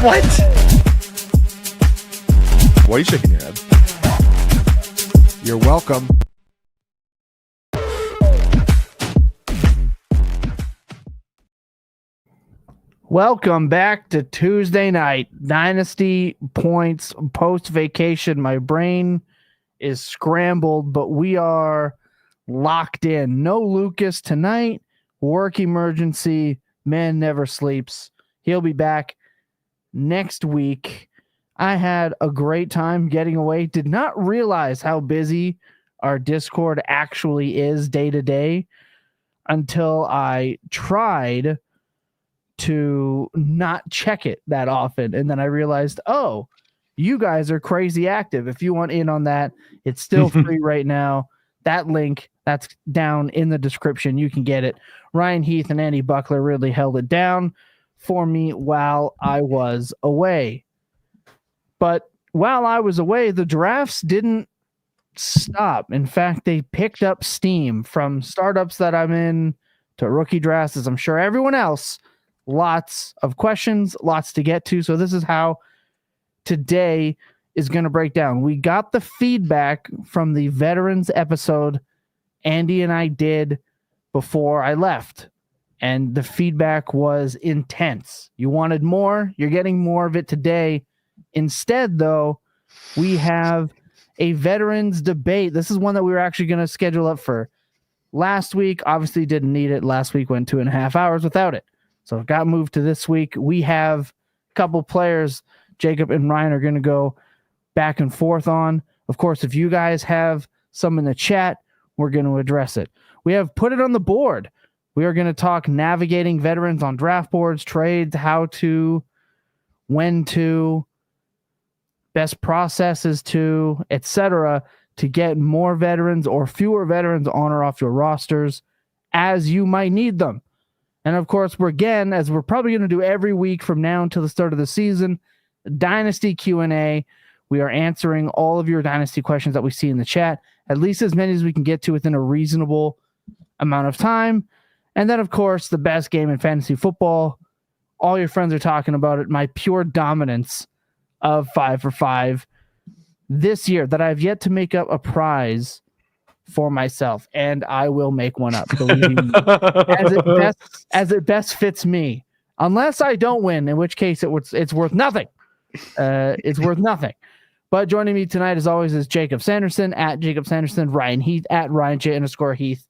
What? Why are you shaking your head? You're welcome. Welcome back to Tuesday night. Dynasty points post-vacation. My brain is scrambled, but we are locked in. No Lucas tonight. Work emergency. Man never sleeps. He'll be back next week. I had a great time getting away. Did not realize how busy our Discord actually is day to day until I tried to not check it that often. And then I realized, oh, you guys are crazy active. If you want in on that, it's still free right now. That link, that's down in the description. You can get it. Ryan Heath and Andy Buckler really held it down for me while I was away. But while I was away, the drafts didn't stop. In fact, they picked up steam from startups that I'm in to rookie drafts, as I'm sure everyone else. Lots of questions, lots to get to. So this is how today is going to break down. We got the feedback from the veterans episode Andy and I did before I left. And the feedback was intense. You wanted more. You're getting more of it today. Instead, though, we have a veterans debate. This is one that we were actually going to schedule up for last week. Obviously didn't need it. Last week went 2.5 hours without it. So it got moved to this week. We have a couple players Jacob and Ryan are going to go back and forth on. Of course, if you guys have some in the chat, we're going to address it. We have put it on the board. We are going to talk navigating veterans on draft boards, trades, how to, when to, best processes to, etc., to get more veterans or fewer veterans on or off your rosters as you might need them. And of course, as we're probably going to do every week from now until the start of the season, Dynasty Q&A. We are answering all of your Dynasty questions that we see in the chat, at least as many as we can get to within a reasonable amount of time. And then, of course, the best game in fantasy football. All your friends are talking about it. My pure dominance of 5 for 5 this year that I've yet to make up a prize for myself, and I will make one up. As it best fits me, unless I don't win, in which case it's worth nothing. It's worth nothing. But joining me tonight, as always, is Jacob Sanderson at Jacob Sanderson, Ryan Heath at Ryan J_Heath.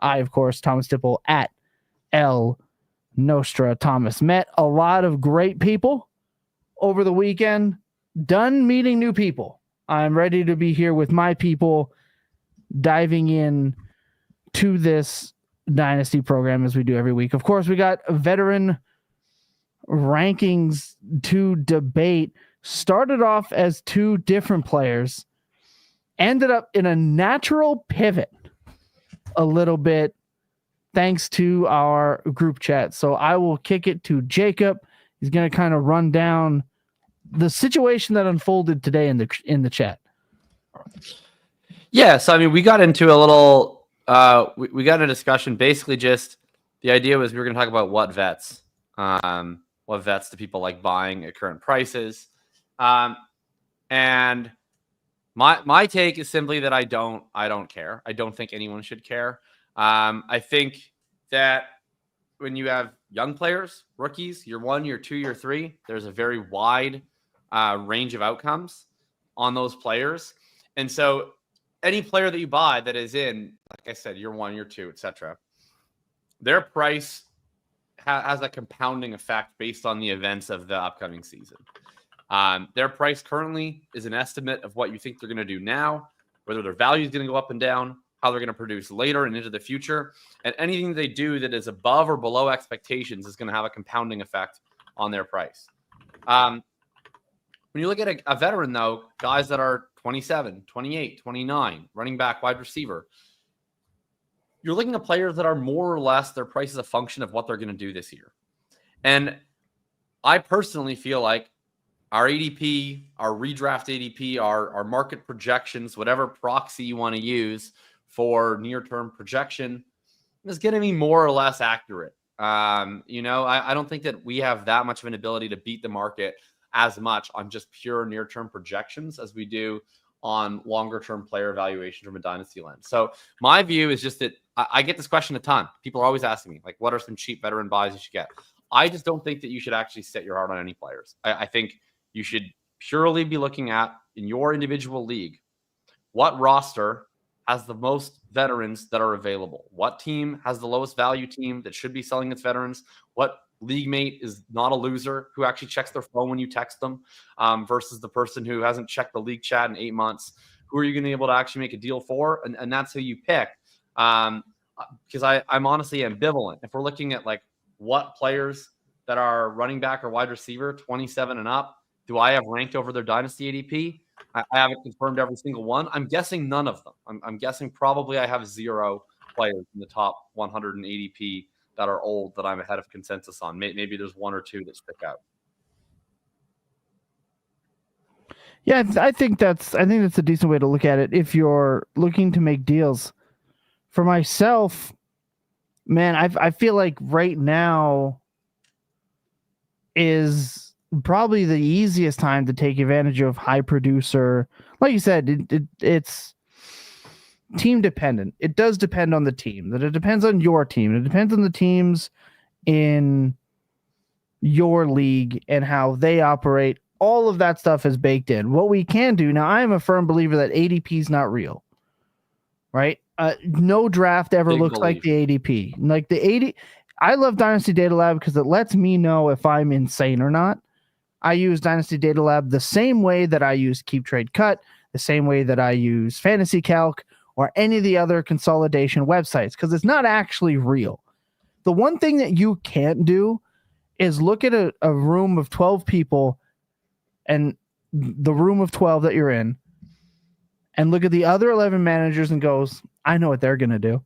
I, of course, Thomas Tipple at L Nostra Thomas. Met a lot of great people over the weekend. Done meeting new people. I'm ready to be here with my people, diving in to this Dynasty program as we do every week. Of course, we got veteran rankings to debate. Started off as two different players, ended up in a natural pivot a little bit thanks to our group chat. So I will kick it to Jacob. He's going to kind of run down the situation that unfolded today in the chat. Yeah, so I mean, we got into a little, we got a discussion. Basically, just the idea was we were going to talk about what vets do people like buying at current prices, and my take is simply that I don't care. I don't think anyone should care. I think that when you have young players, rookies, year 1, year 2, year 3, there's a very wide range of outcomes on those players, and so any player that you buy that is in, like I said, year 1, year 2, etc., their price has a compounding effect based on the events of the upcoming season. Their price currently is an estimate of what you think they're going to do now, whether their value is going to go up and down, how they're going to produce later and into the future. And anything they do that is above or below expectations is going to have a compounding effect on their price. When you look at a veteran, though, guys that are 27, 28, 29, running back, wide receiver, you're looking at players that are more or less their price is a function of what they're going to do this year. And I personally feel like our ADP, our redraft ADP, our market projections, whatever proxy you want to use for near-term projection, is going to be more or less accurate I don't think that we have that much of an ability to beat the market as much on just pure near-term projections as we do on longer-term player evaluation from a dynasty lens. So my view is just that I get this question a ton. People are always asking me, like, what are some cheap veteran buys you should get? I just don't think that you should actually set your heart on any players. I think you should purely be looking at, in your individual league, what roster has the most veterans that are available? What team has the lowest value team that should be selling its veterans? What league mate is not a loser who actually checks their phone when you text them versus the person who hasn't checked the league chat in 8 months? Who are you going to be able to actually make a deal for? And that's who you pick. Because I'm honestly ambivalent. If we're looking at like what players that are running back or wide receiver, 27 and up, do I have ranked over their dynasty ADP? I haven't confirmed every single one. I'm guessing none of them. I'm guessing probably I have 0 players in the top 100 in ADP that are old that I'm ahead of consensus on. Maybe there's 1 or 2 that stick out. Yeah, I think that's a decent way to look at it if you're looking to make deals. For myself, man, I feel like right now is probably the easiest time to take advantage of high producer. Like you said, it's team dependent. It does depend on the team. That it depends on your team. It depends on the teams in your league and how they operate. All of that stuff is baked in. What we can do now, I am a firm believer that ADP is not real, right? No draft ever looks like the ADP. Like I love Dynasty Data Lab because it lets me know if I'm insane or not. I use Dynasty Data Lab the same way that I use Keep Trade Cut, the same way that I use Fantasy Calc or any of the other consolidation websites, because it's not actually real. The one thing that you can't do is look at a room of 12 people and the room of 12 that you're in and look at the other 11 managers and goes, I know what they're going to do.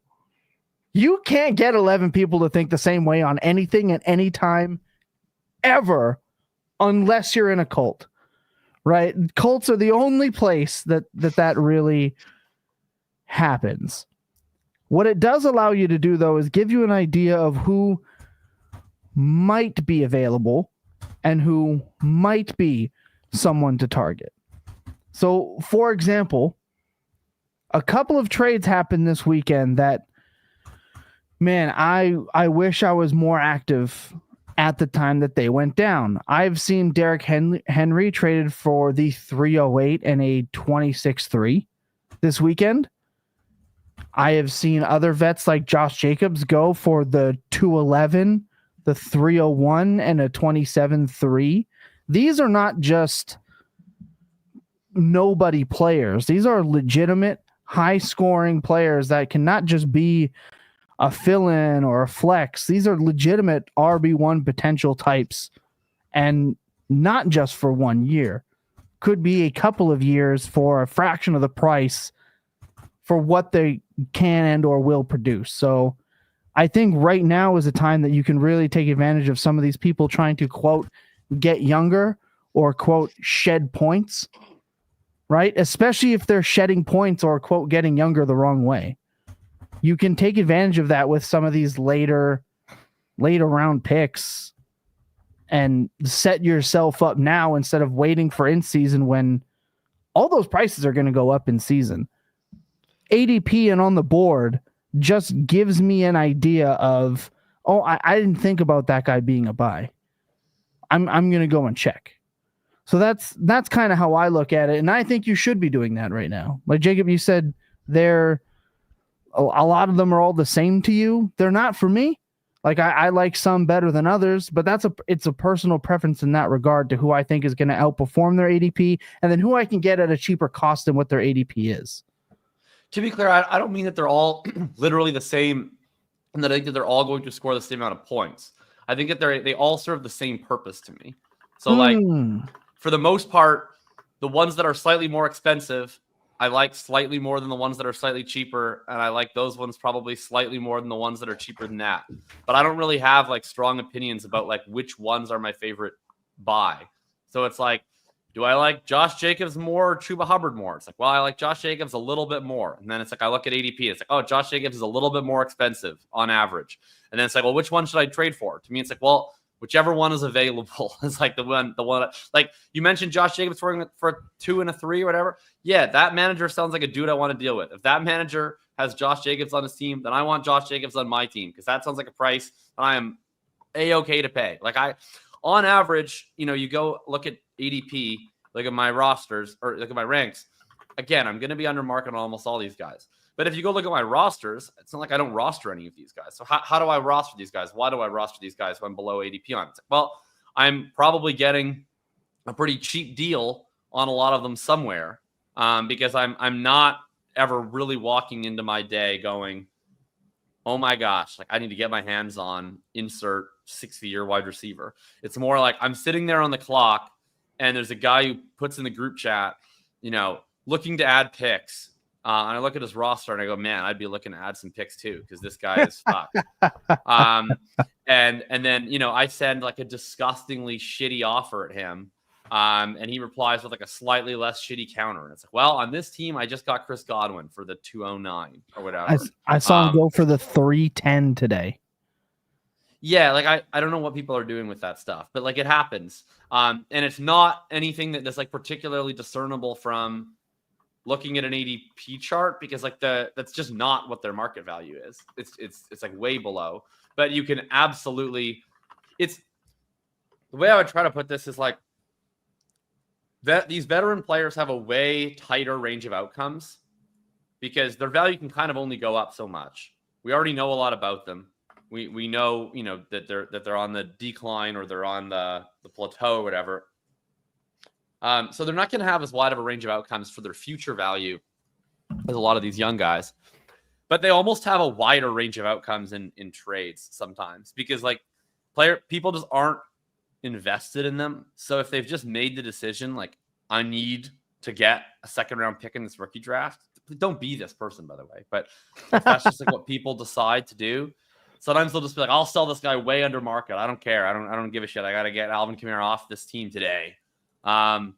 You can't get 11 people to think the same way on anything at any time ever unless you're in a cult, right? Cults are the only place that really happens. What it does allow you to do, though, is give you an idea of who might be available and who might be someone to target. So, for example, a couple of trades happened this weekend that, man, I wish I was more active at the time that they went down. I've seen Derrick Henry traded for the 308 and a 26-3 this weekend. I have seen other vets like Josh Jacobs go for the 211, the 301, and a 27-3. These are not just nobody players. These are legitimate, high-scoring players that can not just be a fill-in or a flex. These are legitimate RB1 potential types, and not just for 1 year. Could be a couple of years for a fraction of the price for what they can and or will produce. So I think right now is a time that you can really take advantage of some of these people trying to, quote, get younger or, quote, shed points, right? Especially if they're shedding points or, quote, getting younger the wrong way. You can take advantage of that with some of these later round picks and set yourself up now instead of waiting for in season when all those prices are going to go up in season. ADP and on the board just gives me an idea of, oh, I didn't think about that guy being a buy. I'm going to go and check. So that's kind of how I look at it. And I think you should be doing that right now. Like Jacob, you said a lot of them are all the same to you. They're not for me. Like I like some better than others, but it's a personal preference in that regard to who I think is going to outperform their ADP and then who I can get at a cheaper cost than what their ADP is. To be clear, I don't mean that they're all literally the same and that I think that they're all going to score the same amount of points. I think that they all serve the same purpose to me. So like for the most part, the ones that are slightly more expensive, I like slightly more than the ones that are slightly cheaper. And I like those ones probably slightly more than the ones that are cheaper than that. But I don't really have like strong opinions about like which ones are my favorite buy. So it's like, Do I like Josh Jacobs more or Chuba Hubbard more? It's like, well, I like Josh Jacobs a little bit more. And then it's like, I look at ADP. It's like, oh, Josh Jacobs is a little bit more expensive on average. And then it's like, well, which one should I trade for? To me, it's like, well, whichever one is available. It's like the one, like you mentioned Josh Jacobs for a 2 and a 3 or whatever. Yeah, that manager sounds like a dude I want to deal with. If that manager has Josh Jacobs on his team, then I want Josh Jacobs on my team because that sounds like a price that I am A-okay to pay. Like on average, you go look at ADP, look at my rosters or look at my ranks. Again, I'm going to be under market on almost all these guys. But if you go look at my rosters, it's not like I don't roster any of these guys. So how do I roster these guys? Why do I roster these guys when I'm below ADP on it? Well, I'm probably getting a pretty cheap deal on a lot of them somewhere because I'm not ever really walking into my day going, oh my gosh, like I need to get my hands on insert 60-year wide receiver. It's more like I'm sitting there on the clock and there's a guy who puts in the group chat, looking to add picks. And I look at his roster and I go, man, I'd be looking to add some picks too because this guy is fucked. And then, I send like a disgustingly shitty offer at him. And he replies with like a slightly less shitty counter. And it's like, well, on this team, I just got Chris Godwin for the 209 or whatever. I saw him go for the 310 today. Yeah, like I don't know what people are doing with that stuff, but like it happens. And it's not anything that's like particularly discernible from looking at an ADP chart because like that's just not what their market value is. It's like way below. But you can absolutely the way I would try to put this is like that these veteran players have a way tighter range of outcomes because their value can kind of only go up so much. We already know a lot about them. We know, that they're on the decline or they're on the plateau or whatever. So they're not going to have as wide of a range of outcomes for their future value as a lot of these young guys. But they almost have a wider range of outcomes in trades sometimes because like people just aren't invested in them. So if they've just made the decision, like I need to get a second round pick in this rookie draft, don't be this person, by the way. But that's just like what people decide to do. Sometimes they'll just be like, I'll sell this guy way under market. I don't care. I don't give a shit. I got to get Alvin Kamara off this team today. And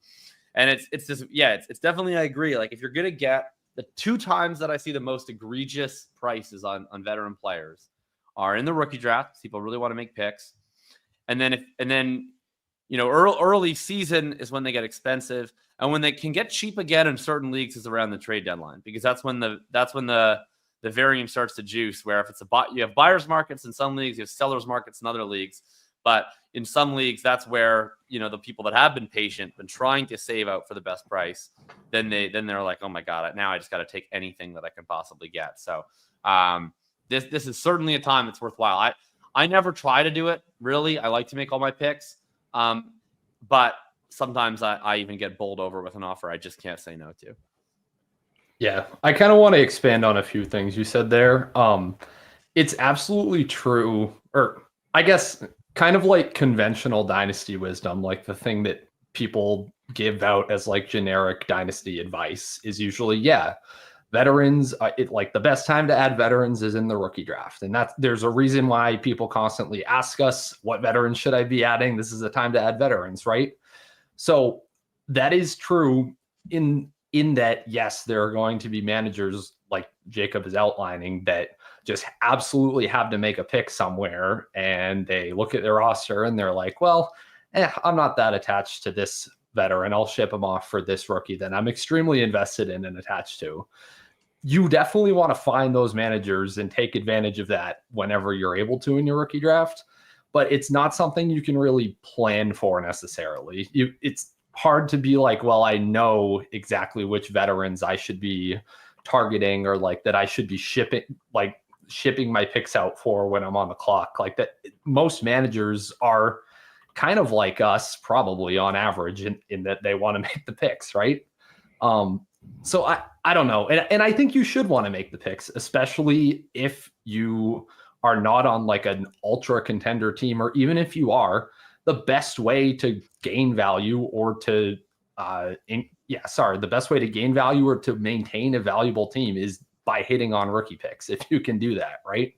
it's just, it's definitely, I agree. Like if you're going to get the 2 times that I see the most egregious prices on veteran players are in the rookie draft. People really want to make picks. And then early season is when they get expensive. And when they can get cheap again in certain leagues is around the trade deadline, because that's when the variance starts to juice, where if you have buyer's markets in some leagues, you have seller's markets in other leagues. But in some leagues, that's where, the people that have been patient, been trying to save out for the best price, then they're like, oh my God, now I just got to take anything that I can possibly get. So this is certainly a time that's worthwhile. I never try to do it, really. I like to make all my picks. But sometimes I even get bowled over with an offer I just can't say no to. Yeah, I kind of want to expand on a few things you said there. It's absolutely true, or I guess kind of like conventional dynasty wisdom, like the thing that people give out as like generic dynasty advice is usually, veterans, like the best time to add veterans is in the rookie draft. And there's a reason why people constantly ask us, what veterans should I be adding? This is the time to add veterans, right? So that is true in that, yes, there are going to be managers like Jacob is outlining that just absolutely have to make a pick somewhere. And they look at their roster and they're like, well, I'm not that attached to this veteran. I'll ship him off for this rookie that I'm extremely invested in and attached to. You definitely want to find those managers and take advantage of that whenever you're able to in your rookie draft. But it's not something you can really plan for necessarily. It's hard to be like, well, I know exactly which veterans I should be targeting or like that I should be shipping my picks out for when I'm on the clock. Like that, most managers are kind of like us, probably on average, in that they want to make the picks, right? So I don't know. And I think you should want to make the picks, especially if you are not on like an ultra contender team, or even if you are. The best way to gain value or to the best way to gain value or to maintain a valuable team is by hitting on rookie picks. If you can do that, right?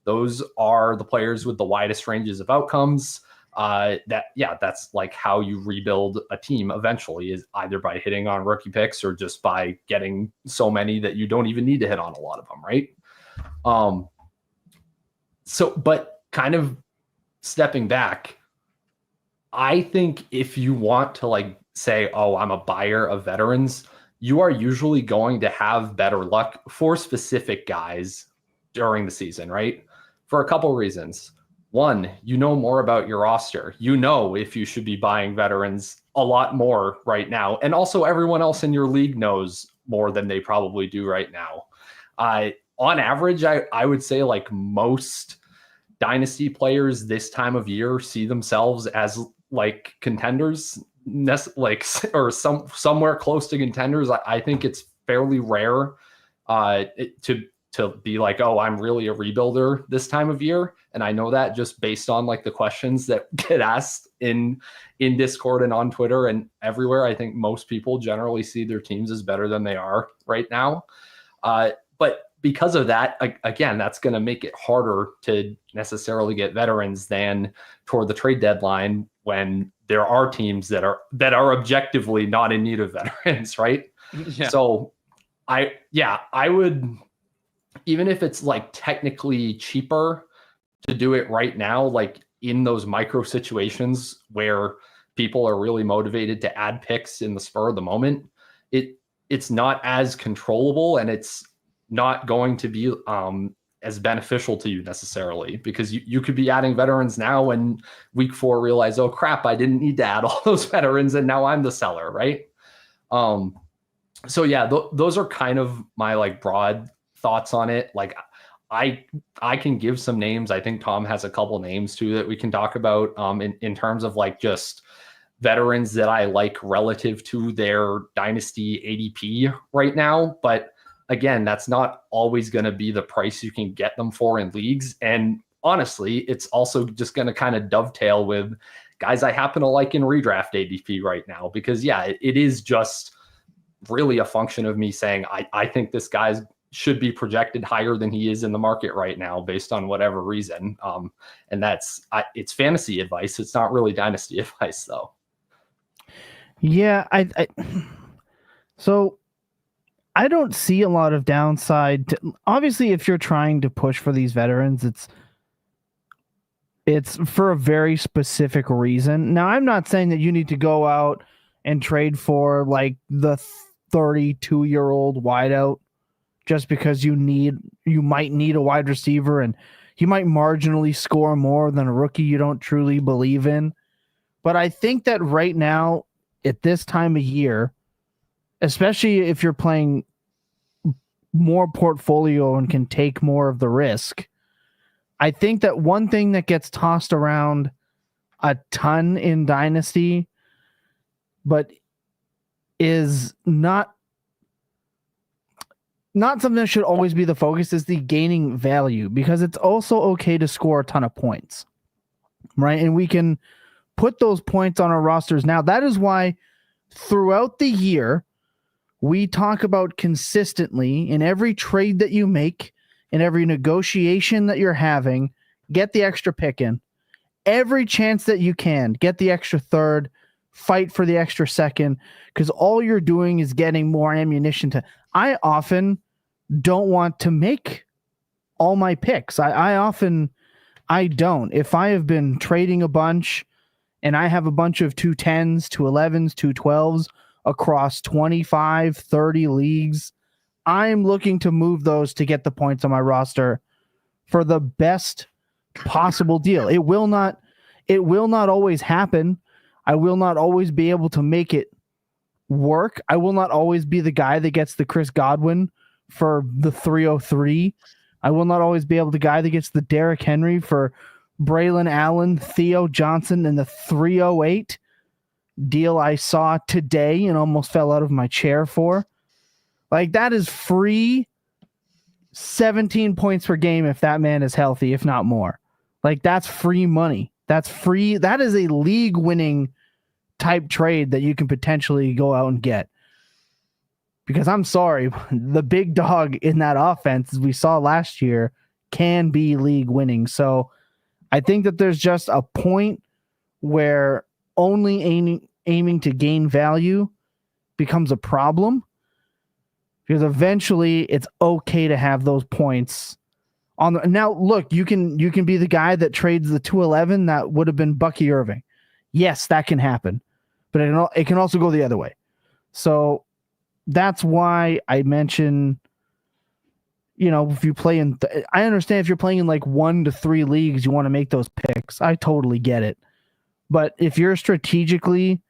Those are the players with the widest ranges of outcomes. That's like how you rebuild a team eventually, is either by hitting on rookie picks or just by getting so many that you don't even need to hit on a lot of them, right? But kind of stepping back, I think if you want to like say, oh, I'm a buyer of veterans, you are usually going to have better luck for specific guys during the season, right? For a couple reasons. One, you know more about your roster. You know if you should be buying veterans a lot more right now. And also everyone else in your league knows more than they probably do right now. On average, I would say like most Dynasty players this time of year see themselves as like contenders, or somewhere close to contenders. I think it's fairly rare to be like, oh, I'm really a rebuilder this time of year. And I know that just based on like the questions that get asked in Discord and on Twitter and everywhere. I think most people generally see their teams as better than they are right now. But because of that, again, that's going to make it harder to necessarily get veterans than toward the trade deadline, when there are teams that are objectively not in need of veterans, right? Yeah. So I would, even if it's like technically cheaper to do it right now, like in those micro situations where people are really motivated to add picks in the spur of the moment, it's not as controllable, and it's not going to be as beneficial to you necessarily, because you could be adding veterans now and week 4 realize, oh crap, I didn't need to add all those veterans and now I'm the seller, right? So yeah, those are kind of my like broad thoughts on it. Like I can give some names. I think Tom has a couple names too that we can talk about in terms of like just veterans that I like relative to their Dynasty ADP right now. But again, that's not always going to be the price you can get them for in leagues. And honestly, it's also just going to kind of dovetail with guys I happen to like in redraft ADP right now, because yeah, it is just really a function of me saying, I think this guy's should be projected higher than he is in the market right now based on whatever reason. And it's fantasy advice. It's not really Dynasty advice though. Yeah. So I don't see a lot of downside. Obviously, if you're trying to push for these veterans, it's for a very specific reason. Now, I'm not saying that you need to go out and trade for like the 32-year-old wideout just because you might need a wide receiver and he might marginally score more than a rookie you don't truly believe in. But I think that right now, at this time of year, especially if you're playing more portfolio and can take more of the risk, I think that one thing that gets tossed around a ton in Dynasty, but is not something that should always be the focus, is the gaining value, because it's also okay to score a ton of points, right? And we can put those points on our rosters. Now, that is why throughout the year, we talk about consistently in every trade that you make, in every negotiation that you're having, get the extra pick in. Every chance that you can, get the extra third, fight for the extra second, because all you're doing is getting more ammunition to. I often don't want to make all my picks. I don't. If I have been trading a bunch and I have a bunch of 210s, 211s, 212s across 25, 30 leagues, I'm looking to move those to get the points on my roster for the best possible deal. It will not always happen. I will not always be able to make it work. I will not always be the guy that gets the Chris Godwin for the 303. I will not always be able the guy that gets the Derrick Henry for Braylon Allen, Theo Johnson, and the 308 deal I saw today and almost fell out of my chair for. Like, that is free 17 points per game if that man is healthy, if not more. Like, that's free money. That's free. That is a league winning type trade that you can potentially go out and get. Because I'm sorry, the big dog in that offense, as we saw last year, can be league winning. So I think that there's just a point where only aiming to gain value becomes a problem, because eventually it's okay to have those points on the, now look, you can be the guy that trades the 211 that would have been Bucky Irving. Yes, that can happen, but it can also go the other way. So that's why I mention, if you play in, I understand if you're playing in like 1 to 3 leagues, you want to make those picks. I totally get it. But if you're strategically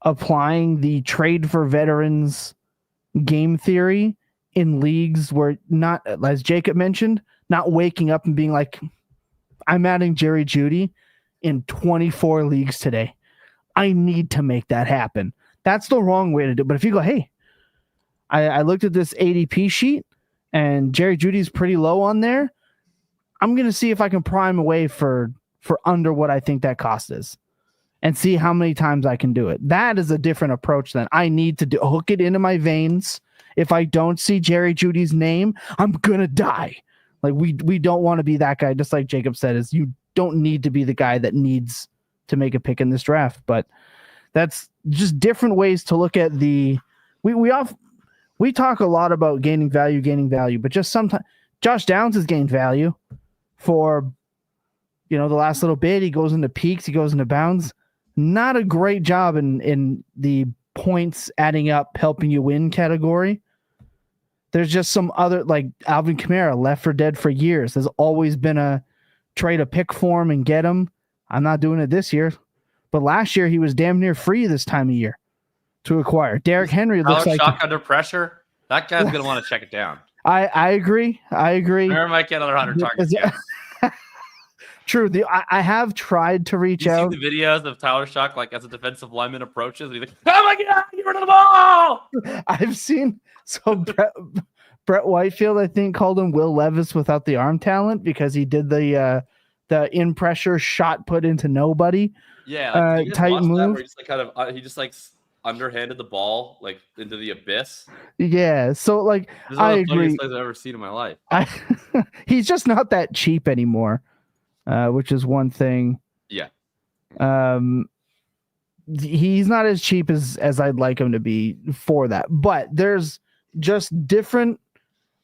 applying the trade for veterans game theory in leagues where, not, as Jacob mentioned, not waking up and being like, I'm adding Jerry Jeudy in 24 leagues today, I need to make that happen. That's the wrong way to do it. But if you go, hey, I looked at this ADP sheet and Jerry Jeudy's pretty low on there, I'm going to see if I can prime away for under what I think that cost is and see how many times I can do it. That is a different approach than I need to hook it into my veins. If I don't see Jerry Jeudy's name, I'm going to die. Like we don't want to be that guy. Just like Jacob said, is you don't need to be the guy that needs to make a pick in this draft, but that's just different ways to look at the, we talk a lot about gaining value, but just sometimes Josh Downs has gained value for, the last little bit. He goes into peaks, he goes into bounds. Not a great job in the points adding up, helping you win category. There's just some other, like Alvin Kamara, left for dead for years. There's always been a trade a pick for him and get him. I'm not doing it this year, but last year he was damn near free this time of year to acquire. Derrick Henry looks like shock under pressure. That guy's gonna want to check it down. I agree. Kamara might get another 100 targets. Yeah. True. I have tried to reach out. See the videos of Tyler Shock, like as a defensive lineman approaches, and he's like, "Oh my God, get rid of the ball!" I've seen. So Brett Whitefield, I think, called him Will Levis without the arm talent because he did the in pressure shot put into nobody. Yeah, tight move. Where he just underhanded the ball like into the abyss. Yeah, so like I agree. Funniest plays I've ever seen in my life. He's just not that cheap anymore. Which is one thing. Yeah. He's not as cheap as I'd like him to be for that. But there's just different.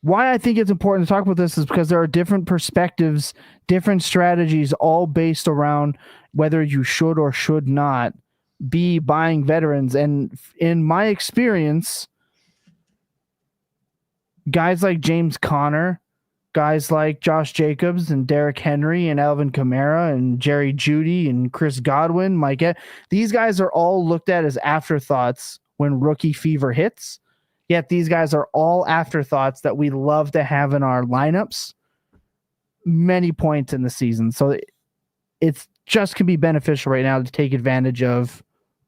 Why I think it's important to talk about this is because there are different perspectives, different strategies, all based around whether you should or should not be buying veterans. And in my experience, guys like James Conner, guys like Josh Jacobs and Derrick Henry and Alvin Kamara and Jerry Jeudy and Chris Godwin, these guys are all looked at as afterthoughts when rookie fever hits. Yet these guys are all afterthoughts that we love to have in our lineups many points in the season. So it's just can be beneficial right now to take advantage of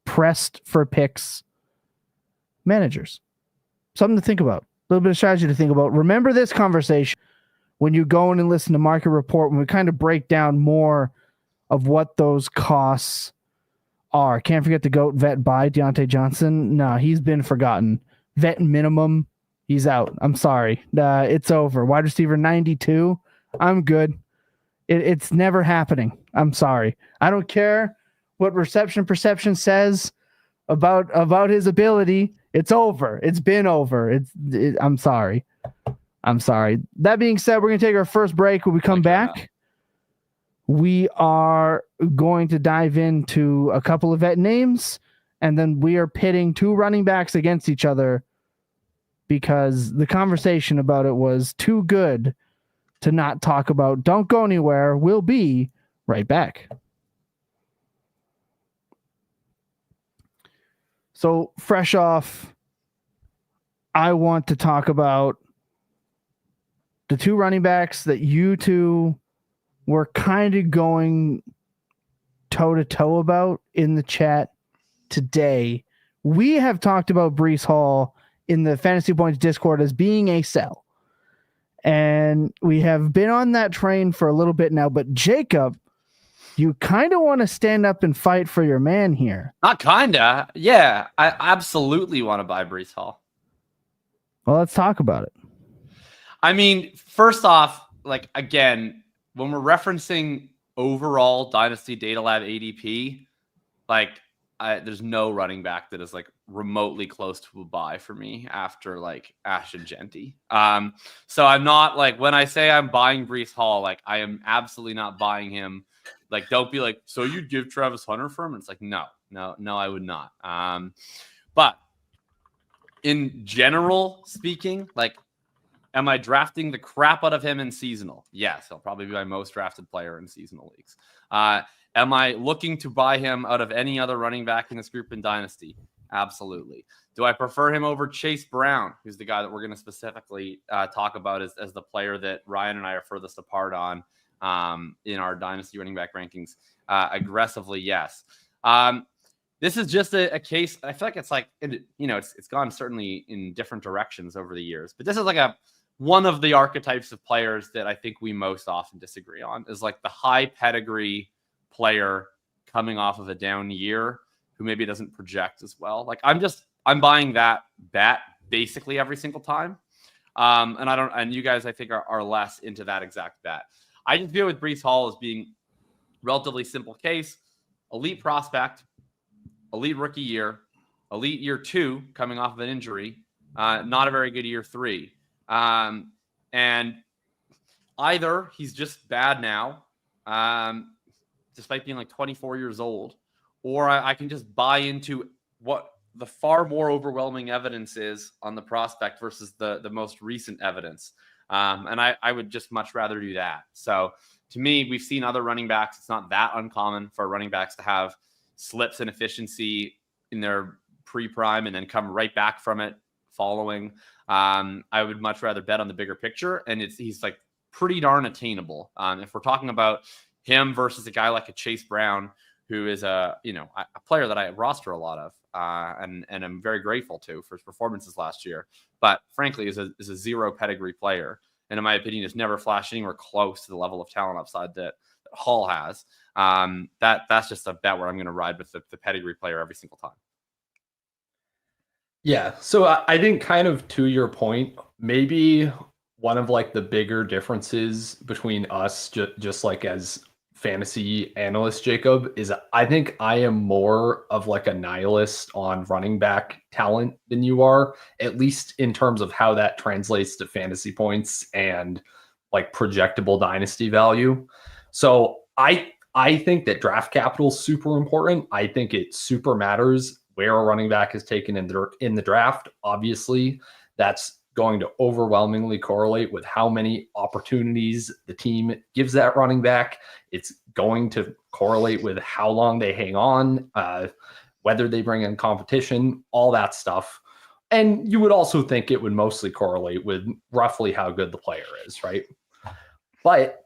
pressed for picks managers. Something to think about. A little bit of strategy to think about. Remember this conversation when you go in and listen to Market Report, when we kind of break down more of what those costs are. Can't forget the GOAT vet buy, Deontay Johnson. No, he's been forgotten. Vet minimum, he's out. I'm sorry. It's over. Wide receiver 92, I'm good. It's never happening. I'm sorry. I don't care what perception says about his ability. It's over. It's been over. I'm sorry. That being said, we're going to take our first break. When we come back, we are going to dive into a couple of vet names, and then we are pitting 2 running backs against each other because the conversation about it was too good to not talk about. Don't go anywhere. We'll be right back. So fresh off, I want to talk about the 2 running backs that you two were kind of going toe-to-toe about in the chat today. We have talked about Breece Hall in the Fantasy Points Discord as being a sell. And we have been on that train for a little bit now. But Jacob, you kind of want to stand up and fight for your man here. Not kind of. Yeah, I absolutely want to buy Breece Hall. Well, let's talk about it. I mean, first off, again, when we're referencing overall Dynasty Data Lab ADP, like there's no running back that is like remotely close to a buy for me after like Ashton Genty. So I'm not like, when I say I'm buying Breece Hall, like I am absolutely not buying him. Like, don't be like, so you'd give Travis Hunter for him? And it's like, no, I would not. But in general speaking, like, am I drafting the crap out of him in seasonal? Yes, he'll probably be my most drafted player in seasonal leagues. Am I looking to buy him out of any other running back in this group in Dynasty? Absolutely. Do I prefer him over Chase Brown, who's the guy that we're going to specifically talk about as the player that Ryan and I are furthest apart on in our Dynasty running back rankings? Aggressively, yes. This is just a case. I feel like it's like, it's gone certainly in different directions over the years, but this is like one of the archetypes of players that I think we most often disagree on, is like the high pedigree player coming off of a down year who maybe doesn't project as well. Like I'm buying that bet basically every single time. And you guys, I think are less into that exact bet. I just view with Breece Hall as being relatively simple case, elite prospect, elite rookie year, elite year 2 coming off of an injury, not a very good year 3. And either he's just bad now, despite being like 24 years old, or I can just buy into what the far more overwhelming evidence is on the prospect versus the most recent evidence. And I would just much rather do that. So to me, we've seen other running backs. It's not that uncommon for running backs to have slips in efficiency in their pre-prime and then come right back from it following. I would much rather bet on the bigger picture, and he's like pretty darn attainable. If we're talking about him versus a guy like a Chase Brown, who is a player that I roster a lot of, and I'm very grateful to for his performances last year, but frankly is a zero pedigree player, and in my opinion has never flashed anywhere close to the level of talent upside that Hall has. That's just a bet where I'm going to ride with the pedigree player every single time. Yeah. So I think kind of to your point, maybe one of like the bigger differences between us, just like as fantasy analyst, Jacob, is I think I am more of like a nihilist on running back talent than you are, at least in terms of how that translates to fantasy points and like projectable dynasty value. So I think that draft capital is super important. I think it super matters where a running back is taken in the draft. Obviously, that's going to overwhelmingly correlate with how many opportunities the team gives that running back. It's going to correlate with how long they hang on, whether they bring in competition, all that stuff. And you would also think it would mostly correlate with roughly how good the player is, right? But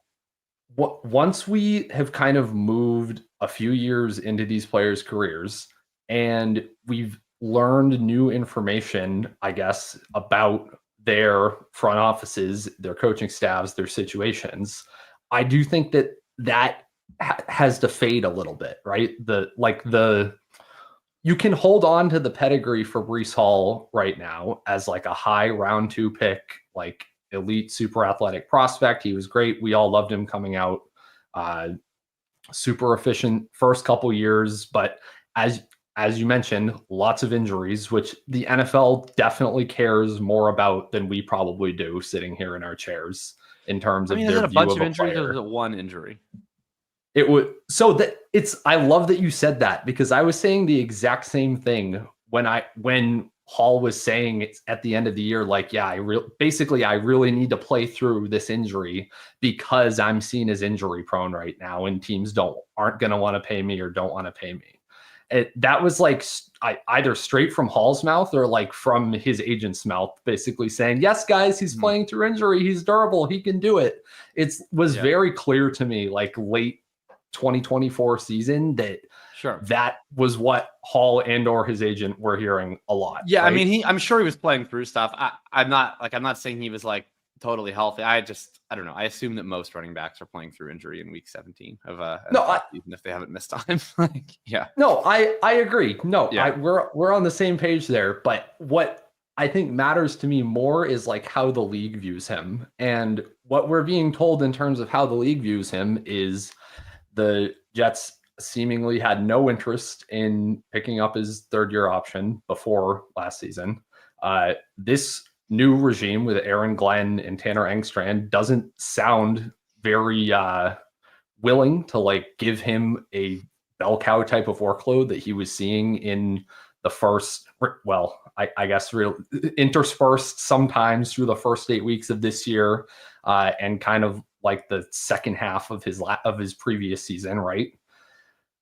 once we have kind of moved a few years into these players' careers and we've learned new information, I guess, about their front offices, their coaching staffs, their situations, I do think that has to fade a little bit, right? You can hold on to the pedigree for Breece Hall right now as like a high round 2 pick, like elite super athletic prospect. He was great. We all loved him coming out. Super efficient first couple years, but as you mentioned, lots of injuries, which the NFL definitely cares more about than we probably do sitting here in our chairs in terms of is their it a view bunch of of injuries player. or is it one injury? It would I love that you said that, because I was saying the exact same thing when Hall was saying it's at the end of the year, like, yeah, I really need to play through this injury because I'm seen as injury prone right now and teams aren't going to want to pay me or don't want to pay me. That was like either straight from Hall's mouth or like from his agent's mouth, basically saying, yes, guys, he's playing through injury. He's durable. He can do it. It was very clear to me, like late 2024 season, that was what Hall and or his agent were hearing a lot. Yeah. Right? I mean, I'm sure he was playing through stuff. I'm not saying he was like totally healthy. I don't know. I assume that most running backs are playing through injury in week 17 of even if they haven't missed time. No, I agree. No, yeah. We're on the same page there. But what I think matters to me more is like how the league views him, and what we're being told in terms of how the league views him is the Jets seemingly had no interest in picking up his third-year option before last season. This new regime with Aaron Glenn and Tanner Engstrand doesn't sound very willing to like give him a bell cow type of workload that he was seeing in the first, well, I guess real interspersed sometimes through the first 8 weeks of this year, and kind of like the second half of his previous season, right?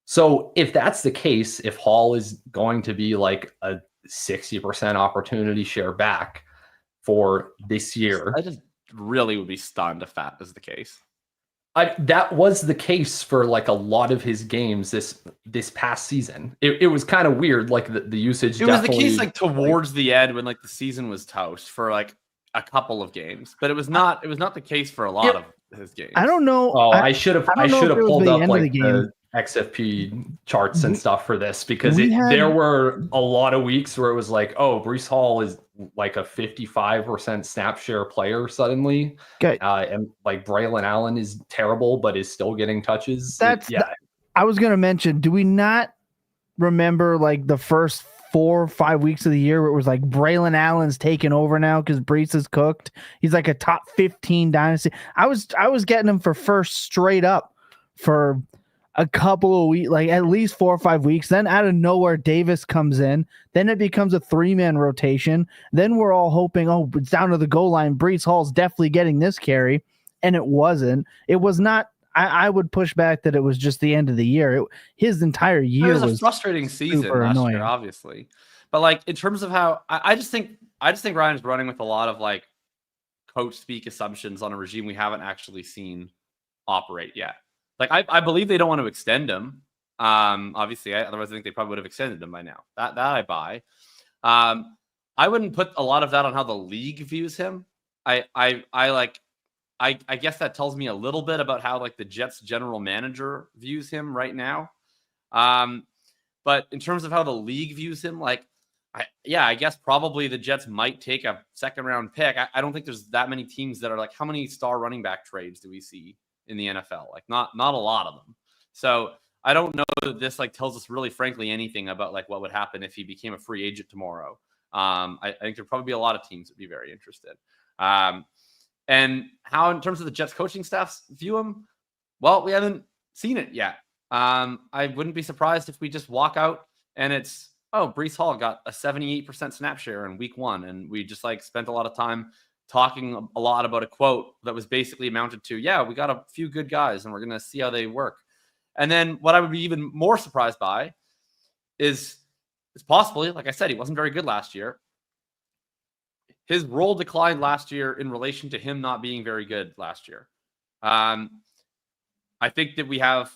So if that's the case, if Hall is going to be like a 60% opportunity share back for this year, I just really would be stunned if that is the case. That was the case for like a lot of his games this past season. It was kind of weird, like the usage. It was the case like towards the end when like the season was toast for like a couple of games, but it was not the case for a lot of his games. I don't know. Oh, I should have pulled up like the XFP charts and stuff for this, because there were a lot of weeks where it was like, oh, Breece Hall is like a 55% snap share player suddenly. Okay. And like Braylon Allen is terrible, but is still getting touches. I was going to mention, do we not remember like the first 4 or 5 weeks of the year where it was like Braylon Allen's taking over now because Breece is cooked? He's like a top 15 dynasty. I was getting him for first straight up for a couple of weeks, like at least 4 or 5 weeks. Then out of nowhere, Davis comes in. Then it becomes a 3-man rotation. Then we're all hoping, oh, it's down to the goal line. Breece Hall's definitely getting this carry. And it wasn't. It was not. I would push back that it was just the end of the year. His entire year was a frustrating season last year, obviously. But like in terms of how I just think Ryan's running with a lot of like coach speak assumptions on a regime we haven't actually seen operate yet. Like I believe they don't want to extend him. Obviously, otherwise I think they probably would have extended him by now. That I buy. I wouldn't put a lot of that on how the league views him. I guess that tells me a little bit about how like the Jets general manager views him right now. But in terms of how the league views him, like, I guess probably the Jets might take a second round pick. I don't think there's that many teams that are like, how many star running back trades do we see in the NFL? Like not a lot of them. So I don't know that this like tells us really frankly anything about like what would happen if he became a free agent tomorrow. I think there'd probably be a lot of teams that'd be very interested. And how, in terms of the Jets coaching staffs view him, well, we haven't seen it yet. I wouldn't be surprised if we just walk out and it's, oh, Breece Hall got a 78% snap share in week 1. And we just like spent a lot of time talking a lot about a quote that was basically amounted to, yeah, we got a few good guys and we're going to see how they work. And then what I would be even more surprised by is possibly, like I said, he wasn't very good last year. His role declined last year in relation to him not being very good last year. I think that we have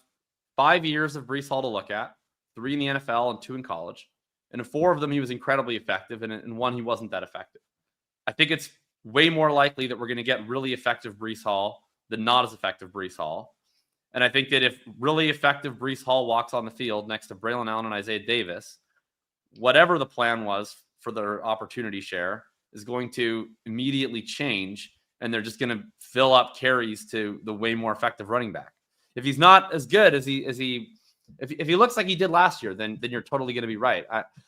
5 years of Breece Hall to look at, 3 in the NFL and 2 in college. And in 4 of them, he was incredibly effective. And in 1, he wasn't that effective. I think it's way more likely that we're going to get really effective Breece Hall than not as effective Breece Hall. And I think that if really effective Breece Hall walks on the field next to Braylon Allen and Isaiah Davis, whatever the plan was for their opportunity share is going to immediately change, and they're just going to fill up carries to the way more effective running back. If he's not as good as if he looks like he did last year, then you're totally going to be right.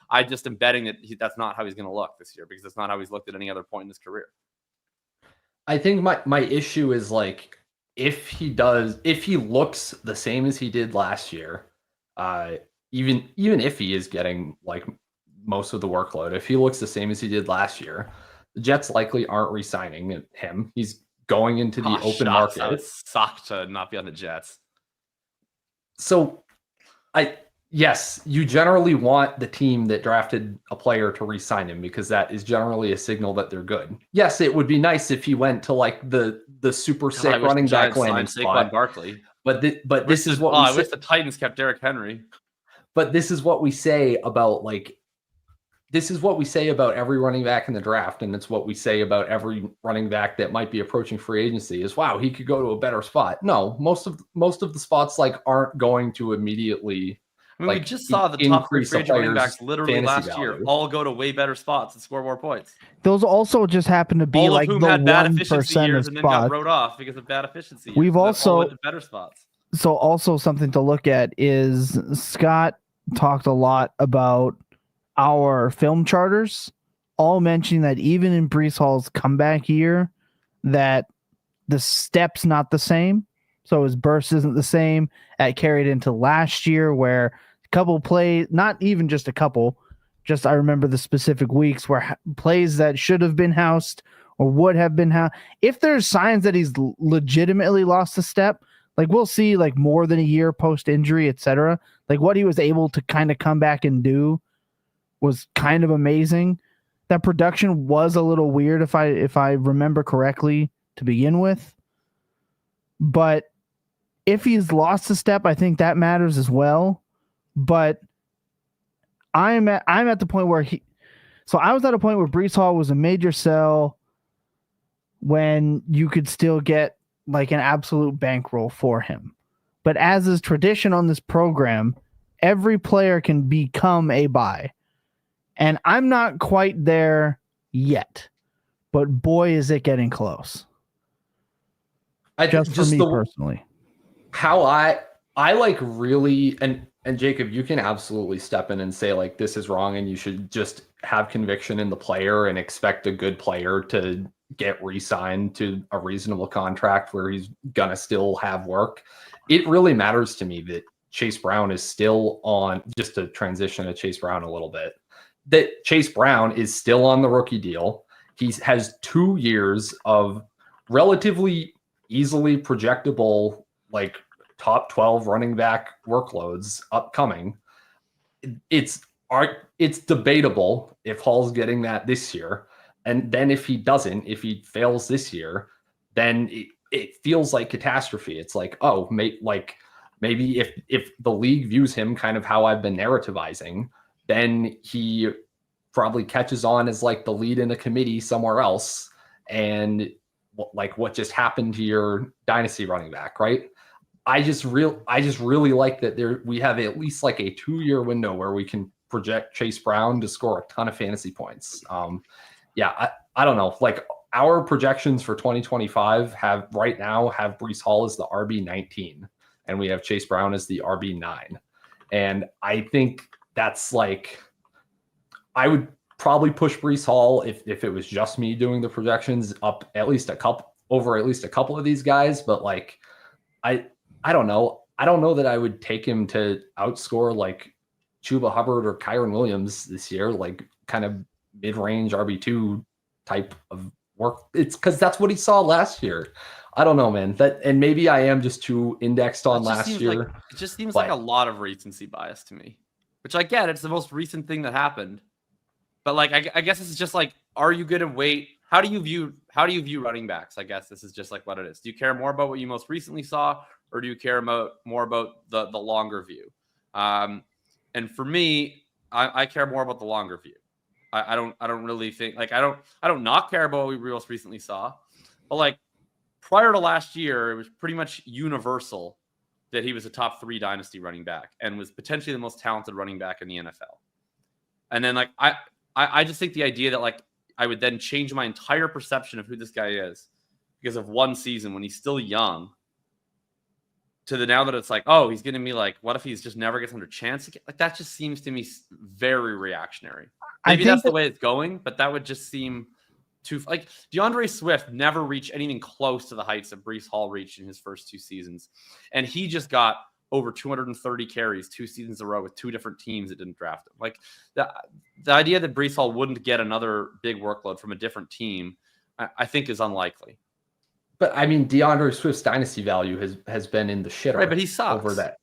I just am betting that that's not how he's going to look this year, because that's not how he's looked at any other point in his career. I think my issue is like, if he looks the same as he did last year, even if he is getting like most of the workload, if he looks the same as he did last year, the Jets likely aren't re-signing him. He's going into the open market. It sucked to not be on the Jets. So yes, you generally want the team that drafted a player to re-sign him, because that is generally a signal that they're good. Yes, it would be nice if he went to like the super sick running back landing spot. Barkley. But this is what I wish the Titans kept Derrick Henry. But this is what we say about every running back in the draft, and it's what we say about every running back that might be approaching free agency is, wow, he could go to a better spot. No, most of the spots like aren't going to immediately. I mean, we just saw the top 3 free agent running backs literally last year all go to way better spots and score more points. Those also just happen to be all like of whom the had bad efficiency 1% years of and then spots. got wrote off because of bad efficiency. We've also better spots. So also something to look at is Scott talked a lot about our film charters, all mentioning that even in Breece Hall's comeback year, that the step's not the same. So his burst isn't the same. That carried into last year where a couple plays, not even just a couple, just I remember the specific weeks where plays that should have been housed or would have been housed. If there's signs that he's legitimately lost a step, like we'll see like more than a year post injury, etc. Like what he was able to kind of come back and do was kind of amazing. That production was a little weird if I remember correctly to begin with. But if he's lost a step, I think that matters as well. But I'm at the point where I was at a point where Breece Hall was a major sell when you could still get like an absolute bankroll for him. But as is tradition on this program, every player can become a buy. And I'm not quite there yet. But boy, is it getting close. Just for me personally. How I like really, and Jacob, you can absolutely step in and say like this is wrong and you should just have conviction in the player and expect a good player to get re-signed to a reasonable contract where he's gonna still have work. It really matters to me that Chase Brown is still on, just to transition to Chase Brown a little bit, that Chase Brown is still on the rookie deal. He has 2 years of relatively easily projectable, like top 12 running back workloads upcoming. It's debatable if Hall's getting that this year. And then if he doesn't, if he fails this year, then it feels like catastrophe. It's like, oh, maybe if the league views him kind of how I've been narrativizing, then he probably catches on as like the lead in a committee somewhere else. And like what just happened to your dynasty running back, right? I just really like that we have at least like a 2-year window where we can project Chase Brown to score a ton of fantasy points. I don't know. Like our projections for 2025 have Breece Hall as the RB19 and we have Chase Brown as the RB9. And I think that's like, I would probably push Breece Hall if it was just me doing the projections up at least a couple of these guys. But like, I don't know. I don't know that I would take him to outscore like Chuba Hubbard or Kyron Williams this year, like kind of mid-range RB2 type of work. It's because that's what he saw last year. I don't know, man. And maybe I am just too indexed on last year. It just seems like a lot of recency bias to me, which I get. It's the most recent thing that happened. But like, I guess this is just like, are you going to wait? How do you view running backs? I guess this is just like what it is. Do you care more about what you most recently saw, or do you care more about the longer view? And for me, I care more about the longer view. I don't really think like I don't not care about what we most recently saw, but like prior to last year, it was pretty much universal that he was a top 3 dynasty running back and was potentially the most talented running back in the NFL. And then like I just think the idea that like I would then change my entire perception of who this guy is because of one season when he's still young, to the now that it's like, oh, he's going to be like, what if he's just never gets another chance again? Like that just seems to me very reactionary. Maybe that's the way it's going, but that would just seem too like DeAndre Swift never reached anything close to the heights that Breece Hall reached in his first 2 seasons. And he just got over 230 carries 2 seasons in a row with 2 different teams that didn't draft him. Like the idea that Breece Hall wouldn't get another big workload from a different team, I think is unlikely. But I mean, DeAndre Swift's dynasty value has been in the shitter. Right, but he sucks. Over that.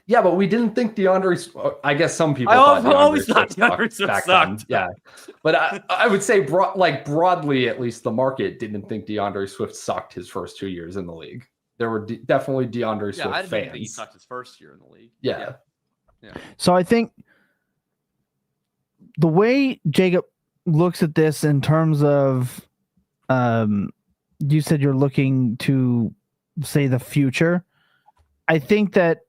Yeah, but we didn't think DeAndre. I guess some people. I always thought DeAndre Swift sucked. Yeah, but I would say broadly, at least the market didn't think DeAndre Swift sucked his first 2 years in the league. There were definitely DeAndre Swift I didn't fans. think he sucked his first year in the league. Yeah. So I think the way Jacob looks at this in terms of, you said you're looking to say the future. I think that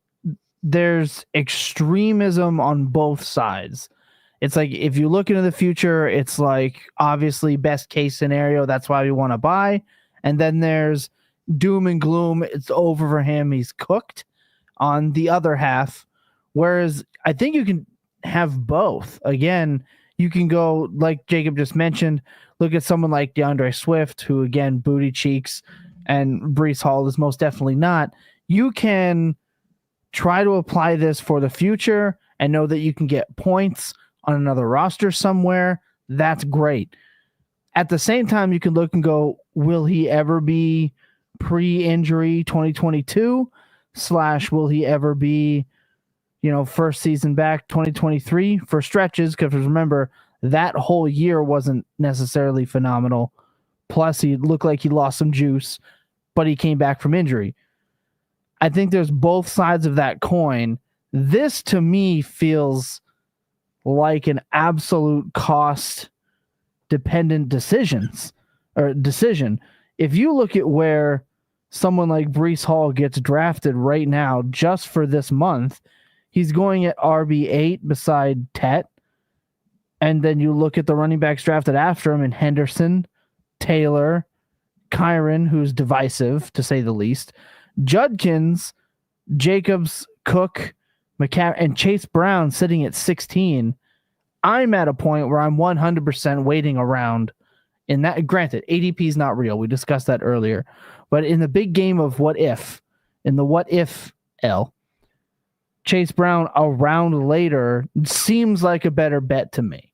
there's extremism on both sides. It's like, if you look into the future, it's like obviously best case scenario. That's why we want to buy. And then there's, doom and gloom. It's over for him. He's cooked on the other half. Whereas I think you can have both. Again, you can go, like Jacob just mentioned, look at someone like DeAndre Swift, who, again, booty cheeks, and Breece Hall is most definitely not. You can try to apply this for the future and know that you can get points on another roster somewhere. That's great. At the same time, you can look and go, will he ever be pre-injury 2022 / will he ever be, first season back 2023 for stretches? Because remember, that whole year wasn't necessarily phenomenal. Plus, he looked like he lost some juice, but he came back from injury. I think there's both sides of that coin. This, to me, feels like an absolute cost-dependent decision. If you look at where someone like Breece Hall gets drafted right now, just for this month, he's going at RB8 beside Tet. And then you look at the running backs drafted after him in Henderson, Taylor, Kyron, who's divisive, to say the least, Judkins, Jacobs, Cook, McCaffrey, and Chase Brown sitting at 16. I'm at a point where I'm 100% waiting around. In that, granted, ADP is not real. We discussed that earlier. But in the big game of what if, in the what if L, Chase Brown around later seems like a better bet to me.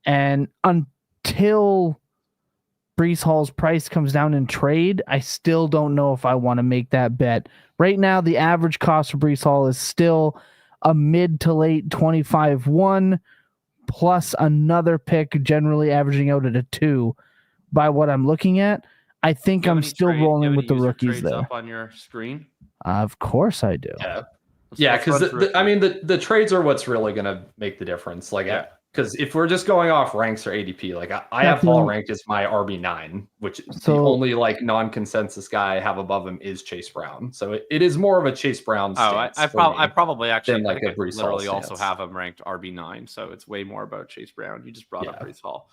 And until Breece Hall's price comes down in trade, I still don't know if I want to make that bet. Right now, the average cost for Breece Hall is still a mid to late 25-1 plus another pick, generally averaging out at a 2 by what I'm looking at. I think I'm still rolling with the rookies there. Up on your screen? Of course I do. Yeah, because the trades are what's really going to make the difference. Because if we're just going off ranks or ADP, I have Hall ranked as my RB9, which the only non-consensus guy I have above him is Chase Brown. So it is more of a Chase Brown stance. I probably actually I literally also have him ranked RB9. So it's way more about Chase Brown. You just brought up Breece Hall.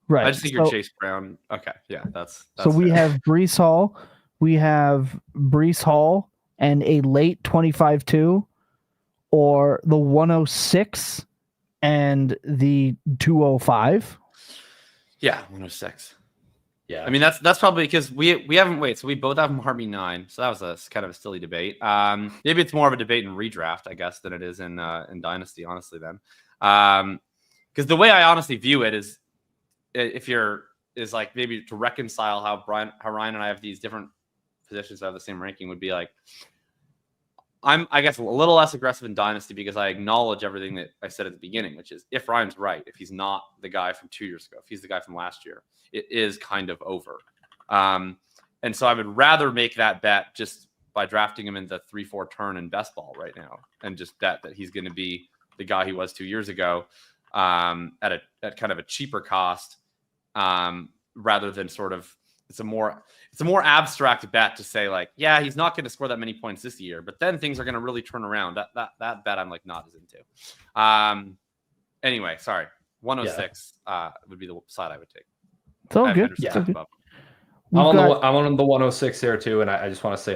Right. I just think you're Chase Brown. Okay. Yeah, that's so we have Breece Hall. We have Breece Hall and a late 25-2 or the 106 and the 205. Yeah, 106. Yeah. I mean, that's probably because we haven't wait. So we both have him RB9. So that was kind of a silly debate. Maybe it's more of a debate in redraft, I guess, than it is in Dynasty, honestly, then. Because the way I honestly view it is maybe to reconcile how Ryan and I have these different positions that have the same ranking would be like, I'm, I guess, a little less aggressive in Dynasty because I acknowledge everything that I said at the beginning, which is if Ryan's right, if he's not the guy from 2 years ago, if he's the guy from last year, it is kind of over. And so I would rather make that bet just by drafting him in the 3-4 turn in best ball right now and just bet that he's going to be the guy he was 2 years ago at kind of a cheaper cost rather than sort of it's a more abstract bet to say he's not going to score that many points this year, but then things are going to really turn around. That bet I'm not as into. Anyway, sorry. 106 would be the side I would take. It's all good. Yeah. I'm on the 106 there too, and I just want to say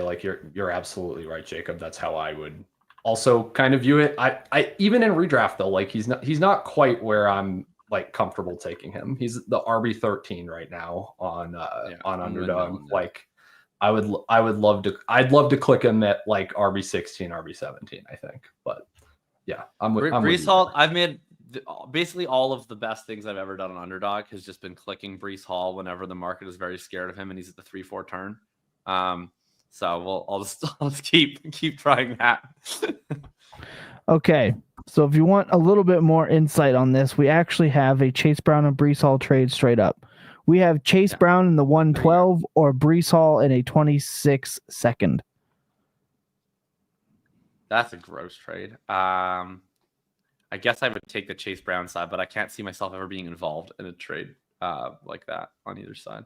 you're absolutely right, Jacob. That's how I would also kind of view it. I even in redraft though, he's not quite where I'm comfortable taking him. He's the RB13 right now on Underdog. I'd love to click him at RB16, RB17, I think. But yeah, I'm Breece Hall. I've made basically all of the best things I've ever done on Underdog has just been clicking Breece Hall whenever the market is very scared of him and he's at the 3-4 turn. So I'll just keep trying that. Okay, so if you want a little bit more insight on this, we actually have a Chase Brown and Breece Hall trade straight up. We have Chase Brown in the 112 or Breece Hall in a 26 second. That's a gross trade. I guess I would take the Chase Brown side, but I can't see myself ever being involved in a trade like that on either side.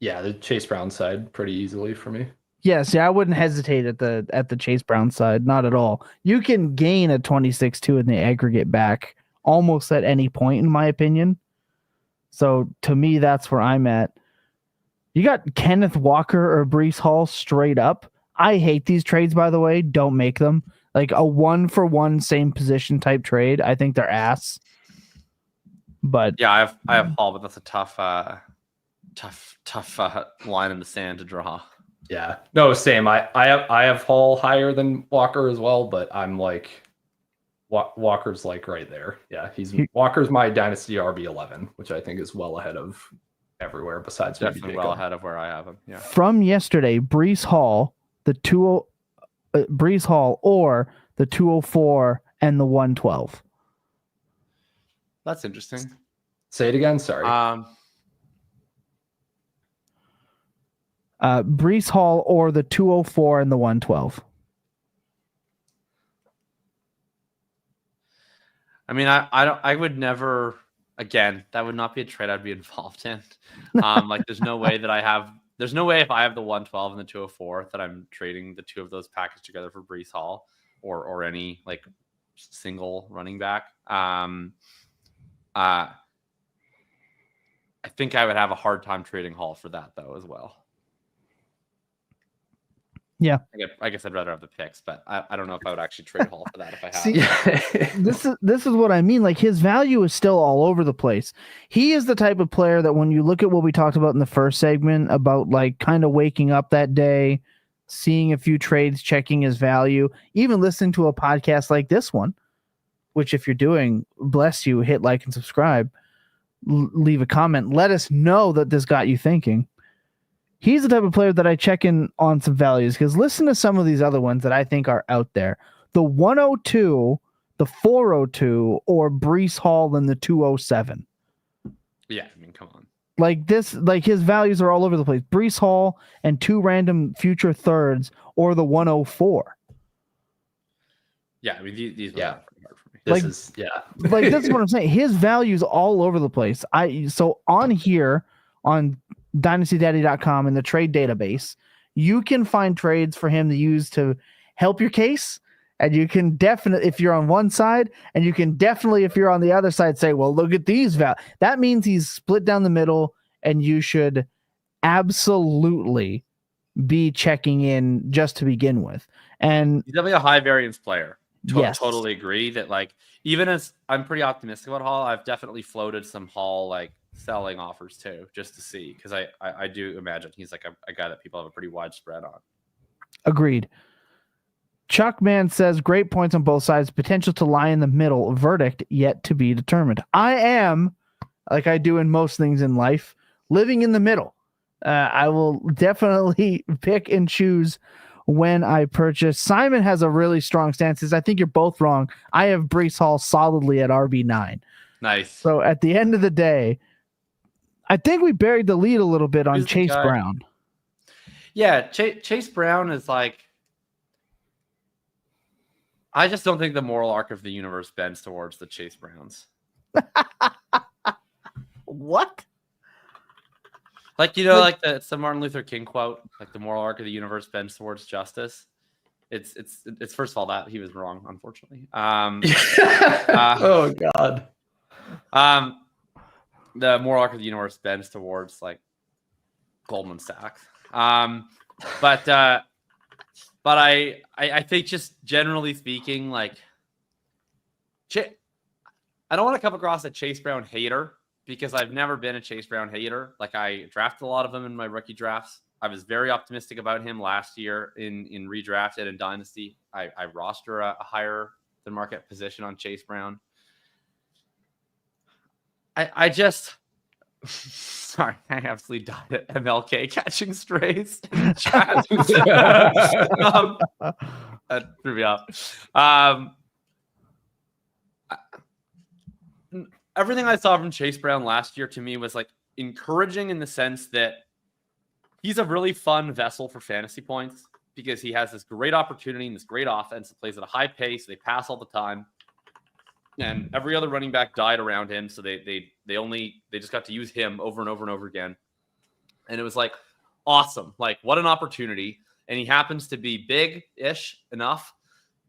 Yeah, the Chase Brown side pretty easily for me. Yes, I wouldn't hesitate at the Chase Brown side, not at all. You can gain a 26-2 in the aggregate back almost at any point, in my opinion. So to me, that's where I'm at. You got Kenneth Walker or Breece Hall straight up. I hate these trades, by the way. Don't make them. Like a 1-for-1 same position type trade. I think they're ass. But yeah, I have Hall, but that's a tough line in the sand to draw. Yeah, no, same. I have Hall higher than Walker as well, but I'm like Walker's like right there. Yeah, Walker's my Dynasty RB11, which I think is well ahead of everywhere besides maybe Definitely Jacob. well ahead of where I have him. Yeah. from yesterday, Breece Hall, Breece Hall, or the 204 and the 112. That's interesting. Say it again. Sorry. Breece Hall or the 204 and the 112. I mean, I would never. Again, that would not be a trade I'd be involved in. Like, there's no way if I have the 112 and the 204 that I'm trading the two of those packaged together for Breece Hall or any like single running back. I think I would have a hard time trading Hall for that though as well. Yeah, I guess I'd rather have the picks, but I don't know if I would actually trade Hall for that if I had. See, this is what I mean. Like, his value is still all over the place. He is the type of player that when you look at what we talked about in the first segment about like kind of waking up that day, seeing a few trades, checking his value, even listening to a podcast like this one, which if you're doing, bless you, hit like and subscribe, leave a comment. Let us know that this got you thinking. He's the type of player that I check in on some values because listen to some of these other ones that I think are out there. The 102, the 402, or Breece Hall in the 207. Yeah, I mean, come on. Like this, like his values are all over the place. Breece Hall and two random future thirds, or the 104. Yeah, I mean these were not pretty hard for me. Like this is what I'm saying. His values all over the place. So on here on dynastydaddy.com in the trade database, you can find trades for him to use to help your case. And you can definitely, if you're on one side, and you can definitely, if you're on the other side, say, well, look at these values. That means he's split down the middle, and you should absolutely be checking in just to begin with. And he's definitely a high variance player. Yes. Totally agree that, like, even as I'm pretty optimistic about Hall, I've definitely floated some Hall like selling offers too, just to see, because I do imagine he's like a guy that people have a pretty wide spread on. Agreed. Chuck Man says great points on both sides, potential to lie in the middle, verdict yet to be determined. I am, like I do in most things in life, living in the middle. I will definitely pick and choose when I purchase. Simon has a really strong stance. I think you're both wrong. I have Breece Hall solidly at RB9. Nice. So at the end of the day, I think we buried the lead a little bit on Chase Brown. Yeah, Chase Brown is like, I just don't think the moral arc of the universe bends towards the Chase Browns. What? Like, you know, like it's the Martin Luther King quote, like the moral arc of the universe bends towards justice. It's first of all that he was wrong, unfortunately. Oh God. The moral arc of the universe bends towards like Goldman Sachs. But I think just generally speaking, like, I don't want to come across a Chase Brown hater because I've never been a Chase Brown hater. Like, I drafted a lot of them in my rookie drafts. I was very optimistic about him last year in redraft and in Dynasty. I roster a higher than market position on Chase Brown. I just sorry, I absolutely died at MLK catching strays in the chat. That threw me off. Everything I saw from Chase Brown last year to me was like encouraging in the sense that he's a really fun vessel for fantasy points because he has this great opportunity and this great offense that plays at a high pace. They pass all the time. And every other running back died around him, so they just got to use him over and over and over again. And it was like awesome. Like, what an opportunity. And he happens to be big-ish enough.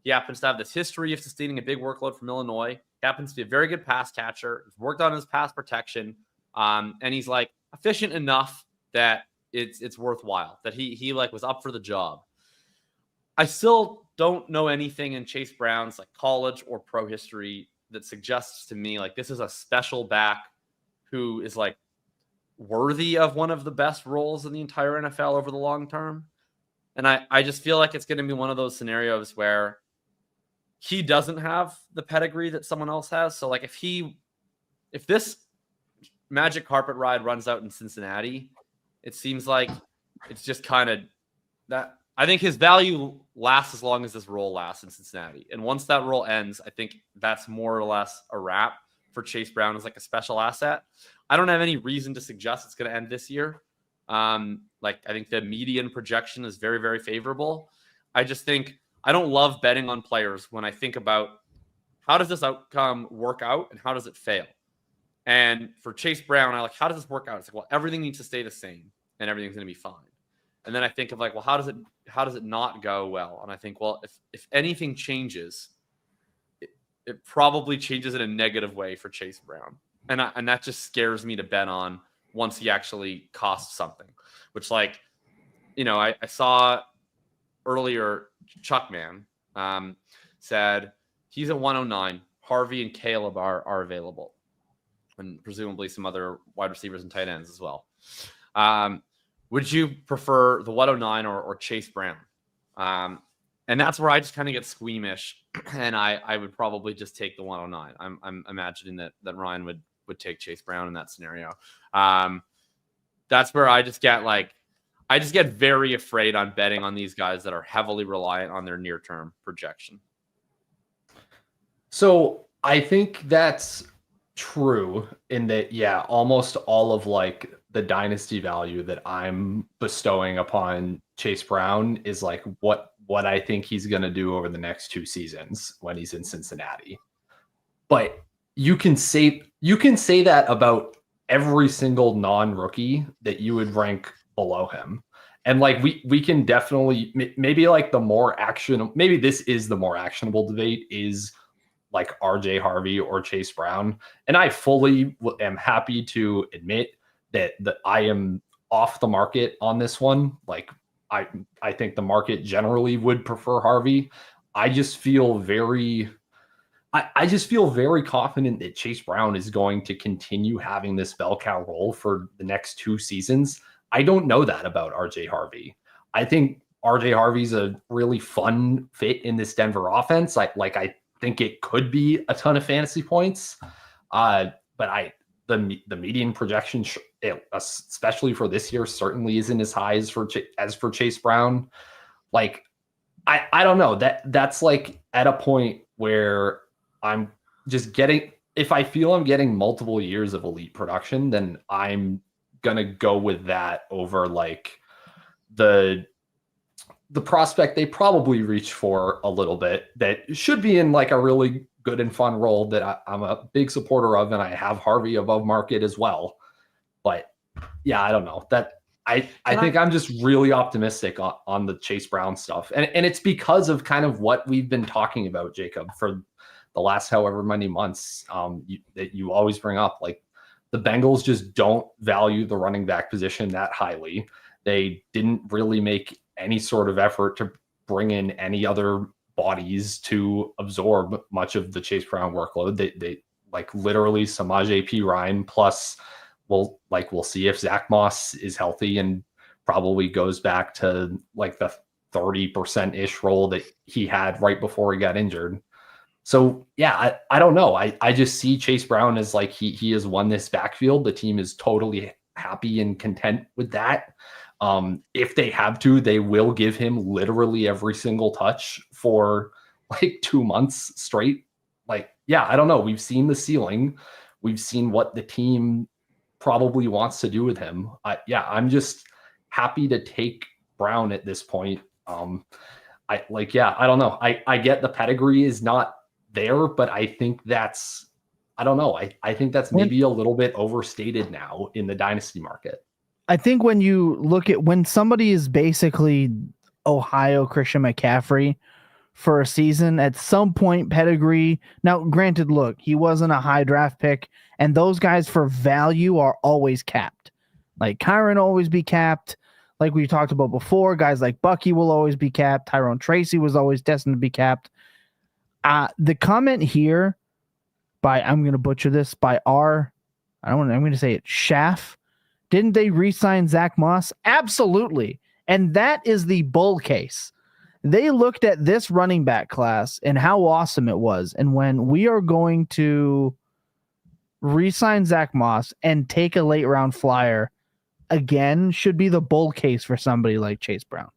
He happens to have this history of sustaining a big workload from Illinois. He happens to be a very good pass catcher. He's worked on his pass protection. And he's like efficient enough that it's worthwhile, that he like was up for the job. I still don't know anything in Chase Brown's like college or pro history that suggests to me like this is a special back who is like worthy of one of the best roles in the entire NFL over the long term. And I just feel like it's going to be one of those scenarios where he doesn't have the pedigree that someone else has. So like if this magic carpet ride runs out in Cincinnati, it seems like it's just kind of that. I think his value lasts as long as this role lasts in Cincinnati. And once that role ends, I think that's more or less a wrap for Chase Brown as like a special asset. I don't have any reason to suggest it's going to end this year. Like I think the median projection is very, very favorable. I just think I don't love betting on players when I think about how does this outcome work out and how does it fail? And for Chase Brown, I like, how does this work out? It's like, well, everything needs to stay the same and everything's going to be fine. And then I think of like, well, how does it not go well? And I think, well, if anything changes, it probably changes in a negative way for Chase Brown. And that just scares me to bet on once he actually costs something, which like, I saw earlier Chuckman said he's at 109. Harvey and Caleb are available, and presumably some other wide receivers and tight ends as well. Would you prefer the 109 or Chase Brown? And that's where I just kind of get squeamish, and I would probably just take the 109. I'm imagining that Ryan would take Chase Brown in that scenario. That's where I just get very afraid on betting on these guys that are heavily reliant on their near-term projection. So I think that's true in that, yeah, almost all of like the dynasty value that I'm bestowing upon Chase Brown is like what I think he's going to do over the next 2 seasons when he's in Cincinnati. But you can say that about every single non-rookie that you would rank below him. And like we can definitely maybe like maybe this is the more actionable debate is like RJ Harvey or Chase Brown. And I fully am happy to admit that I am off the market on this one. Like I think the market generally would prefer Harvey. I just feel very confident that Chase Brown is going to continue having this bell cow role for the next 2 seasons. I don't know that about RJ Harvey. I think RJ Harvey's a really fun fit in this Denver offense. I think it could be a ton of fantasy points. But the median projection, especially for this year, certainly isn't as high as for Chase Brown. Like, I don't know, that's like at a point where I'm just getting, if I feel I'm getting multiple years of elite production, then I'm going to go with that over like the prospect they probably reach for a little bit that should be in like a really good and fun role that I'm a big supporter of, and I have Harvey above market as well. But yeah, I don't know that I think I'm just really optimistic on the Chase Brown stuff. And it's because of kind of what we've been talking about, Jacob, for the last however many months that you always bring up. Like the Bengals just don't value the running back position that highly. They didn't really make any sort of effort to bring in any other bodies to absorb much of the Chase Brown workload. They like literally Samaje Perine plus we'll see if Zach Moss is healthy and probably goes back to like the 30% ish role that he had right before he got injured. So yeah, I don't know. I just see Chase Brown as like he has won this backfield. The team is totally happy and content with that. If they have to, they will give him literally every single touch for like 2 months straight. Like, yeah, I don't know. We've seen the ceiling. We've seen what the team probably wants to do with him. I'm just happy to take Brown at this point. I don't know. I get the pedigree is not there, but I think that's, I don't know. I think that's maybe a little bit overstated now in the dynasty market. I think when you look at when somebody is basically Ohio Christian McCaffrey for a season, at some point pedigree. Now, granted, look, he wasn't a high draft pick, and those guys for value are always capped. Like Kyron always be capped. like we talked about before, guys like Bucky will always be capped. Tyrone Tracy was always destined to be capped. The comment here by, I'm going to butcher this, by I'm going to say it, Schaff. Didn't they re-sign Zach Moss? Absolutely. And that is the bull case. They looked at this running back class and how awesome it was. And when we are going to re-sign Zach Moss and take a late round flyer, again, should be the bull case for somebody like Chase Brown.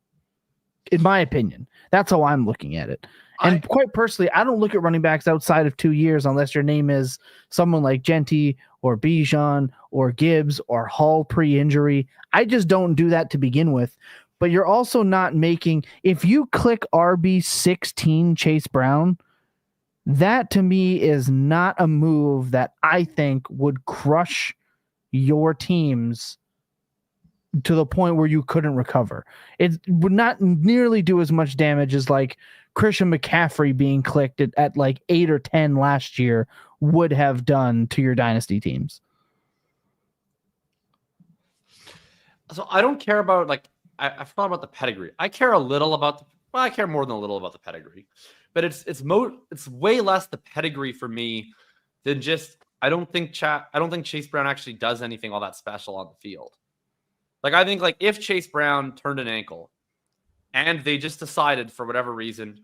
In my opinion, that's how I'm looking at it. And quite personally, I don't look at running backs outside of 2 years unless your name is someone like Genty or Bijan or Gibbs or Hall pre-injury. I just don't do that to begin with. But you're also not making, if you click RB16 Chase Brown, that to me is not a move that I think would crush your teams to the point where you couldn't recover. It would not nearly do as much damage as like Christian McCaffrey being clicked at like 8 or 10 last year would have done to your dynasty teams. So I don't care about like, I thought about the pedigree. I care a little about I care more than a little about the pedigree, but it's way less the pedigree for me than just I don't think Chase Brown actually does anything all that special on the field. Like I think like if Chase Brown turned an ankle and they just decided for whatever reason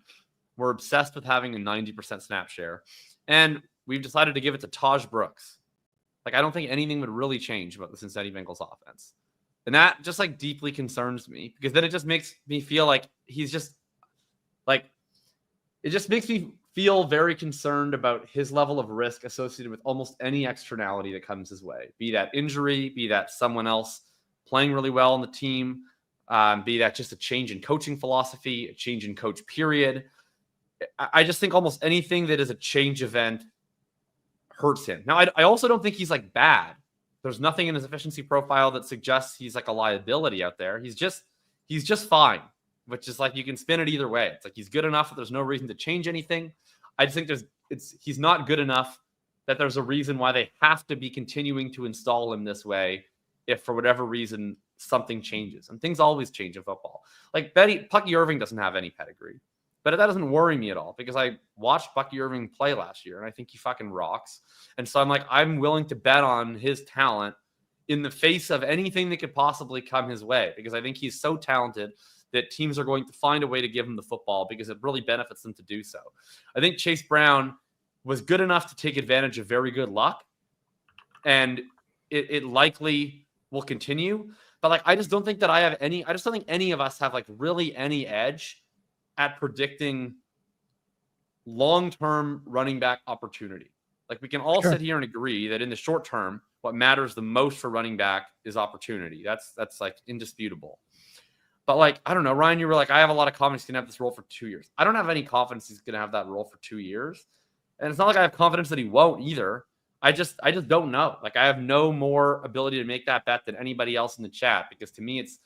we're obsessed with having a 90% snap share and we've decided to give it to Taj Brooks, like I don't think anything would really change about the Cincinnati Bengals offense. And that just like deeply concerns me because then it just makes me feel like he's just like, it just makes me feel very concerned about his level of risk associated with almost any externality that comes his way, be that injury, be that someone else playing really well on the team, be that just a change in coaching philosophy, a change in coach period. I just think almost anything that is a change event hurts him. Now, I also don't think he's like bad. There's nothing in his efficiency profile that suggests he's like a liability out there. He's just fine, which is like you can spin it either way. It's like he's good enough that there's no reason to change anything. I just think he's not good enough that there's a reason why they have to be continuing to install him this way if for whatever reason something changes. And things always change in football. Like Bucky Irving doesn't have any pedigree. But that doesn't worry me at all because I watched Bucky Irving play last year and I think he fucking rocks. And so I'm willing to bet on his talent in the face of anything that could possibly come his way because I think he's so talented that teams are going to find a way to give him the football because it really benefits them to do so. I think Chase Brown was good enough to take advantage of very good luck and it likely will continue. But like, I just don't think any of us have like really any edge at predicting long-term running back opportunity. Like we can all sit here and agree that in the short term, what matters the most for running back is opportunity. That's like indisputable. But like, I don't know, Ryan, you were like, I have a lot of confidence he's going to have this role for 2 years. I don't have any confidence he's going to have that role for 2 years. And it's not like I have confidence that he won't either. I just don't know. Like I have no more ability to make that bet than anybody else in the chat because to me, it's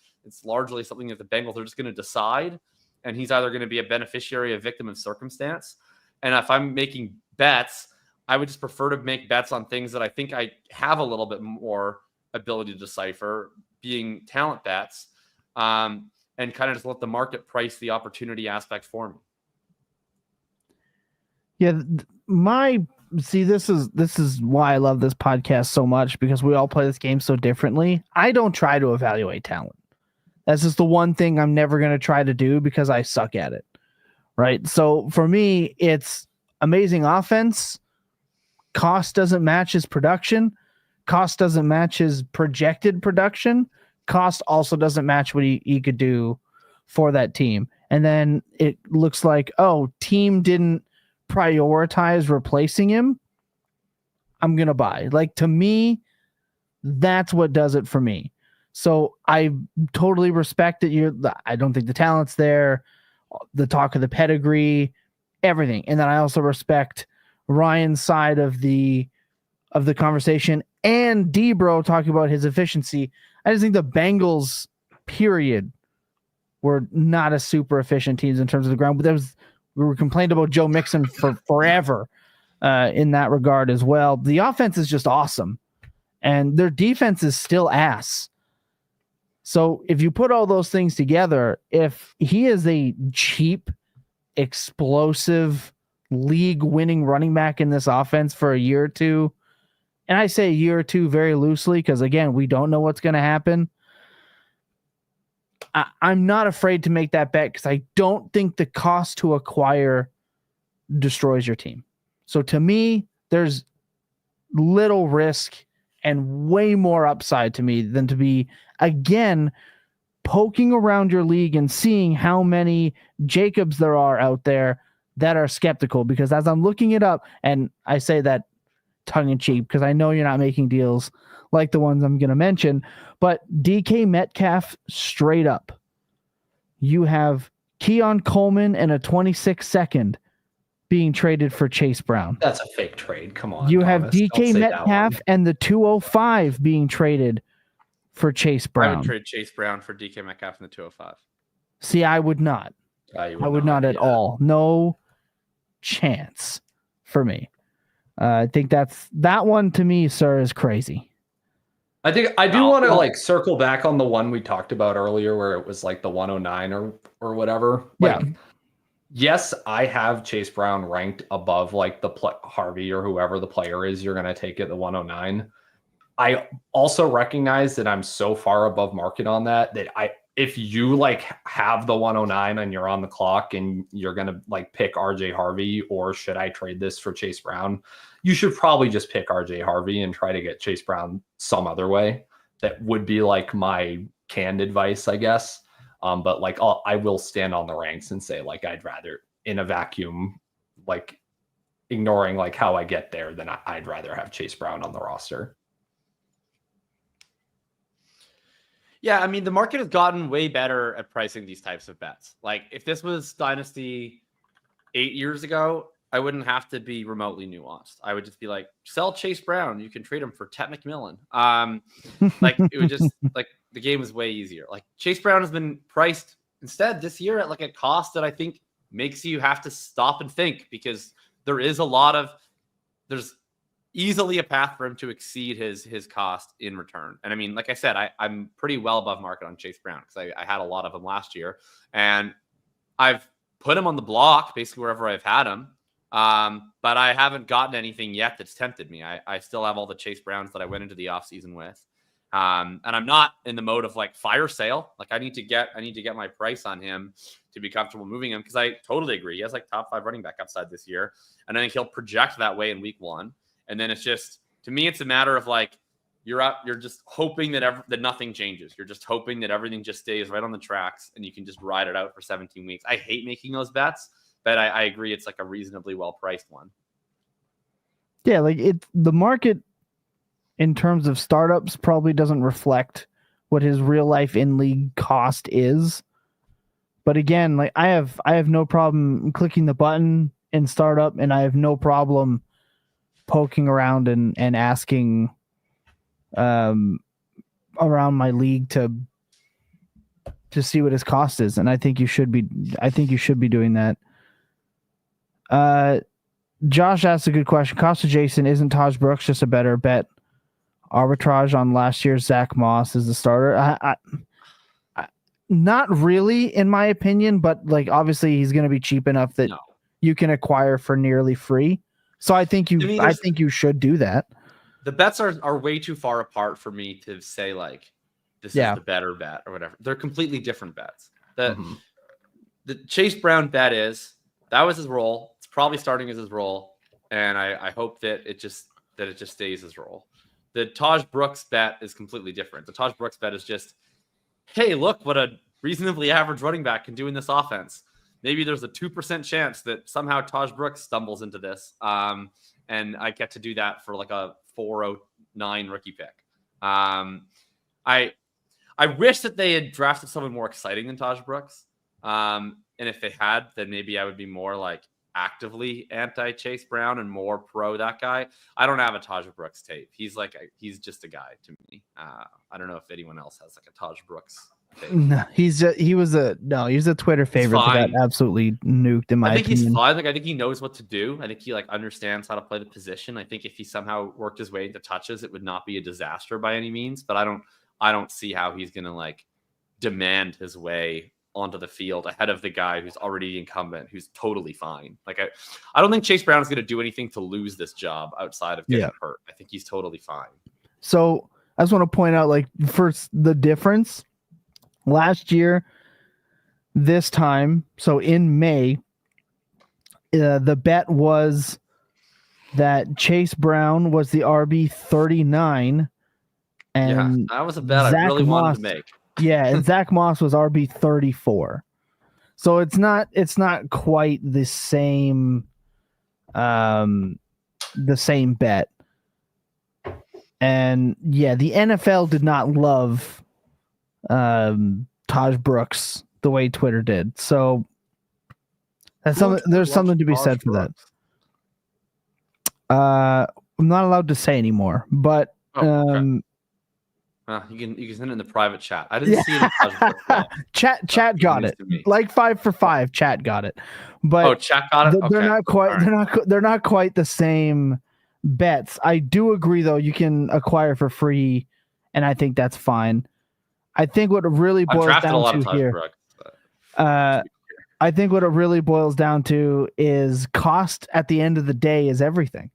largely something that the Bengals are just going to decide. And he's either going to be a beneficiary, a victim of circumstance. And if I'm making bets, I would just prefer to make bets on things that I think I have a little bit more ability to decipher, being talent bets, and kind of just let the market price the opportunity aspect for me. Yeah, this is why I love this podcast so much because we all play this game so differently. I don't try to evaluate talent. That's just the one thing I'm never going to try to do because I suck at it. Right. So for me, it's amazing offense. Cost doesn't match his production. Cost doesn't match his projected production. Cost also doesn't match what he could do for that team. And then it looks like, team didn't prioritize replacing him. I'm going to buy. Like to me, that's what does it for me. So I totally respect that I don't think the talent's there, the talk of the pedigree, everything. And then I also respect Ryan's side of the conversation and Debro talking about his efficiency. I just think the Bengals, period, were not a super efficient teams in terms of the ground. But we were complaining about Joe Mixon for forever in that regard as well. The offense is just awesome. And their defense is still ass. So if you put all those things together, if he is a cheap, explosive, league-winning running back in this offense for a year or two, and I say a year or two very loosely because, again, we don't know what's going to happen. I'm not afraid to make that bet because I don't think the cost to acquire destroys your team. So to me, there's little risk and way more upside to me than to be, again, poking around your league and seeing how many Jacobs there are out there that are skeptical. Because as I'm looking it up, and I say that tongue in cheek because I know you're not making deals like the ones I'm going to mention, but DK Metcalf straight up. You have Keon Coleman and a 26-second being traded for Chase Brown. That's a fake trade. Come on. You Thomas. have DK Don't say that Metcalf one. and the 205 being traded for Chase I Brown. would trade Chase Brown for DK Metcalf in the 205. See, I would not. I I would not at all. No chance for me. I think that one to me, sir, is crazy. I think I do want to like circle back on the one we talked about earlier where it was like the 109 or whatever. Like, Yeah. Yes, I have Chase Brown ranked above like the Harvey or whoever the player is you're going to take at the 109. I also recognize that I'm so far above market on that if you like have the 109 and you're on the clock and you're going to like pick RJ Harvey or should I trade this for Chase Brown, you should probably just pick RJ Harvey and try to get Chase Brown some other way. That would be like my canned advice, I guess. But like I will stand on the ranks and say like I'd rather in a vacuum, like ignoring like how I get there, than I'd rather have Chase Brown on the roster. Yeah, I mean, the market has gotten way better at pricing these types of bets. Like, if this was Dynasty 8 years ago, I wouldn't have to be remotely nuanced. I would just be like, sell Chase Brown. You can trade him for Ted McMillan. Like, it would just, like, the game is way easier. Like, Chase Brown has been priced instead this year at, like, a cost that I think makes you have to stop and think because there is there's easily a path for him to exceed his cost in return. And I mean, like I said, I'm pretty well above market on Chase Brown because I had a lot of him last year and I've put him on the block basically wherever I've had him. But I haven't gotten anything yet that's tempted me. I still have all the Chase Browns that I went into the offseason with. And I'm not in the mode of like fire sale. Like I need to get my price on him to be comfortable moving him because I totally agree. He has like top 5 running back upside this year. And I think he'll project that way in week 1. And then it's just, to me, it's a matter of like, you're just hoping that nothing changes. You're just hoping that everything just stays right on the tracks and you can just ride it out for 17 weeks. I hate making those bets, but I agree it's like a reasonably well-priced one. Yeah, like the market in terms of startups probably doesn't reflect what his real life in league cost is. But again, like I have no problem clicking the button in startup and I have no problem poking around and asking around my league to see what his cost is. And I think you should be doing that. Josh asked a good question. Cost adjacent, isn't Taj Brooks just a better bet? Arbitrage on last year's Zach Moss as the starter. I not really in my opinion, but like obviously he's going to be cheap enough that you can acquire for nearly free. So I think you should do that. The bets are way too far apart for me to say like this is the better bet or whatever. They're completely different bets. The Chase Brown bet that was his role. It's probably starting as his role, and I hope that it just stays his role. The Taj Brooks bet is completely different. The Taj Brooks bet is just, hey, look what a reasonably average running back can do in this offense. Maybe there's a 2% chance that somehow Taj Brooks stumbles into this. And I get to do that for like a 409 rookie pick. I wish that they had drafted someone more exciting than Taj Brooks. And if they had, then maybe I would be more like actively anti-Chase Brown and more pro that guy. I don't have a Taj Brooks tape. He's just a guy to me. I don't know if anyone else has like a Taj Brooks. No, he was a Twitter favorite that got absolutely nuked in my opinion. He's fine. Like I think he knows what to do. I think he like understands how to play the position. I think if he somehow worked his way into touches, it would not be a disaster by any means. But I don't see how he's gonna like demand his way onto the field ahead of the guy who's already the incumbent, who's totally fine. Like I don't think Chase Brown is going to do anything to lose this job outside of getting hurt. I think he's totally fine. So I just want to point out, like, first, the difference last year, this time, so in May, the bet was that Chase Brown was the RB 39, and that was a bet I really wanted to make. Yeah, and Zach Moss was RB 34. So it's not quite the same bet. And yeah, the NFL did not love Taj Brooks the way Twitter did. So that's there's something to be said for that. I'm not allowed to say anymore, but okay. You can send it in the private chat. I didn't see it. Chat got it. Like 5 for 5. Chat got it. But chat got it. They're not quite. Right. They're not quite the same bets. I do agree, though. You can acquire for free, and I think that's fine. I think what it really boils down to here. I think what it really boils down to is cost. At the end of the day, is everything.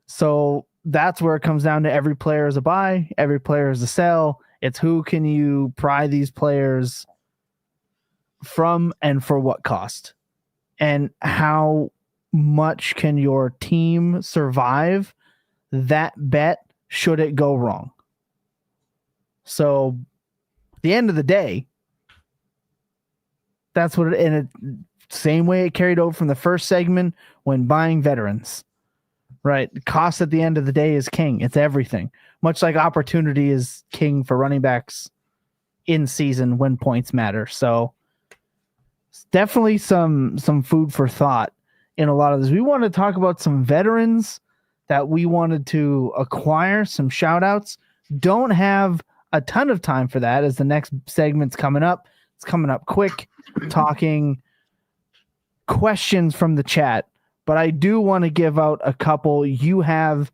So that's where it comes down to every player is a buy, every player is a sell. It's who can you pry these players from and for what cost, and how much can your team survive that bet should it go wrong. So at the end of the day, that's what it, and it same way it carried over from the first segment when buying veterans. Right. Cost at the end of the day is king. It's everything. Much like opportunity is king for running backs in season when points matter. So it's definitely some food for thought in a lot of this. We want to talk about some veterans that we wanted to acquire, some shout outs. Don't have a ton of time for that as the next segment's coming up. It's coming up quick, talking questions from the chat. But I do want to give out a couple. You have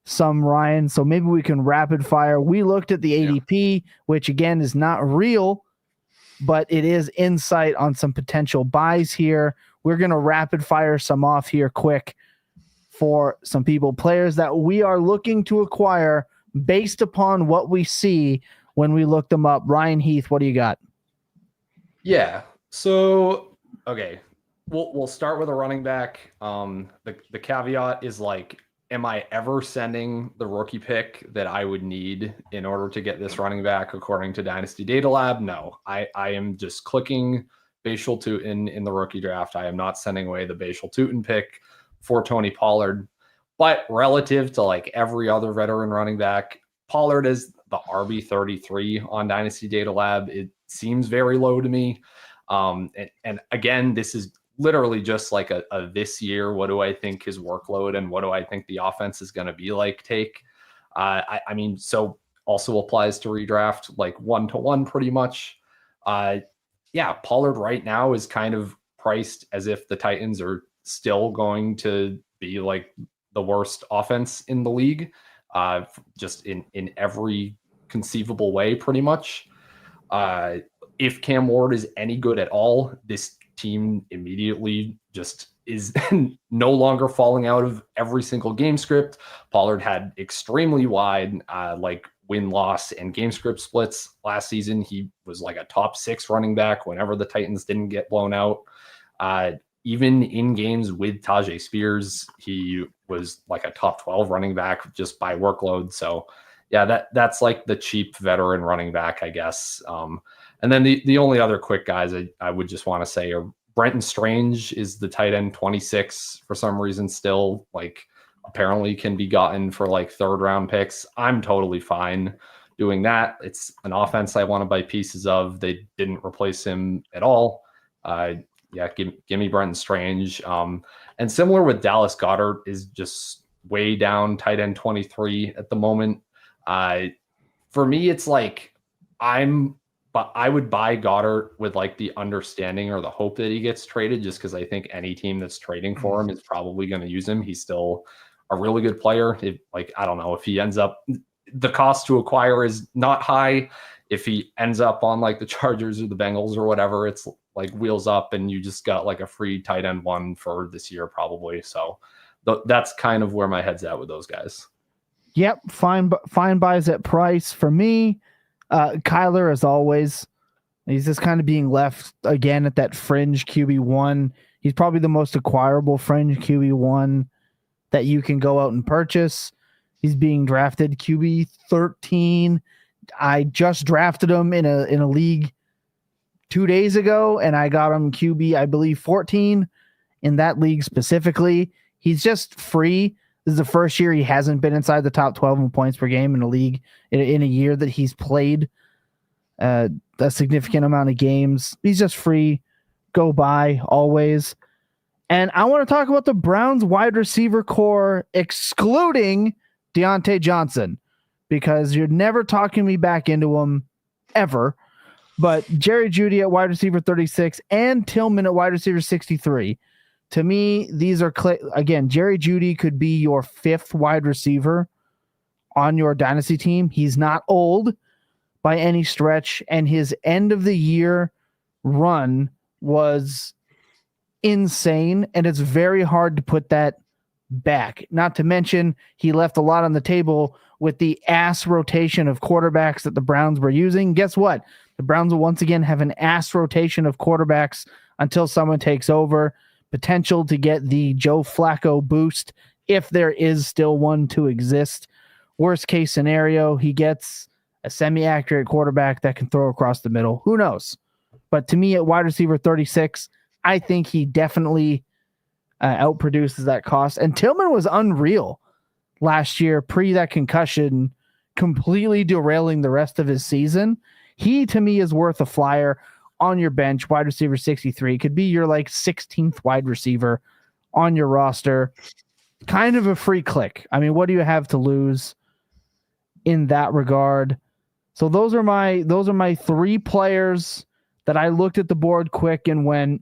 some, Ryan, so maybe we can rapid fire. We looked at the ADP, which again is not real, but it is insight on some potential buys here. We're going to rapid fire some off here quick for some people, players that we are looking to acquire based upon what we see when we look them up. Ryan Heath, what do you got? Yeah. So, okay. We'll start with a running back. The caveat is, like, am I ever sending the rookie pick that I would need in order to get this running back according to Dynasty Data Lab? No, I am just clicking Bashal Tutin in the rookie draft. I am not sending away the Bashal Tutin pick for Tony Pollard. But relative to like every other veteran running back, Pollard is the RB 33 on Dynasty Data Lab. It seems very low to me. And again, this is literally just like a this year, what do I think his workload and what do I think the offense is going to be like take. I mean, so also applies to redraft, like 1-to-1 pretty much. Yeah, Pollard right now is kind of priced as if the Titans are still going to be like the worst offense in the league, just in every conceivable way, pretty much. If Cam Ward is any good at all, this team immediately just is no longer falling out of every single game script. Pollard had extremely wide like win-loss and game script splits last season. He was like a top 6 running back whenever the Titans didn't get blown out. Even in games with Tajay Spears, he was like a top 12 running back just by workload. So yeah, that's like the cheap veteran running back, I guess. And then the only other quick guys I would just want to say are Brenton Strange is the tight end 26 for some reason still, like apparently can be gotten for like 3rd round picks. I'm totally fine doing that. It's an offense I want to buy pieces of. They didn't replace him at all. Yeah, give me Brenton Strange. And similar with Dallas Goedert is just way down tight end 23 at the moment. For me, it's like but I would buy Goddard with like the understanding or the hope that he gets traded, just because I think any team that's trading for him is probably going to use him. He's still a really good player. I don't know if he ends up, the cost to acquire is not high. if he ends up on like the Chargers or the Bengals or whatever, it's like wheels up and you just got like a free tight end one for this year probably. So that's kind of where my head's at with those guys. Yep, fine buys at price for me. Kyler, as always, he's just kind of being left again at that fringe QB1. He's probably the most acquirable fringe QB1 that you can go out and purchase. He's being drafted QB 13. I just drafted him in a league 2 days ago, and I got him QB, I believe, 14 in that league specifically. He's just free. This is the first year he hasn't been inside the top 12 in points per game in a league in a year that he's played a significant amount of games. He's just free. Go buy always. And I want to talk about the Browns wide receiver core, excluding Deontay Johnson, because you're never talking me back into him ever. But Jerry Jeudy at wide receiver 36 and Tillman at wide receiver 63. To me, these are again, Jerry Jeudy could be your 5th wide receiver on your dynasty team. He's not old by any stretch, and his end of the year run was insane, and it's very hard to put that back. Not to mention, he left a lot on the table with the ass rotation of quarterbacks that the Browns were using. Guess what? The Browns will once again have an ass rotation of quarterbacks until someone takes over. Potential to get the Joe Flacco boost, if there is still one to exist. Worst case scenario, he gets a semi-accurate quarterback that can throw across the middle. Who knows? But to me, at wide receiver 36, I think he definitely outproduces that cost. And Tillman was unreal last year, pre that concussion, completely derailing the rest of his season. He, to me, is worth a flyer on your bench. Wide receiver 63 could be your like 16th wide receiver on your roster. Kind of a free click. I mean, what do you have to lose in that regard? So those are my 3 players that I looked at the board quick and went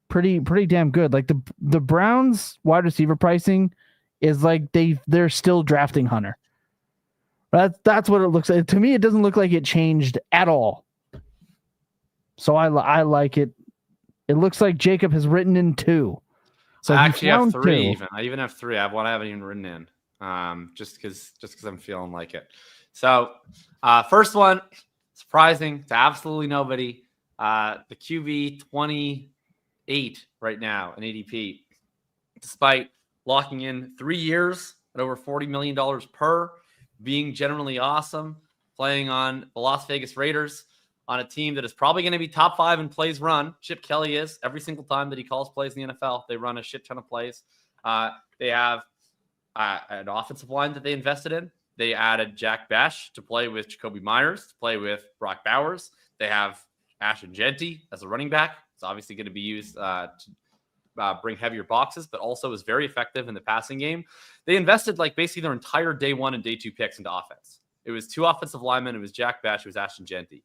pretty damn good. Like the Browns wide receiver pricing is like they're still drafting Hunter. That's what it looks like. To me, it doesn't look like it changed at all. So I like it. It looks like Jacob has written in 2. So I actually have 3 2. even. I even have 3. I have one I haven't even written in. Just because I'm feeling like it. So first one, surprising to absolutely nobody. The QB 28 right now in ADP, despite locking in 3 years at over $40 million per, being generally awesome, playing on the Las Vegas Raiders, on a team that is probably going to be top 5 in plays run. Chip Kelly is. Every single time that he calls plays in the NFL, they run a shit ton of plays. They have an offensive line that they invested in. They added Jack Bash to play with Jacoby Myers, to play with Brock Bowers. They have Ashton Genty as a running back. It's obviously going to be used to bring heavier boxes, but also is very effective in the passing game. They invested like basically their entire day 1 and day 2 picks into offense. It was 2 offensive linemen. It was Jack Bash. It was Ashton Genty.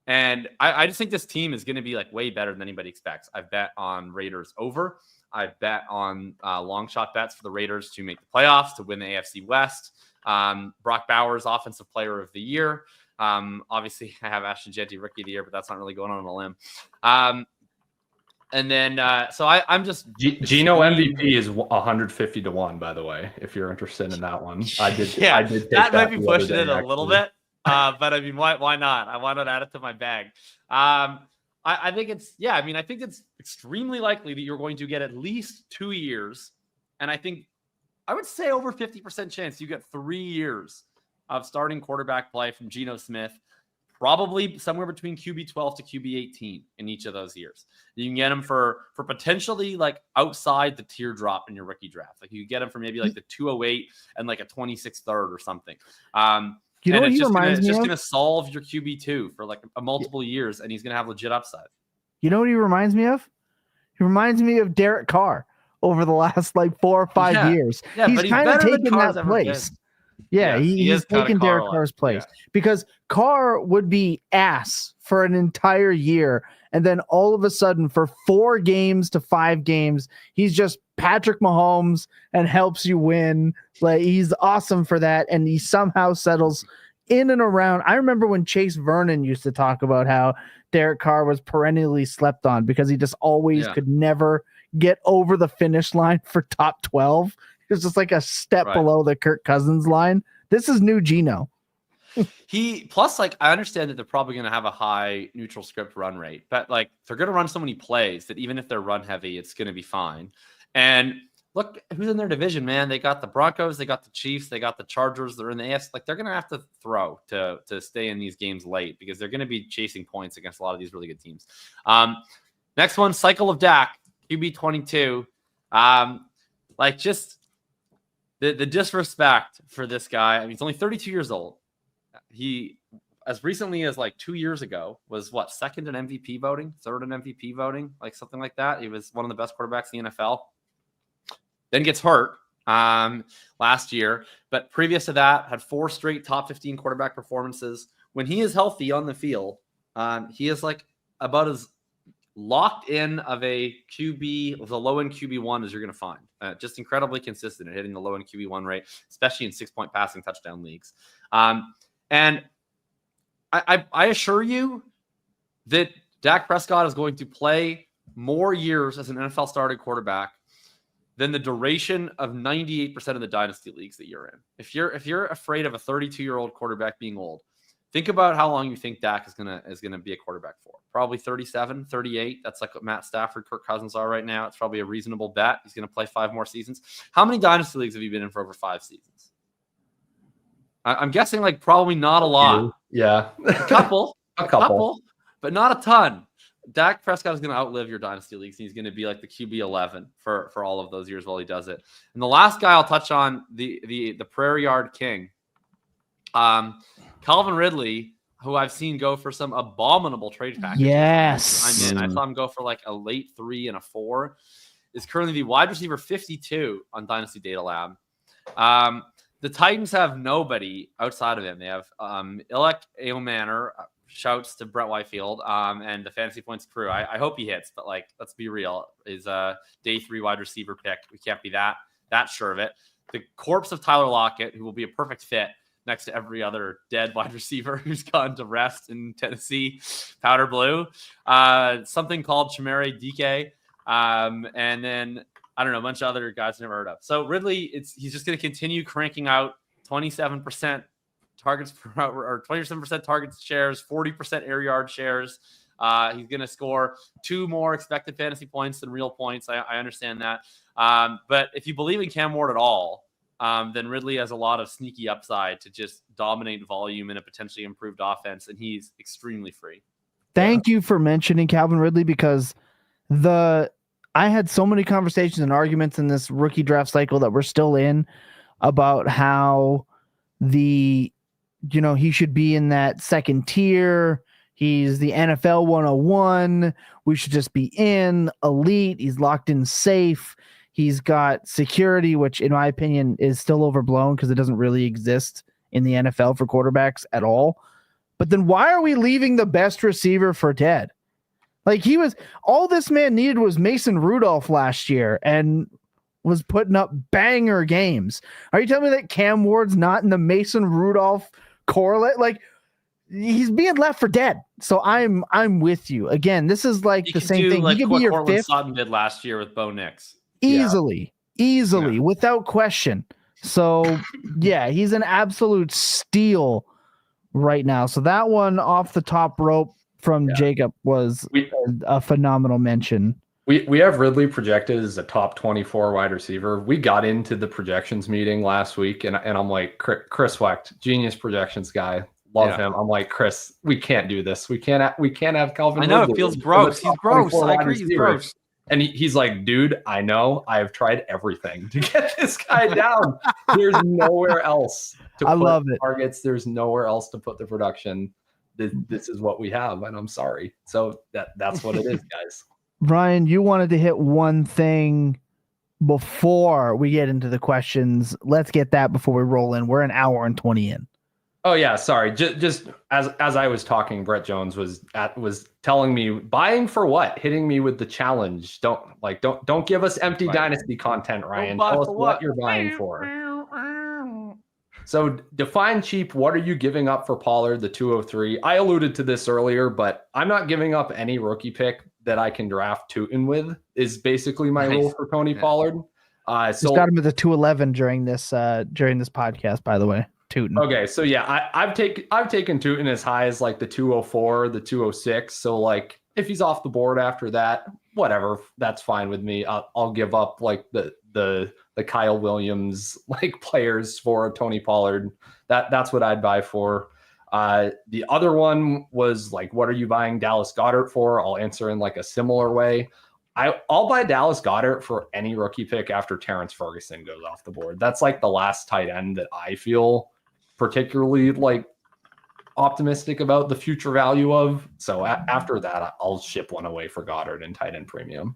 And I just think this team is going to be like way better than anybody expects. I've bet on Raiders over. I've bet on long shot bets for the Raiders to make the playoffs, to win the AFC West. Brock Bowers, offensive player of the year. Obviously I have Ashton Genty rookie of the year, but that's not really going on a limb. And then, so I'm just Geno MVP is 150 to 1, by the way, if you're interested in that one. I did take that might be pushing it a actually. little bit. But I mean, why not? I want to add it to my bag. I think it's, I think it's extremely likely that you're going to get at least 2 years. And I would say over 50% chance you get 3 years of starting quarterback play from Geno Smith, probably somewhere between QB 12 to QB 18 in each of those years. You can get him for potentially like outside the teardrop in your rookie draft. Like you get him for maybe like the 208 and like a 26th third or something. You know what he reminds me of? It's just going to solve your QB2 for like a multiple years, and he's going to have legit upside. You know what he reminds me of? He reminds me of Derek Carr over the last like 4 or 5 years. Yeah, he's kind of taken that place. Yeah, he's taken Derek Carr's place because Carr would be ass for an entire year. And then all of a sudden for 4 games to 5 games, he's just Patrick Mahomes and helps you win. Like he's awesome for that. And he somehow settles in and around. I remember when Chase Vernon used to talk about how Derek Carr was perennially slept on because he just always could never get over the finish line for top 12. It was just like a step below the Kirk Cousins line. This is new Geno. Plus, I understand that they're probably going to have a high neutral script run rate, but they're going to run so many plays that even if they're run heavy, it's going to be fine. And look who's in their division, man. They got the Broncos, they got the Chiefs, they got the Chargers. They're in the AFC. They're going to have to throw to stay in these games late because they're going to be chasing points against a lot of these really good teams. Next one, cycle of Dak, QB 22. Just the disrespect for this guy. I mean, he's only 32 years old. He, as recently as 2 years ago, was second in MVP voting, third in MVP voting, something like that. He was one of the best quarterbacks in the NFL. Then gets hurt last year, but previous to that, had 4 straight top 15 quarterback performances. When he is healthy on the field, he is about as locked in of a QB, of a low-end QB1 as you're going to find. Just incredibly consistent at hitting the low-end QB1 rate, especially in 6-point passing touchdown leagues. And I assure you that Dak Prescott is going to play more years as an NFL starting quarterback than the duration of 98% of the dynasty leagues that you're in. If you're afraid of a 32-year-old quarterback being old, think about how long you think Dak is gonna be a quarterback for. Probably 37, 38. That's what Matt Stafford, Kirk Cousins are right now. It's probably a reasonable bet. He's gonna play 5 more seasons. How many dynasty leagues have you been in for over 5 seasons? I'm guessing probably not a lot. Yeah. A couple, but not a ton. Dak Prescott is going to outlive your dynasty leagues. And he's going to be the QB 11 for all of those years while he does it. And the last guy I'll touch on, the Prairie Yard King, Calvin Ridley, who I've seen go for some abominable trade packages. Yes. I saw him go for a late 3 and a 4. Is currently the wide receiver 52 on Dynasty Data Lab. The Titans have nobody outside of him. They have Ilek Aomanor, shouts to Brett Whitefield, and the Fantasy Points crew. I hope he hits, but let's be real. Is a day 3 wide receiver pick. We can't be that sure of it. The corpse of Tyler Lockett, who will be a perfect fit next to every other dead wide receiver who's gone to rest in Tennessee, powder blue. Something called Chimere DK, and then I don't know, a bunch of other guys I've never heard of. So Ridley, he's just going to continue cranking out 27% targets per or 27% targets shares, 40% air yard shares. He's going to score 2 more expected fantasy points than real points. I understand that. But if you believe in Cam Ward at all, then Ridley has a lot of sneaky upside to just dominate volume in a potentially improved offense, and he's extremely free. Thank you for mentioning Calvin Ridley, because I had so many conversations and arguments in this rookie draft cycle that we're still in about how he should be in that second tier. He's the NFL 101. We should just be in elite. He's locked in safe. He's got security, which in my opinion is still overblown because it doesn't really exist in the NFL for quarterbacks at all. But then why are we leaving the best receiver for dead? All this man needed was Mason Rudolph last year and was putting up banger games. Are you telling me that Cam Ward's not in the Mason Rudolph correlate? He's being left for dead. So I'm with you. Again, this is the same thing. He could be your Cortland fifth. Sutton did last year with Bo Nix. Easily, without question. So yeah, he's an absolute steal right now. So that one off the top rope from Jacob was a phenomenal mention. We have Ridley projected as a top 24 wide receiver. We got into the projections meeting last week, and I'm like, Chris Wecht, genius projections guy, love him. I'm like, Chris, we can't do this. We can't have Calvin. I know Ridley. it feels gross. He's gross. I agree. He's gross. And he's like, dude, I know. I have tried everything to get this guy down. There's nowhere else to put targets. There's nowhere else to put the production. This is what we have, and I'm sorry. So that's what it is, guys. Ryan, you wanted to hit one thing before we get into the questions. Let's get that before we roll in. We're an hour and 20 in. Oh yeah, sorry. Just as I was talking, Brett Jones was telling me, buying for what? Hitting me with the challenge. Don't give us empty dynasty content, Ryan. Tell us what you're buying for. So define cheap. What are you giving up for Pollard, the 203? I alluded to this earlier, but I'm not giving up any rookie pick that I can draft Tootin with is basically my rule for Tony Pollard. Just got him at the 211 during this podcast, by the way. Tootin. Okay, so yeah, I've taken Tootin as high as like the 204, the 206. So like if he's off the board after that, whatever, that's fine with me. I'll give up like the Kyle Williams like players for Tony Pollard. That's what I'd buy for. The other one was like, what are you buying Dallas Goedert for? I'll answer in like a similar way. I'll buy Dallas Goedert for any rookie pick after Terrence Ferguson goes off the board. That's like the last tight end that I feel particularly like optimistic about the future value of. So after that, I'll ship one away for Goddard and tight end premium.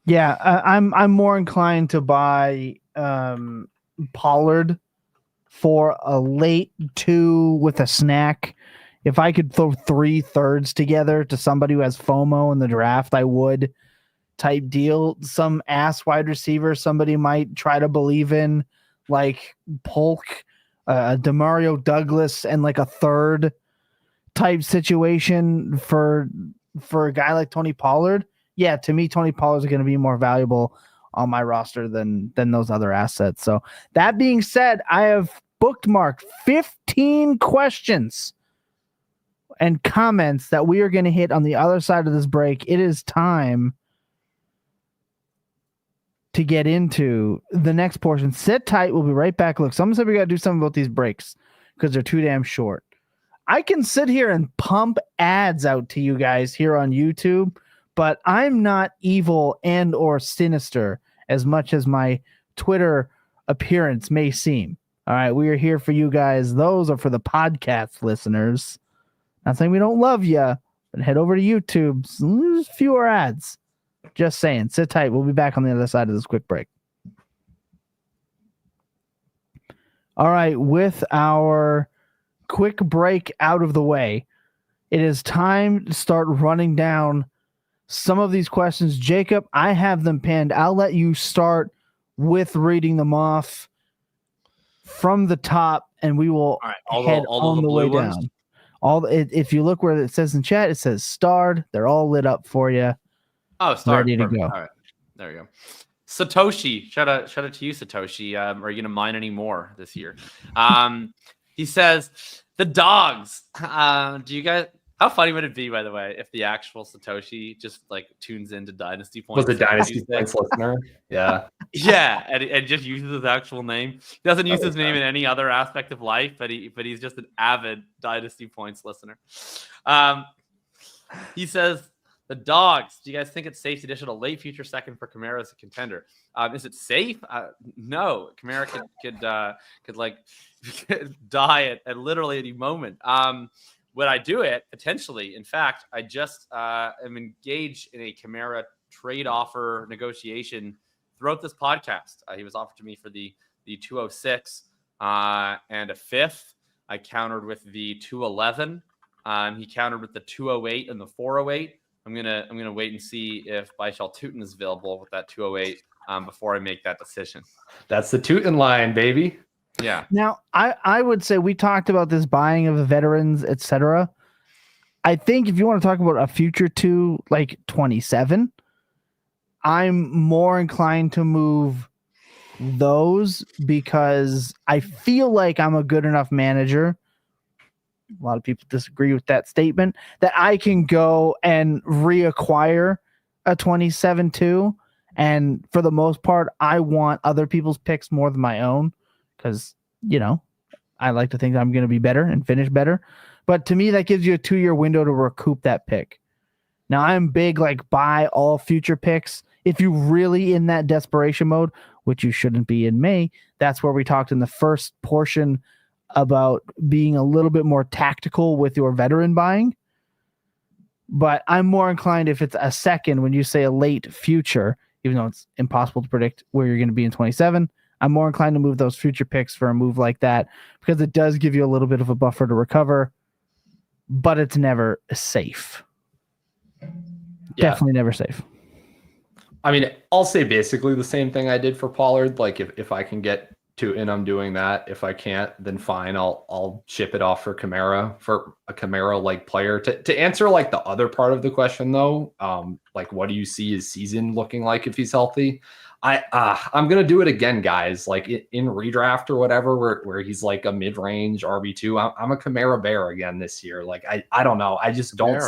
Yeah, I'm more inclined to buy Pollard for a late 2 with a snack. If I could throw 3 thirds together to somebody who has FOMO in the draft, I would type deal. Some ass wide receiver somebody might try to believe in, like Polk, Demario Douglas, and like a third type situation for a guy like Tony Pollard. Yeah, to me, Tony Pollard is going to be more valuable on my roster than those other assets. So that being said, I have bookmarked 15 questions and comments that we are going to hit on the other side of this break. It is time to get into the next portion. Sit tight. We'll be right back. Look, someone said we got to do something about these breaks because they're too damn short. I can sit here and pump ads out to you guys here on YouTube, but I'm not evil and or sinister as much as my Twitter appearance may seem. All right, we are here for you guys. Those are for the podcast listeners. Not saying we don't love you, but head over to YouTube. There's fewer ads. Just saying. Sit tight. We'll be back on the other side of this quick break. All right, with our quick break out of the way, it is time to start running down some of these questions. Jacob, I have them pinned. I'll let you start with reading them off from the top, and we will head on the way down. If you look where it says in chat, it says starred. They're all lit up for you. Oh, starred. Ready to Perfect. go. All right, there you go. Satoshi, shout out to you, Satoshi. Are you gonna mine any more this year? He says the dogs. Do you guys? How funny would it be, by the way, if the actual Satoshi just like tunes into Dynasty Points? Was the Dynasty Points listener? Yeah. Yeah, and just uses his actual name. He doesn't use his name in any other aspect of life, but he's just an avid Dynasty Points listener. He says the dogs. Do you guys think it's safe to dish out a late future second for Kamara as a contender? Is it safe? No. Kamara could like die at literally any moment. Would I do it? Potentially. In fact, I just am engaged in a Kamara trade offer negotiation throughout this podcast. He was offered to me for the 206 and a fifth. I countered with the 211. He countered with the 208 and the 408. I'm gonna wait and see if Baishal Tootin is available with that 208 before I make that decision. That's the Tootin line, baby. Yeah. Now, I would say we talked about this buying of the veterans, etc. I think if you want to talk about a future to like 27, I'm more inclined to move those because I feel like I'm a good enough manager. A lot of people disagree with that statement, that I can go and reacquire a 27-2. And for the most part, I want other people's picks more than my own. Because, I like to think I'm going to be better and finish better. But to me, that gives you a 2-year window to recoup that pick. Now, I'm big, like, buy all future picks. If you're really in that desperation mode, which you shouldn't be in May, that's where we talked in the first portion about being a little bit more tactical with your veteran buying. But I'm more inclined if it's a second when you say a late future, even though it's impossible to predict where you're going to be in 27, I'm more inclined to move those future picks for a move like that because it does give you a little bit of a buffer to recover, but it's never safe. Yeah. Definitely never safe. I mean, I'll say basically the same thing I did for Pollard. Like if I can get and I'm doing that. If I can't, then fine. I'll ship it off for a Kamara like player. To answer like the other part of the question though, like what do you see his season looking like if he's healthy? I'm gonna do it again, guys. Like in redraft or whatever, where he's like a mid-range RB2. I'm a Kamara bear again this year. Like I don't know. I just don't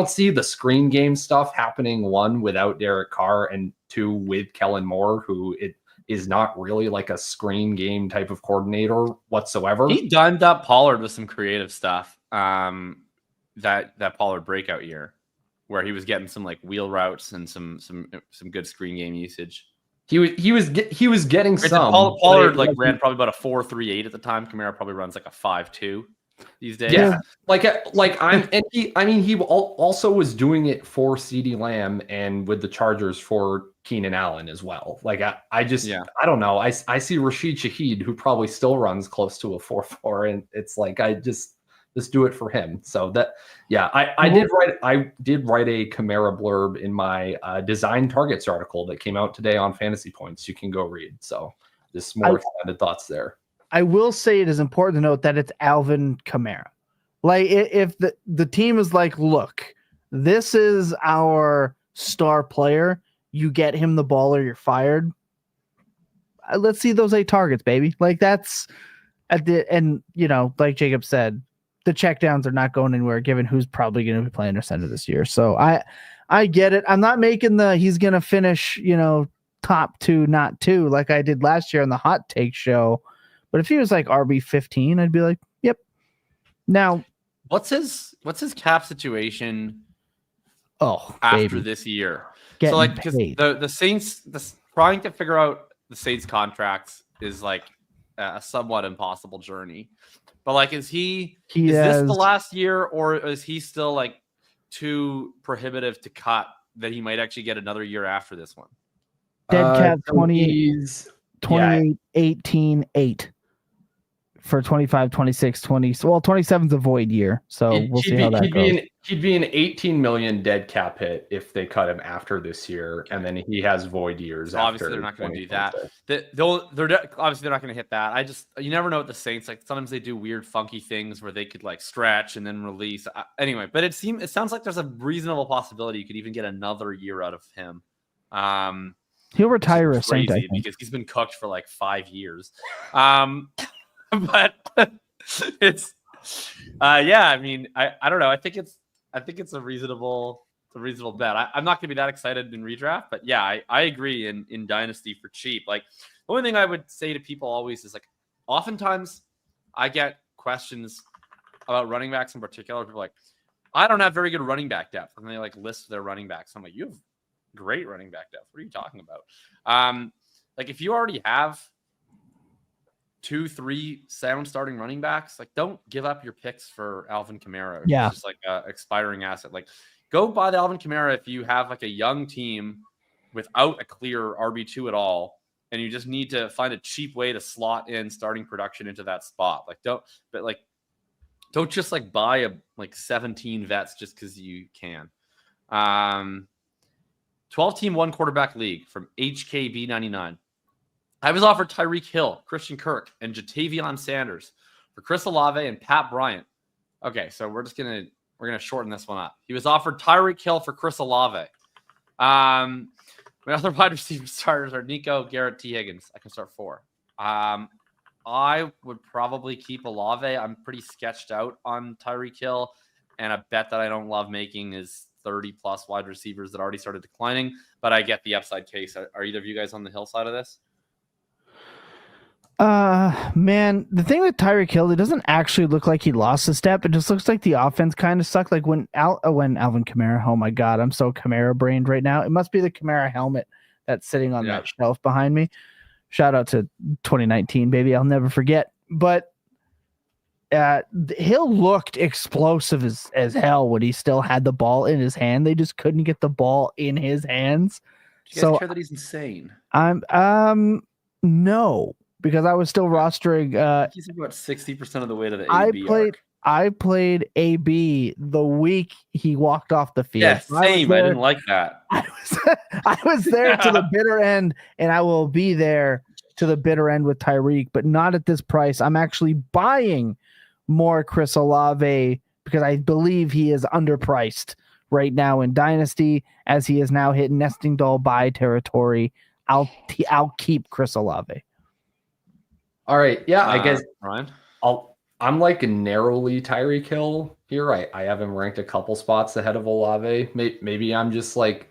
see the screen game stuff happening. One, without Derek Carr, and two, with Kellen Moore, who it is not really like a screen game type of coordinator whatsoever. He dimed up Pollard with some creative stuff. That Pollard breakout year, where he was getting some like wheel routes and some good screen game usage. He was getting some. Pollard like ran probably about a 4.38 at the time. Kamara probably runs like a 5.2 these days. Yeah, he also was doing it for CeeDee Lamb and with the Chargers for Keenan Allen as well. Like I don't know. I see Rashid Shaheed, who probably still runs close to a 4.4, and it's like I just do it for him. So that I did write a Kamara blurb in my design targets article that came out today on Fantasy Points. You can go read. So just more extended thoughts there. I will say it is important to note that it's Alvin Kamara. Like if the team is like, look, this is our star player, you get him the ball or you're fired. Let's see those 8 targets, baby. Like that's and like Jacob said, the checkdowns are not going anywhere given who's probably going to be playing their center this year. So I get it. I'm not making he's going to finish, top 2, not 2 like I did last year on the hot take show. But if he was like RB15, I'd be like, yep. Now, what's his cap situation? Oh, after this year. Getting so like because the Saints, trying to figure out the Saints contracts is like a somewhat impossible journey. But like, is this the last year, or is he still like too prohibitive to cut that he might actually get another year after this one? Dead cap 28, 18, 8 for 25, 26, 20. Well, 27's a void year, so we'll see how that goes. He'd be an 18 million dead cap hit if they cut him after this year, and then he has void years. So obviously, they're not going to do that. Obviously they're not going to hit that. You never know with the Saints. Like sometimes they do weird, funky things where they could like stretch and then release. Anyway, but it sounds like there's a reasonable possibility you could even get another year out of him. He'll retire a Saint, I think, because he's been cooked for like 5 years. But it's I mean, I don't know. I think it's a reasonable bet. I'm not gonna be that excited in redraft, but yeah, I agree in Dynasty for cheap. Like the only thing I would say to people always is like oftentimes I get questions about running backs in particular. People are like, I don't have very good running back depth, and they like list their running backs. I'm like, you have great running back depth. What are you talking about? Like if you already have 2-3 sound starting running backs, like don't give up your picks for Alvin Kamara. Yeah, it's just like a expiring asset. Like go buy the Alvin Kamara if you have like a young team without a clear RB2 at all, and you just need to find a cheap way to slot in starting production into that spot. Like don't just like buy 17 vets just because you can. 12-team 1 quarterback league from HKB99. I was offered Tyreek Hill, Christian Kirk, and Jatavion Sanders for Chris Olave and Pat Bryant. Okay, so we're gonna shorten this one up. He was offered Tyreek Hill for Chris Olave. My other wide receiver starters are Nico, Garrett, T. Higgins. I can start 4. I would probably keep Olave. I'm pretty sketched out on Tyreek Hill, and a bet that I don't love making is 30+ wide receivers that already started declining. But I get the upside case. Are either of you guys on the Hill side of this? Man, the thing with Tyreek Hill, it doesn't actually look like he lost a step. It just looks like the offense kind of sucked. Like when Alvin Kamara, oh my God, I'm so Kamara brained right now. It must be the Kamara helmet that's sitting on that shelf behind me. Shout out to 2019, baby. I'll never forget. But Hill looked explosive as hell when he still had the ball in his hand. They just couldn't get the ball in his hands. Do you guys care that he's insane? No. Because I was still rostering. He's about 60% of the way to the AB. I played AB the week he walked off the field. Yeah, same. I didn't like that. I was there to the bitter end, and I will be there to the bitter end with Tyreek, but not at this price. I'm actually buying more Chris Olave because I believe he is underpriced right now in Dynasty, as he is now hitting nesting doll buy territory. I'll keep Chris Olave. All right. Yeah, I guess Ryan. I'm like narrowly Tyreek Hill here. I have him ranked a couple spots ahead of Olave. Maybe I'm just like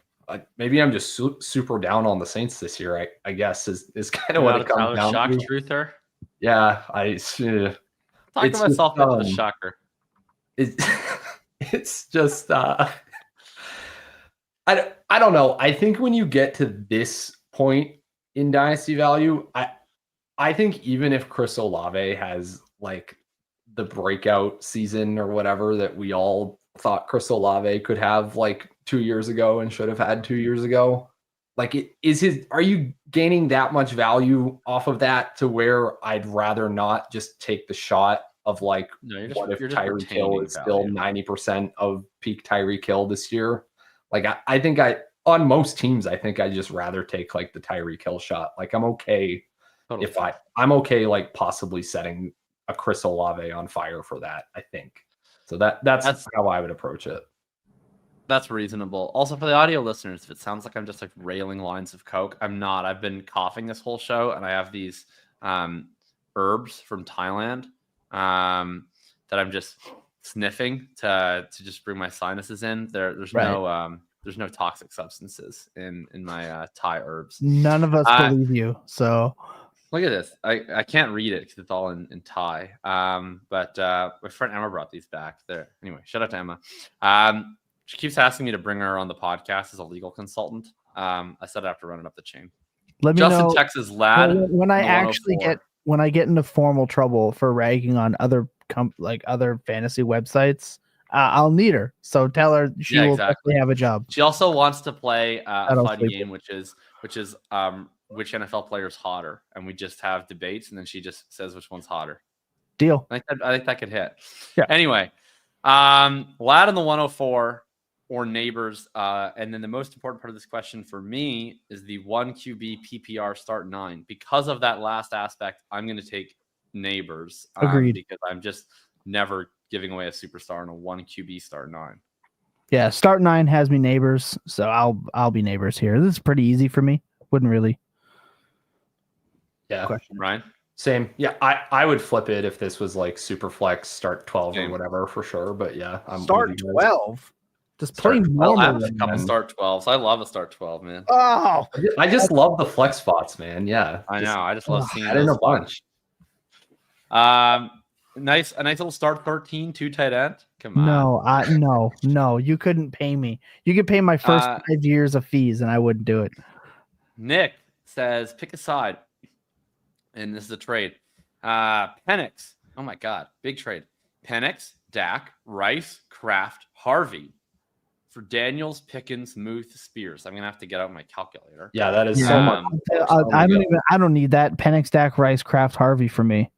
super down on the Saints this year. I guess is kind of what it comes down shock to. truther. Yeah, Talk to myself into the shocker. It's just I don't know. I think when you get to this point in dynasty value, I think even if Chris Olave has like the breakout season or whatever that we all thought Chris Olave could have like 2 years ago and should have had 2 years ago, like are you gaining that much value off of that to where I'd rather not just take the shot of like, what if Tyreek Hill is still 90% of peak Tyreek Hill this year? Like I think on most teams, I think I'd just rather take like the Tyreek Hill shot. Like I'm okay Totally. if I'm okay like possibly setting a Chris Olave on fire for that, I think. So that's how I would approach it. That's reasonable. Also, for the audio listeners, if it sounds like I'm just like railing lines of Coke, I'm not. I've been coughing this whole show, and I have these herbs from Thailand that I'm just sniffing to just bring my sinuses in. There's no toxic substances in my Thai herbs. None of us believe you. So look at this. I can't read it because it's all in Thai. But my friend Emma brought these back there. Anyway, shout out to Emma. She keeps asking me to bring her on the podcast as a legal consultant. I said I have to run it up the chain. Let me Justin, know Texas lad. when I actually get into formal trouble for ragging on other fantasy websites. I'll need her. So tell her she will definitely have a job. She also wants to play a fun game, which is which NFL player is hotter, and we just have debates, and then she just says which one's hotter. Deal. I think that could hit. Yeah. Anyway, lad in the 104 or neighbors, and then the most important part of this question for me is the 1 QB PPR start 9. Because of that last aspect, I'm going to take neighbors. Agreed. Because I'm just never giving away a superstar in a 1 QB start 9. Yeah, start 9 has me neighbors, so I'll be neighbors here. This is pretty easy for me. Wouldn't really. Yeah. Question, Ryan. Same. Yeah, I would flip it if this was like super flex start 12 or whatever for sure. But yeah, I'm start 12. Just play normal. I have a couple start 12s. I love a start 12, man. Oh, I just love the flex spots, man. Yeah, I know. I just love seeing it in a bunch. A nice little start 13, 2 tight end. Come on. No. You couldn't pay me. You could pay my first 5 years of fees, and I wouldn't do it. Nick says, pick a side, and this is a trade. Penix. Oh my God, big trade. Penix, Dak, Rice, Kraft, Harvey. For Daniels, Pickens, Muth, Spears. I'm gonna have to get out my calculator. Yeah, that is so much. I don't need that. Penix, Dak, Rice, Kraft, Harvey for me.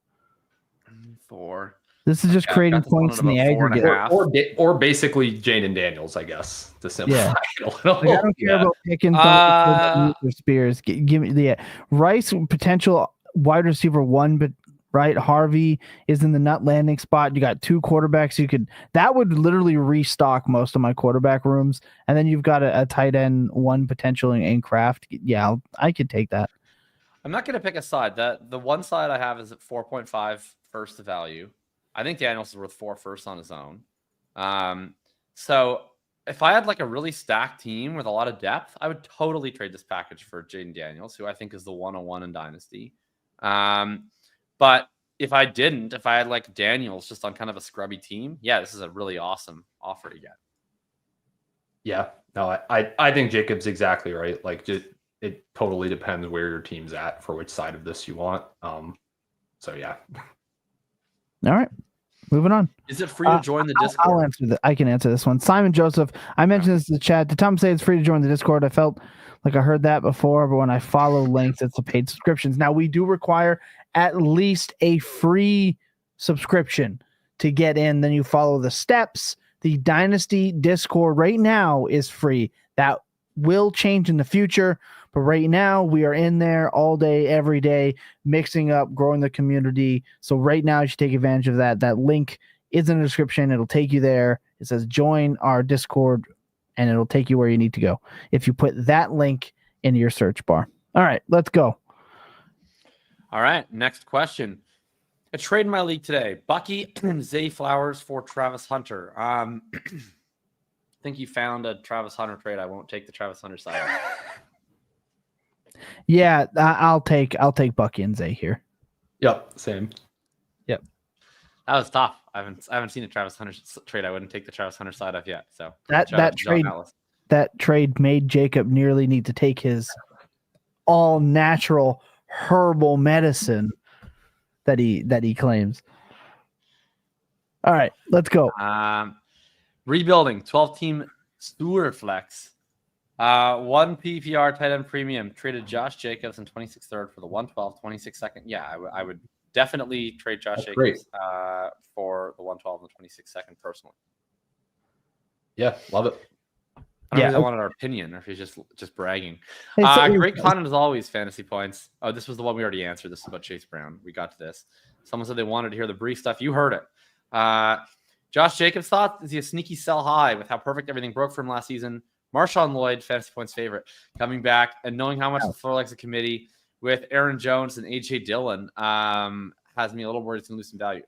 4. This is just creating points in the aggregate, or basically Jaden Daniels, I guess, to simplify it a little. Like, I don't care about Pickens, or Spears. Give me the Rice potential wide receiver 1, but. Right, Harvey is in the nut landing spot. You got 2 quarterbacks. That would literally restock most of my quarterback rooms, and then you've got a tight end 1 potential in Kraft. Yeah, I could take that. I'm not going to pick a side. The one side I have is at 4.5 first to value. I think Daniels is worth 4 first on his own. So if I had like a really stacked team with a lot of depth, I would totally trade this package for Jaden Daniels, who I think is the 101 in Dynasty. But if I had like Daniels just on kind of a scrubby team, yeah, this is a really awesome offer to get. Yeah, no, I think Jacob's exactly right. Like, it totally depends where your team's at for which side of this you want. So yeah. All right, moving on. Is it free to join the Discord? I'll answer I can answer this one. Simon Joseph, I mentioned this in the chat. Did Tom say it's free to join the Discord? I felt like I heard that before, but when I follow links, it's a paid subscriptions. Now we do require at least a free subscription to get in. Then you follow the steps. The Dynasty Discord right now is free. That will change in the future, but right now we are in there all day, every day, mixing up, growing the community. So right now you should take advantage of that. That link is in the description. It'll take you there. It says join our Discord, and it'll take you where you need to go if you put that link in your search bar. All right, let's go. All right, next question. A trade in my league today. Bucky and Zay Flowers for Travis Hunter. I think you found a Travis Hunter trade. I won't take the Travis Hunter side. Yeah, I'll take Bucky and Zay here. Yep, same. Yep. That was tough. I haven't seen a Travis Hunter trade. I wouldn't take the Travis Hunter side of yet. So that trade made Jacob nearly need to take his all natural herbal medicine that he claims. All right, let's go. Rebuilding 12-team Stewart flex. 1 PPR tight end premium. Traded Josh Jacobs in 26th third for the 112, 26th second. Yeah, I would definitely trade Josh Jacobs for the 112 and the 26th second personally. Yeah, love it. I don't really wanted our opinion, or if he's just bragging. Great content as always, fantasy points. Oh, this was the one we already answered. This is about Chase Brown. We got to this. Someone said they wanted to hear the Breece stuff. You heard it. Josh Jacobs thought, is he a sneaky sell high with how perfect everything broke for him last season? Marshawn Lloyd, fantasy points favorite, coming back and knowing how much the floor likes a committee with Aaron Jones and AJ Dillon has me a little worried it's going to lose some value.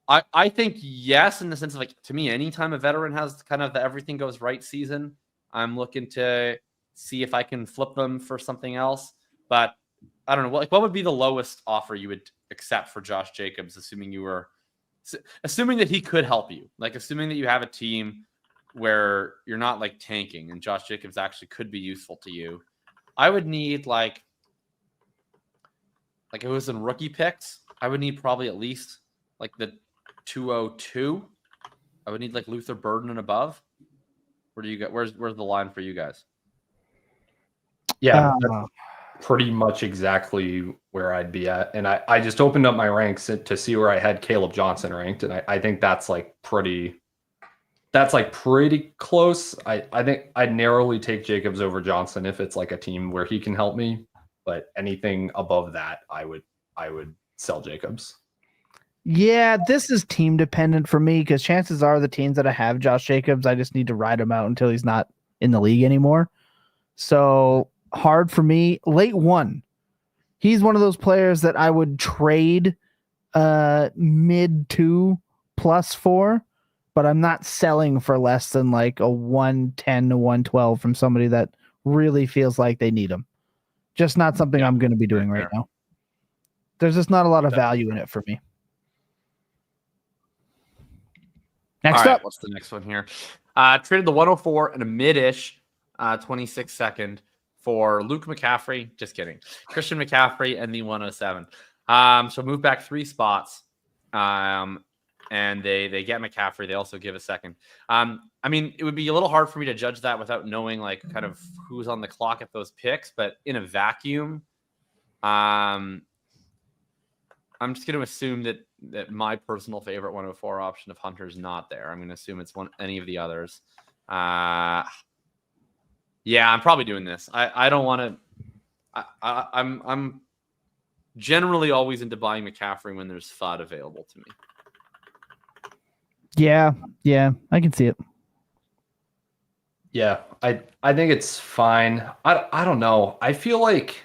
I think yes, in the sense of like, to me, anytime a veteran has kind of the everything goes right season, I'm looking to see if I can flip them for something else. But I don't know, what would be the lowest offer you would accept for Josh Jacobs, assuming that he could help you, like assuming that you have a team where you're not like tanking and Josh Jacobs actually could be useful to you. I would need like if it was in rookie picks, I would need probably at least like the 202. I would need like Luther Burden and above. Where do you get? Where's the line for you guys? Yeah, pretty much exactly where I'd be at. And I just opened up my ranks to see where I had Caleb Johnson ranked, and I think that's pretty close. I think I'd narrowly take Jacobs over Johnson if it's like a team where he can help me. But anything above that, I would sell Jacobs. Yeah, this is team dependent for me because chances are the teams that I have Josh Jacobs, I just need to ride him out until he's not in the league anymore. So hard for me. Late one, he's one of those players that I would trade mid 2 plus for, but I'm not selling for less than like a 110 to 112 from somebody that really feels like they need him. Just not something I'm going to be doing right now. There's just not a lot of value in it for me. Next up. What's the next one here? Traded the 104 and a mid-ish 26 second for Luke McCaffrey. Just kidding. Christian McCaffrey and the 107. So move back 3 spots. And they get McCaffrey. They also give a second. I mean, it would be a little hard for me to judge that without knowing like kind of who's on the clock at those picks. But in a vacuum, I'm just going to assume that my personal favorite 104 option of Hunter's not there. I'm going to assume it's any of the others. Yeah, I'm probably doing this. I don't want to. I'm generally always into buying McCaffrey when there's FUD available to me. Yeah, I can see it. Yeah, I think it's fine. I don't know. I feel like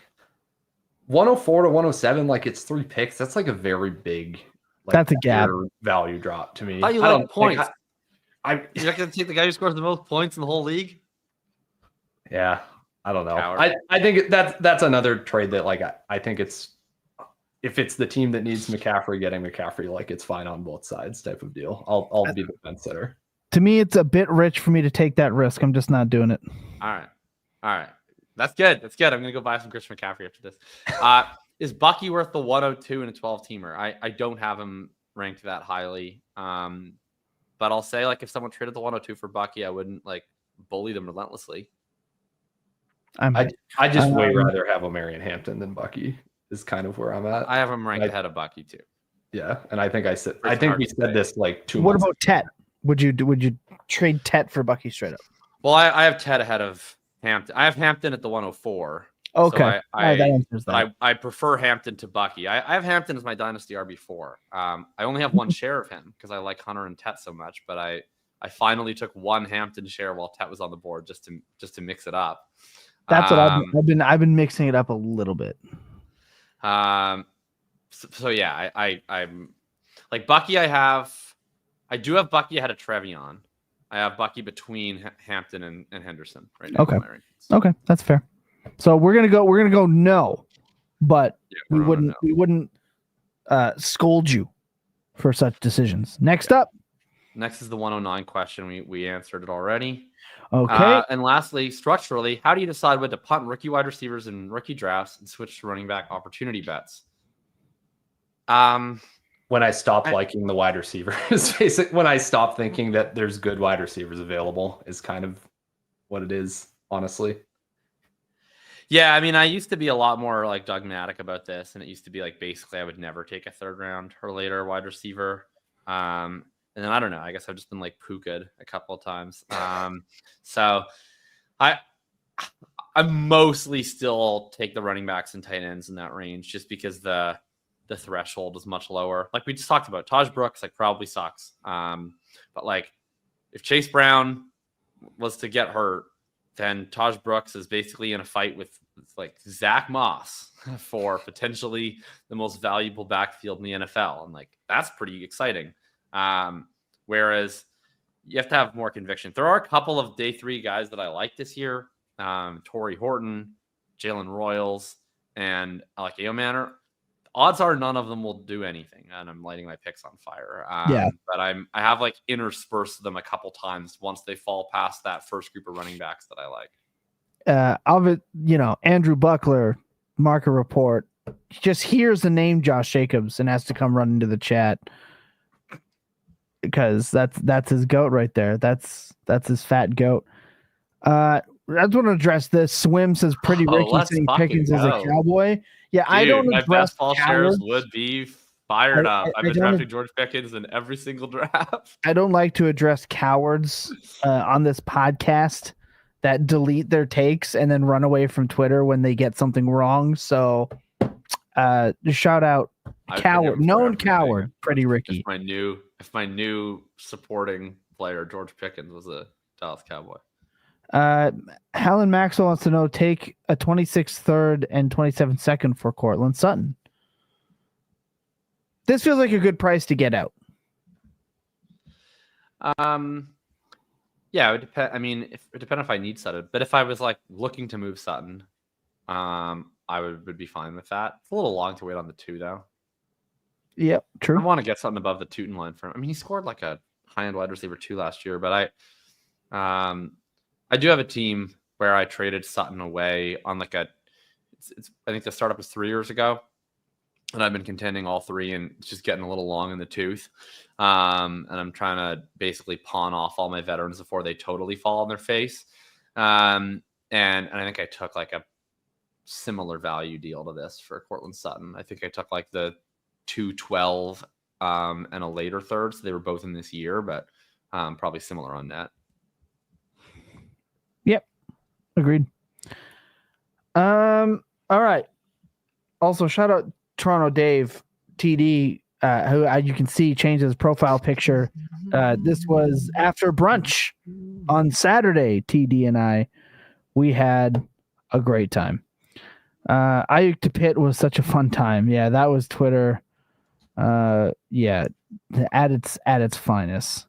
104 to 107, like it's 3 picks. That's like a very big, like, that's a gap value drop to me. How you like points? You're not going to take the guy who scores the most points in the whole league? Yeah, I don't know. Coward. I think that's another trade that like I think it's, if it's the team that needs McCaffrey, getting McCaffrey, like it's fine on both sides type of deal. I'll be the fence sitter. To me, it's a bit rich for me to take that risk. I'm just not doing it. All right. That's good. I'm going to go buy some Christian McCaffrey after this. Is Bucky worth the 102 in a 12-teamer? I don't have him ranked that highly. But I'll say, like, if someone traded the 102 for Bucky, I wouldn't, like, bully them relentlessly. I just way rather have O'Marion Hampton than Bucky is kind of where I'm at. I have him ranked ahead of Bucky, too. Yeah, and I think we said this, like, 2 months What about Tet? Would you trade Tet for Bucky straight up? Well, I have Ted ahead of Hampton. I have Hampton at the 104. Okay. So That answers that. I prefer Hampton to Bucky. I have Hampton as my Dynasty RB4. I only have one share of him because I like Hunter and Tet so much, but I finally took one Hampton share while Tet was on the board just to mix it up. That's what I've been mixing it up a little bit. So yeah, I'm like Bucky. I do have Bucky ahead of Trevion. I have Bucky between Hampton and Henderson right now. Okay. Okay, that's fair. So we're gonna go no, but we wouldn't scold you for such decisions. Next up. Next is the 109 question. We answered it already. Okay. And lastly, structurally, how do you decide when to punt rookie wide receivers in rookie drafts and switch to running back opportunity bets? When I stop liking the wide receivers, basically when I stop thinking that there's good wide receivers available is kind of what it is, honestly. Yeah, I mean, I used to be a lot more like dogmatic about this, and it used to be like basically I would never take a third round or later wide receiver. And then I don't know. I guess I've just been like Puka a couple of times. So I mostly still take the running backs and tight ends in that range, just because the threshold is much lower. Like we just talked about, Taj Brooks like probably sucks. But like if Chase Brown was to get hurt, then Taj Brooks is basically in a fight with like Zach Moss for potentially the most valuable backfield in the NFL. And like, that's pretty exciting. Whereas you have to have more conviction. There are a couple of day 3 guys that I like this year. Torrey Horton, Jalen Royals, and like Manor. Odds are none of them will do anything, and I'm lighting my picks on fire. But I have like interspersed them a couple times once they fall past that first group of running backs that I like. Andrew Buckler, market report, just hears the name Josh Jacobs and has to come run into the chat because that's his goat right there. That's his fat goat. I just want to address this. Swim says pretty Ricky saying Pickens is a Cowboy. Yeah, dude, I don't my address best ball shares would be fired up. I've been drafting George Pickens in every single draft. I don't like to address cowards on this podcast that delete their takes and then run away from Twitter when they get something wrong. So shout out known coward, pretty Ricky. If my new supporting player, George Pickens, was a Dallas Cowboy. Helen Maxwell wants to know, take a 26th third and 27th second for Cortland Sutton. This feels like a good price to get out. Yeah, it would depend. I mean, it depends if I need Sutton, but if I was like looking to move Sutton, I would be fine with that. It's a little long to wait on the 2 though. Yep, true. I want to get something above the Tootin line for him. I mean, he scored like a high-end wide receiver 2 last year, but I do have a team where I traded Sutton away on like I think the startup was 3 years ago, and I've been contending all 3, and it's just getting a little long in the tooth. And I'm trying to basically pawn off all my veterans before they totally fall on their face. And I think I took like a similar value deal to this for Cortland Sutton. I think I took like the 212 and a later third, so they were both in this year, but probably similar on net. Yep. Agreed. All right. Also, shout out Toronto Dave TD, who you can see changed his profile picture. This was after brunch on Saturday. TD and we had a great time. Ayuk to Pitt was such a fun time. Yeah, that was Twitter. Yeah, at its finest.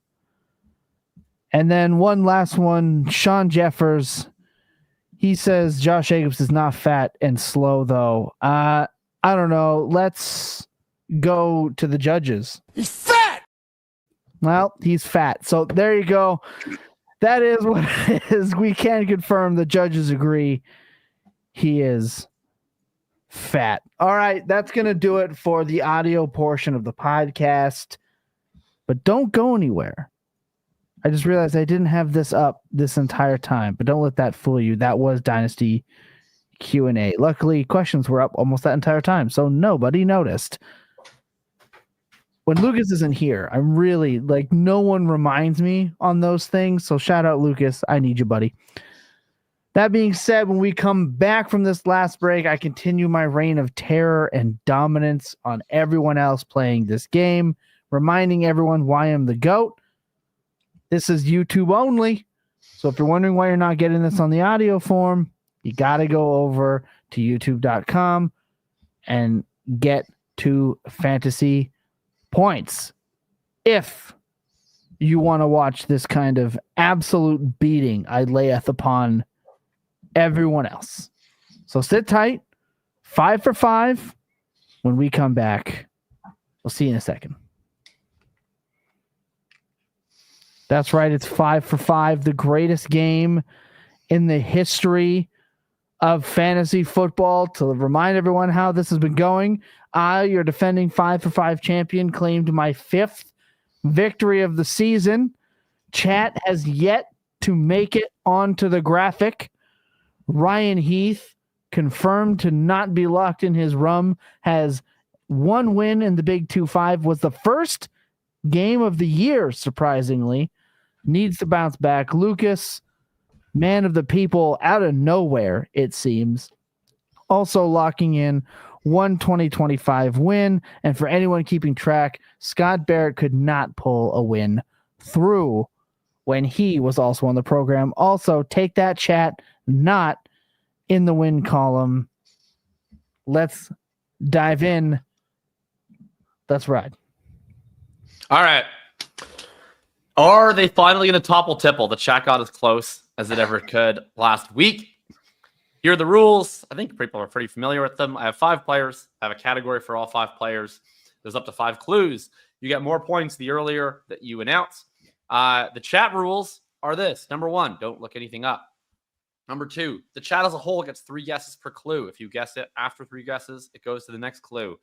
And then one last one, Sean Jeffers. He says Josh Jacobs is not fat and slow, though. I don't know. Let's go to the judges. He's fat! Well, he's fat. So there you go. That is what it is. We can confirm the judges agree. He is fat. All right, that's going to do it for the audio portion of the podcast. But don't go anywhere. I just realized I didn't have this up this entire time, but don't let that fool you. That was Dynasty Q&A. Luckily, questions were up almost that entire time, so nobody noticed. when Lucas isn't here, I'm really like, no one reminds me on those things. So shout out Lucas. I need you, buddy. That being said, when we come back from this last break, I continue my reign of terror and dominance on everyone else playing this game, reminding everyone why I'm the GOAT. This is YouTube only. So if you're wondering why you're not getting this on the audio form, you got to go over to youtube.com and get to fantasy points. If you want to watch this kind of absolute beating I layeth upon everyone else. So sit tight. 5 for 5. When we come back, we'll see you in a second. That's right. It's 5 for 5, the greatest game in the history of fantasy football. To remind everyone how this has been going, I, your defending 5 for 5 champion, claimed my 5th victory of the season. Chat has yet to make it onto the graphic. Ryan Heath, confirmed to not be locked in his room, has 1 win in the Big 2-5. Was the first game of the year, surprisingly. Needs to bounce back. Lucas, man of the people, out of nowhere, it seems. Also locking in 2025 win. And for anyone keeping track, Scott Barrett could not pull a win through when he was also on the program. Also, take that, chat, not in the win column. Let's dive in. Let's ride. All right. Are they finally going to topple Tipple? The chat got as close as it ever could last week. Here are the rules. I think people are pretty familiar with them. I have 5 players. I have a category for all 5 players. There's up to 5 clues. You get more points the earlier that you announce. The chat rules are this. Number 1, don't look anything up. Number 2, the chat as a whole gets 3 guesses per clue. If you guess it after 3 guesses, it goes to the next clue.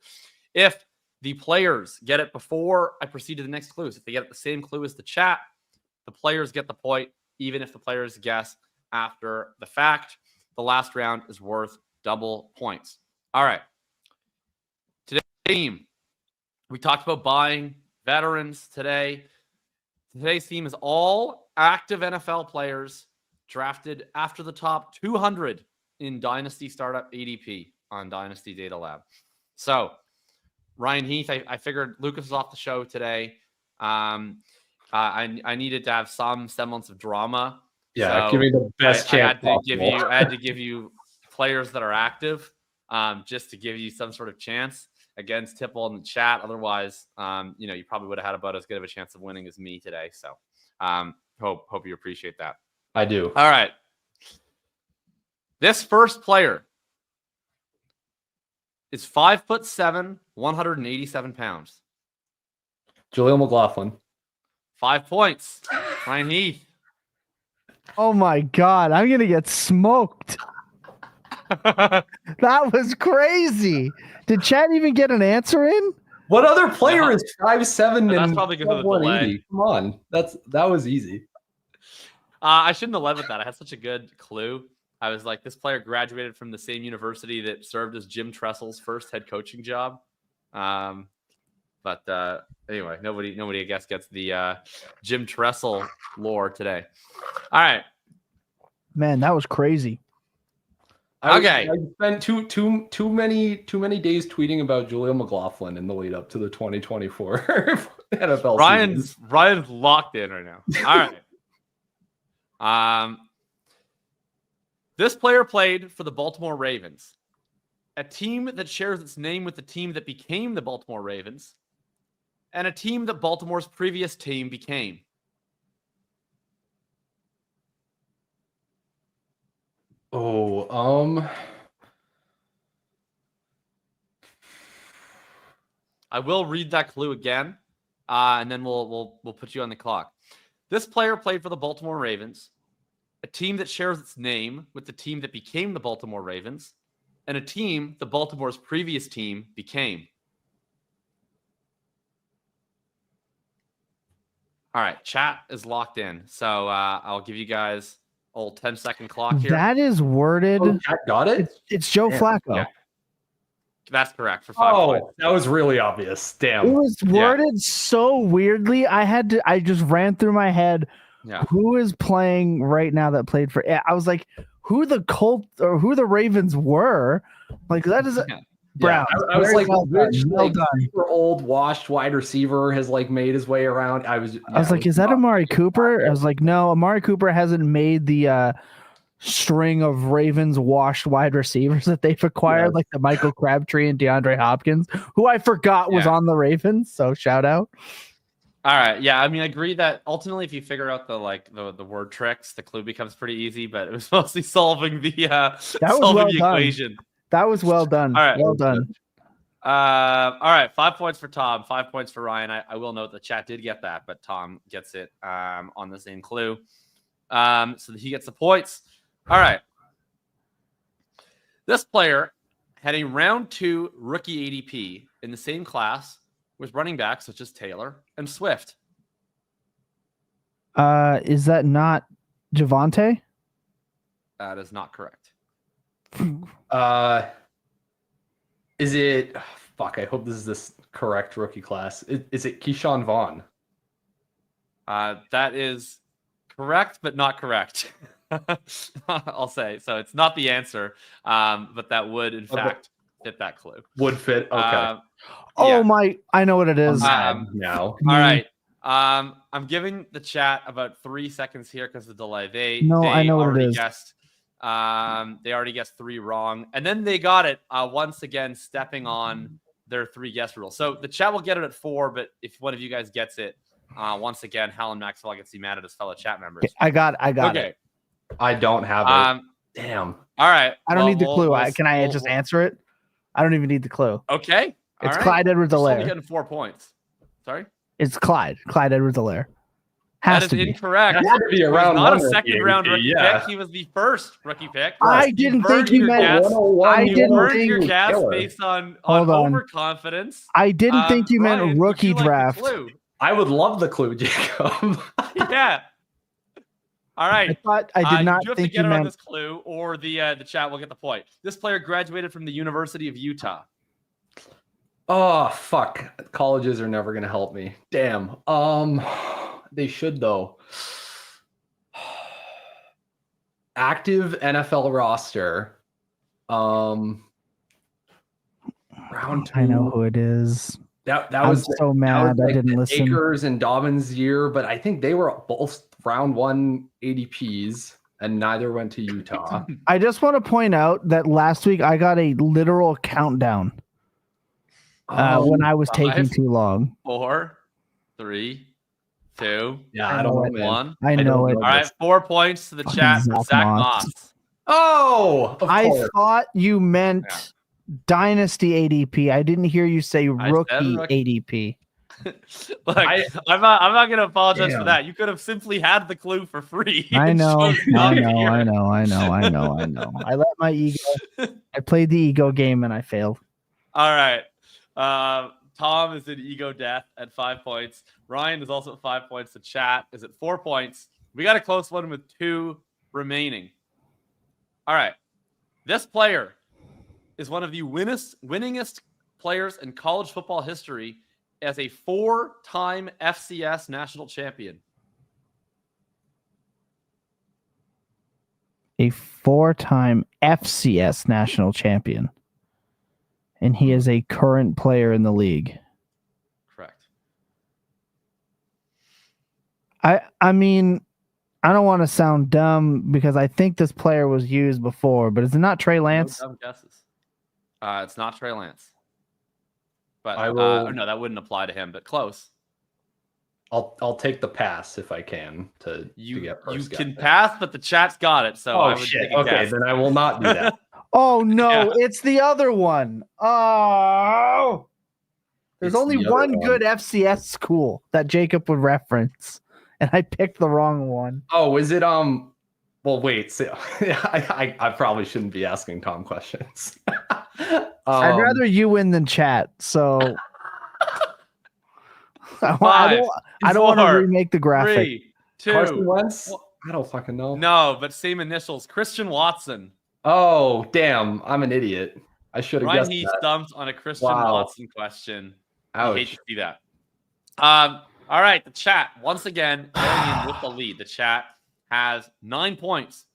If the players get it before I proceed to the next clues, if they get the same clue as the chat, the players get the point, even if the players guess after the fact. The last round is worth double points. All right. Today's theme, we talked about buying veterans today. Today's theme is all active NFL players drafted after the top 200 in Dynasty Startup ADP on Dynasty Data Lab. So, Ryan Heath, I figured Lucas was off the show today. I needed to have some semblance of drama. Yeah, So give me the best chance. I had to give you players that are active, just to give you some sort of chance against Tipple in the chat. Otherwise, you probably would have had about as good of a chance of winning as me today. So, hope you appreciate that. I do. All right. This first player is 5'7", 187 pounds. Jaleel McLaughlin. 5 points. Ryan Heath. Oh my God, I'm going to get smoked. That was crazy. Did chat even get an answer in? What other player is 5'7" That's and probably because of the 180? delay. Come on, that was easy. I shouldn't have led with that. I had such a good clue. I was like, this player graduated from the same university that served as Jim Tressel's first head coaching job. But anyway, nobody I guess gets the Jim Tressel lore today. All right, Man, that was crazy. Okay. I spent too many days tweeting about Jaleel McLaughlin in the lead up to the 2024 NFL season. Ryan's locked in right now. All right. This player played for the Baltimore Ravens, a team that shares its name with the team that became the Baltimore Ravens, and a team that Baltimore's previous team became. I will read that clue again, and then we'll put you on the clock. This player played for the Baltimore Ravens, a team that shares its name with the team that became the Baltimore Ravens, and a team the Baltimore's previous team became. All right, chat is locked in, so I'll give you guys old 10-second clock here. That is worded. Oh, chat got it. It's Joe Flacco. Yeah. That's correct for 5 points. That was really obvious. It Damn. was worded so weirdly. I just ran through my head. Yeah. Who is playing right now that played for? I was like, who the Colts or who the Ravens were? Like that is Yeah. Brown. I was like, which well done. super old washed wide receiver has like made his way around? I was like, is that Amari Cooper? I was like, no, Amari Cooper hasn't made the string of Ravens washed wide receivers that they've acquired, like the Michael Crabtree and DeAndre Hopkins, who I forgot was on the Ravens. So shout out. All right. Yeah. I mean, I agree that ultimately, if you figure out the word tricks, the clue becomes pretty easy. But it was mostly solving the equation. That was well done. All right. Well done. All right. 5 points for Tom. 5 points for Ryan. I will note the chat did get that, but Tom gets it on the same clue. So he gets the points. All right. This player had a round 2 rookie ADP in the same class with running backs such as Taylor and Swift. Is that not Javonte? That is not correct. Is it? Fuck! I hope this is this correct rookie class. Is it Keyshawn Vaughn? That is correct, but not correct. I'll say so. It's not the answer, but that would in fact fit that clue. Would fit. Okay. I know what it is. Now. All right. I'm giving the chat about 3 seconds here because of the delay. I know what it is. Guessed. They already guessed 3 wrong, and then they got it once again, stepping on their 3 guess rule. So the chat will get it at 4, but if one of you guys gets it, once again, Helen Maxwell gets to be mad at his fellow chat members. I got it. I don't have it. Damn. All right. I don't need the clue. Can I just answer it? I don't even need the clue. Okay. It's Clyde Edwards-Helaire. Only getting 4 points. Sorry. It's Clyde Edwards-Helaire. That is incorrect. That had to be around not a second round rookie pick. He was the first rookie pick. I didn't think you meant. I didn't think your guess based on overconfidence. I didn't think you meant rookie draft. I would love the clue, Jacob. Yeah. All right. I did not you have think to get you it meant on this clue, or the chat will get the point. This player graduated from the University of Utah. Oh fuck! Colleges are never gonna help me. Damn. They should though. Active NFL roster. Round 2. I know who it is. That was so mad I didn't listen. Akers and Dobbins' year, but I think they were both round 1 ADPs, and neither went to Utah. I just want to point out that last week I got a literal countdown when I was taking too long. 4, 3, 2. Yeah, I don't know. 1. I know it. All right, 4 points to the chat. Zach Moss. Oh, I thought you meant Dynasty ADP. I didn't hear you say rookie ADP. Look, I'm not going to apologize for that. You could have simply had the clue for free. I know. I let my ego. I played the ego game and I failed. All right. Tom is in ego death at 5 points. Ryan is also at 5 points. The chat is at 4 points. We got a close one with 2 remaining. All right. This player is one of the winningest players in college football history as a 4-time FCS national champion. A 4-time FCS national champion. And he is a current player in the league. Correct. I mean, I don't want to sound dumb because I think this player was used before, but is it not Trey Lance? No dumb guesses. It's not Trey Lance. But no, that wouldn't apply to him, but close. I'll take the pass if I can to get first. You can pass, but the chat's got it. So I would shit. Okay, then I will not do that. Oh no, it's the other one. Oh, there's only one good FCS school that Jacob would reference, and I picked the wrong one. Oh, is it well, wait. So, I probably shouldn't be asking Tom questions. I'd rather you win than chat. So I don't want to remake the graphic. 3, 2. Carson Wentz? I don't fucking know. No, but same initials. Christian Watson. Oh, damn. I'm an idiot. I should have Ryan guessed Heath that. stumped on a Christian Wow. Watson question. I hate Ouch. to see that. All right, the chat once again going in with the lead. The chat has 9 points.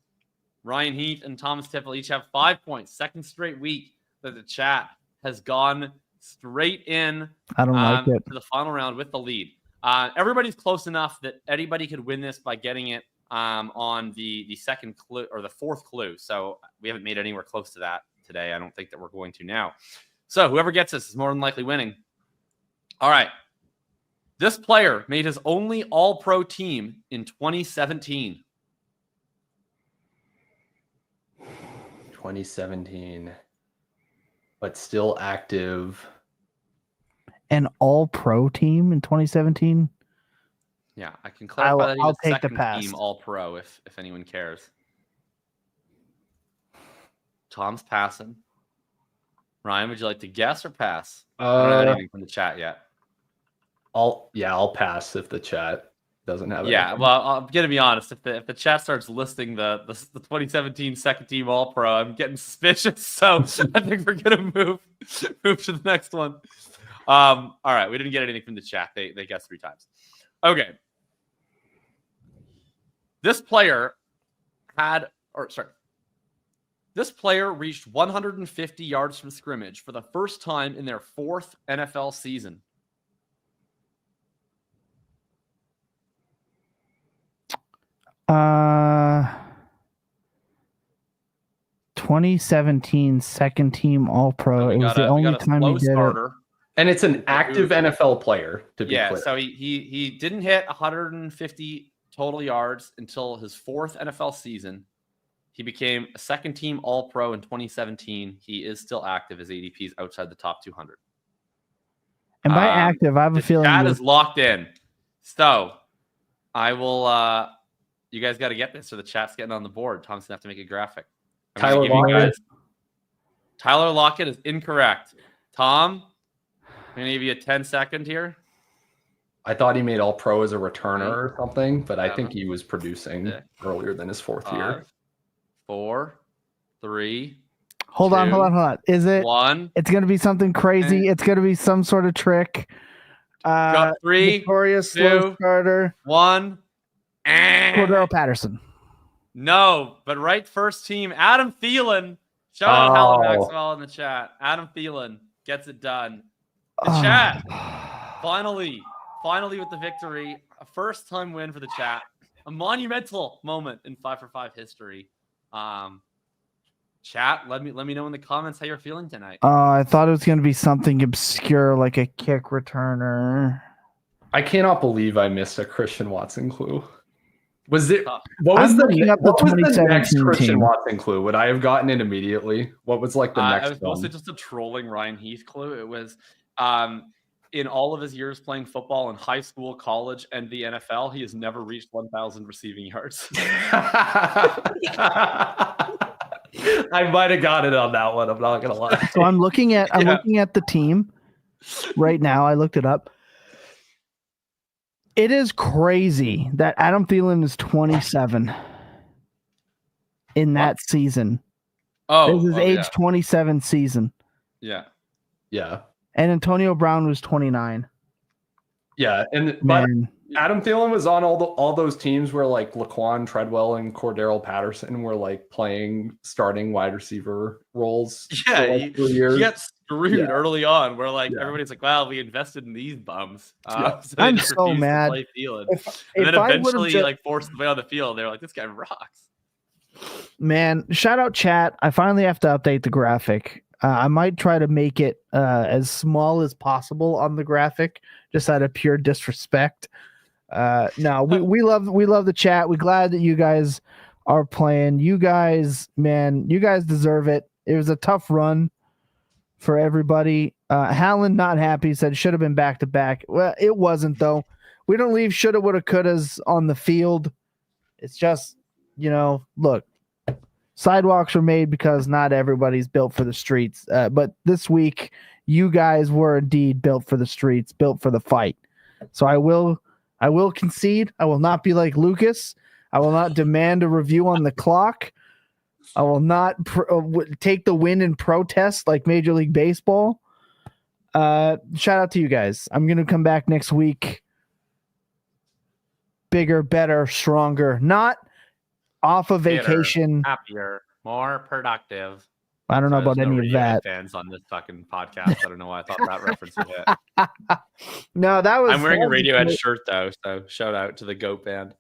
Ryan Heath and Thomas Tiffel each have 5 points. Second straight week that the chat has gone straight in I don't like it. to the final round with the lead. Everybody's close enough that anybody could win this by getting it on the second clue or the fourth clue. So we haven't made anywhere close to that today. I don't think that we're going to now. So whoever gets this is more than likely winning. All right. This player made his only All-Pro team in 2017. 2017, but still active. An all-pro team in 2017? Yeah, I can clarify that I'll he's take the second pass. team All-Pro if anyone cares. Tom's passing. Ryan, would you like to guess or pass? I don't have anything from the chat yet. I'll pass if the chat doesn't have it. Yeah, well, I'm gonna be honest. If the chat starts listing the 2017 second team All Pro, I'm getting suspicious. So I think we're gonna move to the next one. All right, we didn't get anything from the chat. They guessed 3 times. Okay, this player reached 150 yards from scrimmage for the first time in their 4th NFL season. 2017 second team All Pro. It was the only time he did it. And it's an active NFL player, to be clear. So he didn't hit 150 total yards until his 4th NFL season. He became a second team All Pro in 2017. He is still active. His ADP is outside the top 200. And by active, I have a feeling that is locked in. So I will. You guys got to get this, so the chat's getting on the board. Tom's gonna have to make a graphic. Tyler Lockett. Tyler Lockett is incorrect. Tom, I'm gonna give you a 10-second here. I thought he made All Pro as a returner or something, but I think he was producing earlier than his 4th year. 5, 4, 3. Hold on. Is it 1? It's gonna be something crazy. It's gonna be some sort of trick. Got 3. Victorious slow starter. 1. Cordero Patterson. No, but right first team, Adam Thielen. Shout out Helen Maxwell in the chat. Adam Thielen gets it done. The chat finally with the victory. A first-time win for the chat. A monumental moment in 5 for 5 history. Chat, let me know in the comments how you're feeling tonight. I thought it was going to be something obscure like a kick returner. I cannot believe I missed a Christian Watson clue. Was it? I'm looking up the What was the 2017 next Christian team. Watson clue? Would I have gotten it immediately? What was like the next It was mostly one? just a trolling Ryan Heath clue. It was in all of his years playing football in high school, college, and the NFL, he has never reached 1,000 receiving yards. I might have got it on that one. I'm not gonna lie. So I'm looking at the team right now. I looked it up. It is crazy that Adam Thielen is 27 in that season. This is age 27 season. Yeah. Yeah. And Antonio Brown was 29. Yeah, but Adam Thielen was on all those teams where like Laquan Treadwell and Cordero Patterson were like playing starting wide receiver roles. Yeah, for like 3 years. he got screwed early on. Where like everybody's like, "Wow, we invested in these bums." So I'm so mad. And then eventually, like forced to play on the field. They're like, "This guy rocks." Man, shout out chat. I finally have to update the graphic. I might try to make it as small as possible on the graphic, just out of pure disrespect. No, we love the chat. We're glad that you guys are playing. You guys deserve it. It was a tough run for everybody. Hallen not happy, said should have been back to back. Well, it wasn't though. We don't leave shoulda, woulda, couldas on the field. It's just, look. Sidewalks were made because not everybody's built for the streets. But this week, you guys were indeed built for the streets, built for the fight. So I will concede. I will not be like Lucas. I will not demand a review on the clock. I will not take the win in protest like Major League Baseball. Shout out to you guys. I'm going to come back next week. Bigger, better, stronger. Not off of vacation. Happier, more productive. I don't know about There's any no of that. fans on this fucking podcast. I don't know why I thought that reference would hit. No, that was. I'm wearing a Radiohead great. shirt though, so shout out to the Goat Band.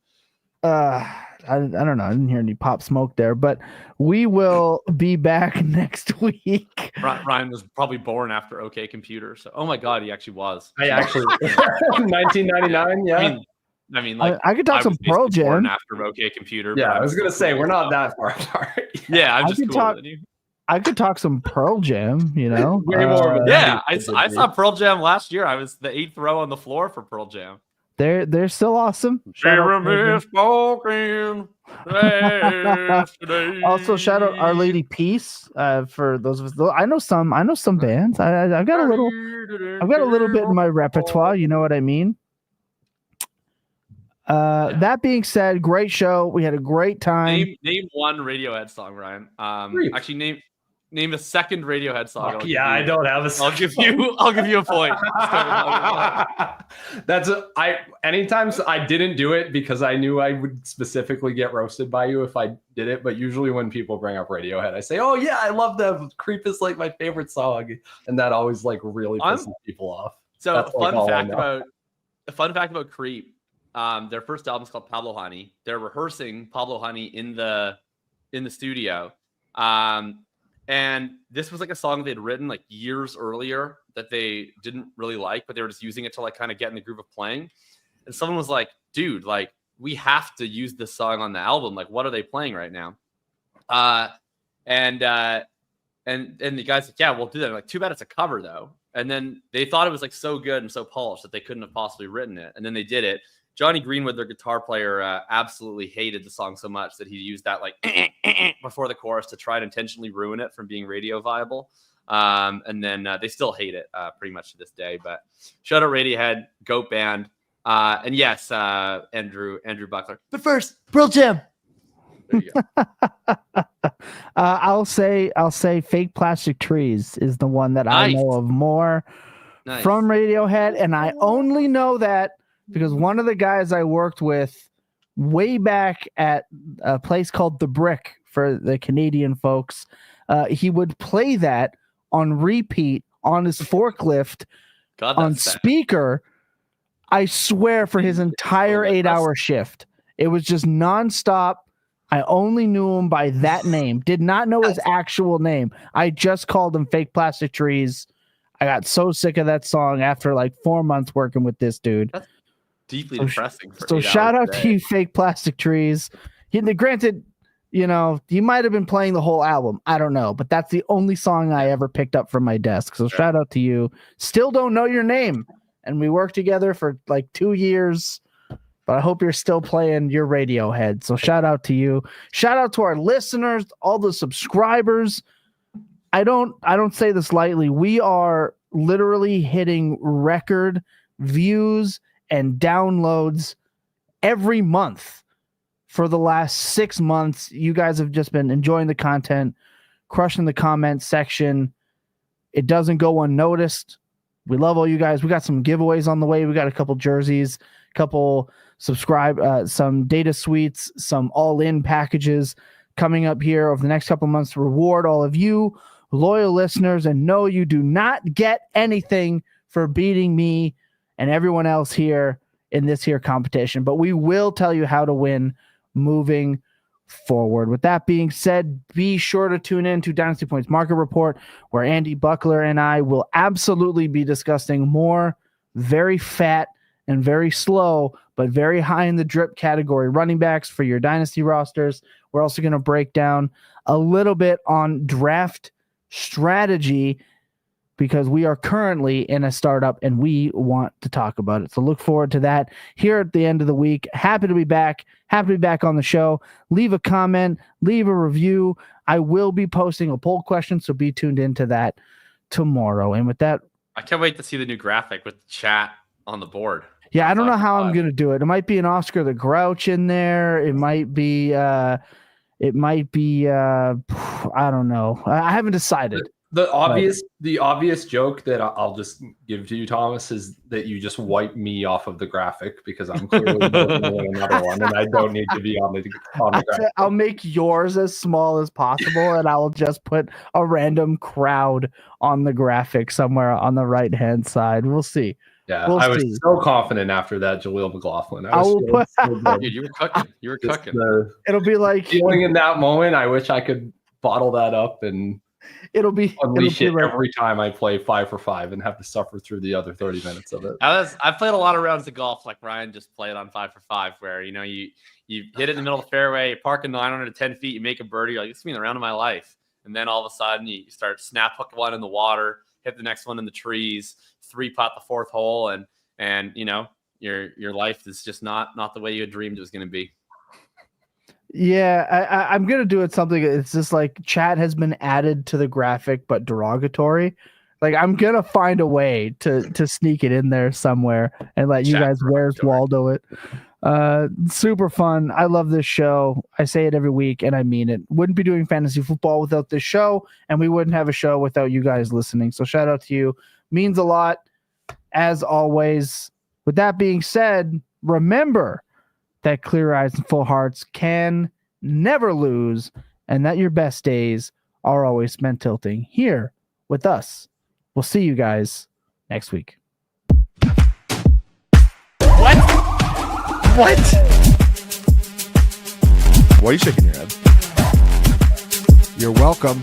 I don't know. I didn't hear any Pop Smoke there, but we will be back next week. Ryan was probably born after OK Computer, so oh my god, he actually was. I actually 1999. Yeah. I mean, like I could talk some was Pearl basically born Jam. after OK Computer. Yeah, but I was gonna say we're not so. that far apart. Yeah, I'm I just could cooler talk- than you. I could talk some Pearl Jam. You know, Way more of a- Yeah, I saw Pearl Jam last year. I was the 8th row on the floor for Pearl Jam. They're still awesome. Shout out Pearl Jam. Also, shout out Our Lady Peace. For those of us, I know some bands. I've got a little bit in my repertoire. You know what I mean. That being said, great show. We had a great time. Name one Radiohead song, Ryan. Brief. Actually, name a second Radiohead song. I don't have a. I'll give you a point. Anytime I didn't do it because I knew I would specifically get roasted by you if I did it. But usually when people bring up Radiohead, I say, "Oh yeah, I love them. Creep is like my favorite song," and that always like really pisses people off. So That's, like, all I know. a fun fact about Creep. Their first album is called Pablo Honey. They're rehearsing Pablo Honey in the studio. And this was like a song they'd written like years earlier that they didn't really like, but they were just using it to like kind of get in the groove of playing. And someone was like, dude, like we have to use this song on the album. Like, what are they playing right now? And the guy's like, yeah, we'll do that. I'm like, too bad it's a cover though. And then they thought it was like so good and so polished that they couldn't have possibly written it. And then they did it. Johnny Greenwood, their guitar player, absolutely hated the song so much that he used that like before the chorus to try to intentionally ruin it from being radio viable. And then they still hate it pretty much to this day. But shout out Radiohead, Goat Band, and yes, Andrew Buckler. But first, Pearl Jam. There you go. I'll say Fake Plastic Trees is the one that I know of more from Radiohead, and I only know that because one of the guys I worked with way back at a place called The Brick for the Canadian folks, he would play that on repeat on his forklift on speaker. I swear for his entire 8-hour shift. It was just nonstop. I only knew him by that name. Did not know his actual name. I just called him Fake Plastic Trees. I got so sick of that song after like 4 months working with this dude. That's deeply depressing. So shout out to you, Fake Plastic Trees. Granted, you know, you might have been playing the whole album. I don't know, but that's the only song I ever picked up from my desk. So shout out to you. Still don't know your name. And we worked together for like 2 years. But I hope you're still playing your Radiohead. So shout out to you. Shout out to our listeners, all the subscribers. I don't say this lightly. We are literally hitting record views and downloads every month for the last 6 months. You guys have just been enjoying the content, crushing the comment section. It doesn't go unnoticed. We love all you guys. We got some giveaways on the way. We got a couple jerseys, couple some data suites, some all-in packages coming up here over the next couple months to reward all of you loyal listeners. And no, you do not get anything for beating me and everyone else here in this here competition, but we will tell you how to win moving forward. With that being said, be sure to tune in to Dynasty Points Market Report, where Andy Buckler and I will absolutely be discussing more very fat and very slow, but very high in the drip category running backs for your Dynasty rosters. We're also going to break down a little bit on draft strategy because we are currently in a startup and we want to talk about it. So look forward to that here at the end of the week. Happy to be back. Happy to be back on the show. Leave a comment, leave a review. I will be posting a poll question, so be tuned into that tomorrow. And with that, I can't wait to see the new graphic with the chat on the board. Yeah, I don't know how I'm going to do it. It might be an Oscar the Grouch in there. It might be It might be I don't know. I haven't decided. The obvious joke that I'll just give to you, Thomas, is that you just wipe me off of the graphic because I'm clearly building another one, and I don't need to be on the graphic. I'll make yours as small as possible, and I will just put a random crowd on the graphic somewhere on the right-hand side. We'll see. Yeah, We'll I was see. so confident after that Jaleel McLaughlin. Dude, you were cooking. You were cooking. It'll be like Feeling in that moment, I wish I could bottle that up and unleash it like, every time I play 5 for 5 and have to suffer through the other 30 minutes of it. I've played a lot of rounds of golf like Ryan just played on 5 for 5, where you hit it in the middle of the fairway, you park a 910 feet, you make a birdie, you're like, this is the round of my life. And then all of a sudden you start snap hook one in the water, hit the next one in the trees, 3-putt the 4th hole, and your life is just not the way you had dreamed it was going to be. Yeah, I'm gonna do it something. It's just like chat has been added to the graphic, but derogatory. Like I'm gonna find a way to sneak it in there somewhere and let you guys Where's Waldo it. Super fun. I love this show. I say it every week, and I mean it. Wouldn't be doing fantasy football without this show, and we wouldn't have a show without you guys listening. So shout out to you. Means a lot, as always. With that being said, remember that clear eyes and full hearts can never lose, and that your best days are always spent tilting here with us. We'll see you guys next week. What? Why are you shaking your head? You're welcome.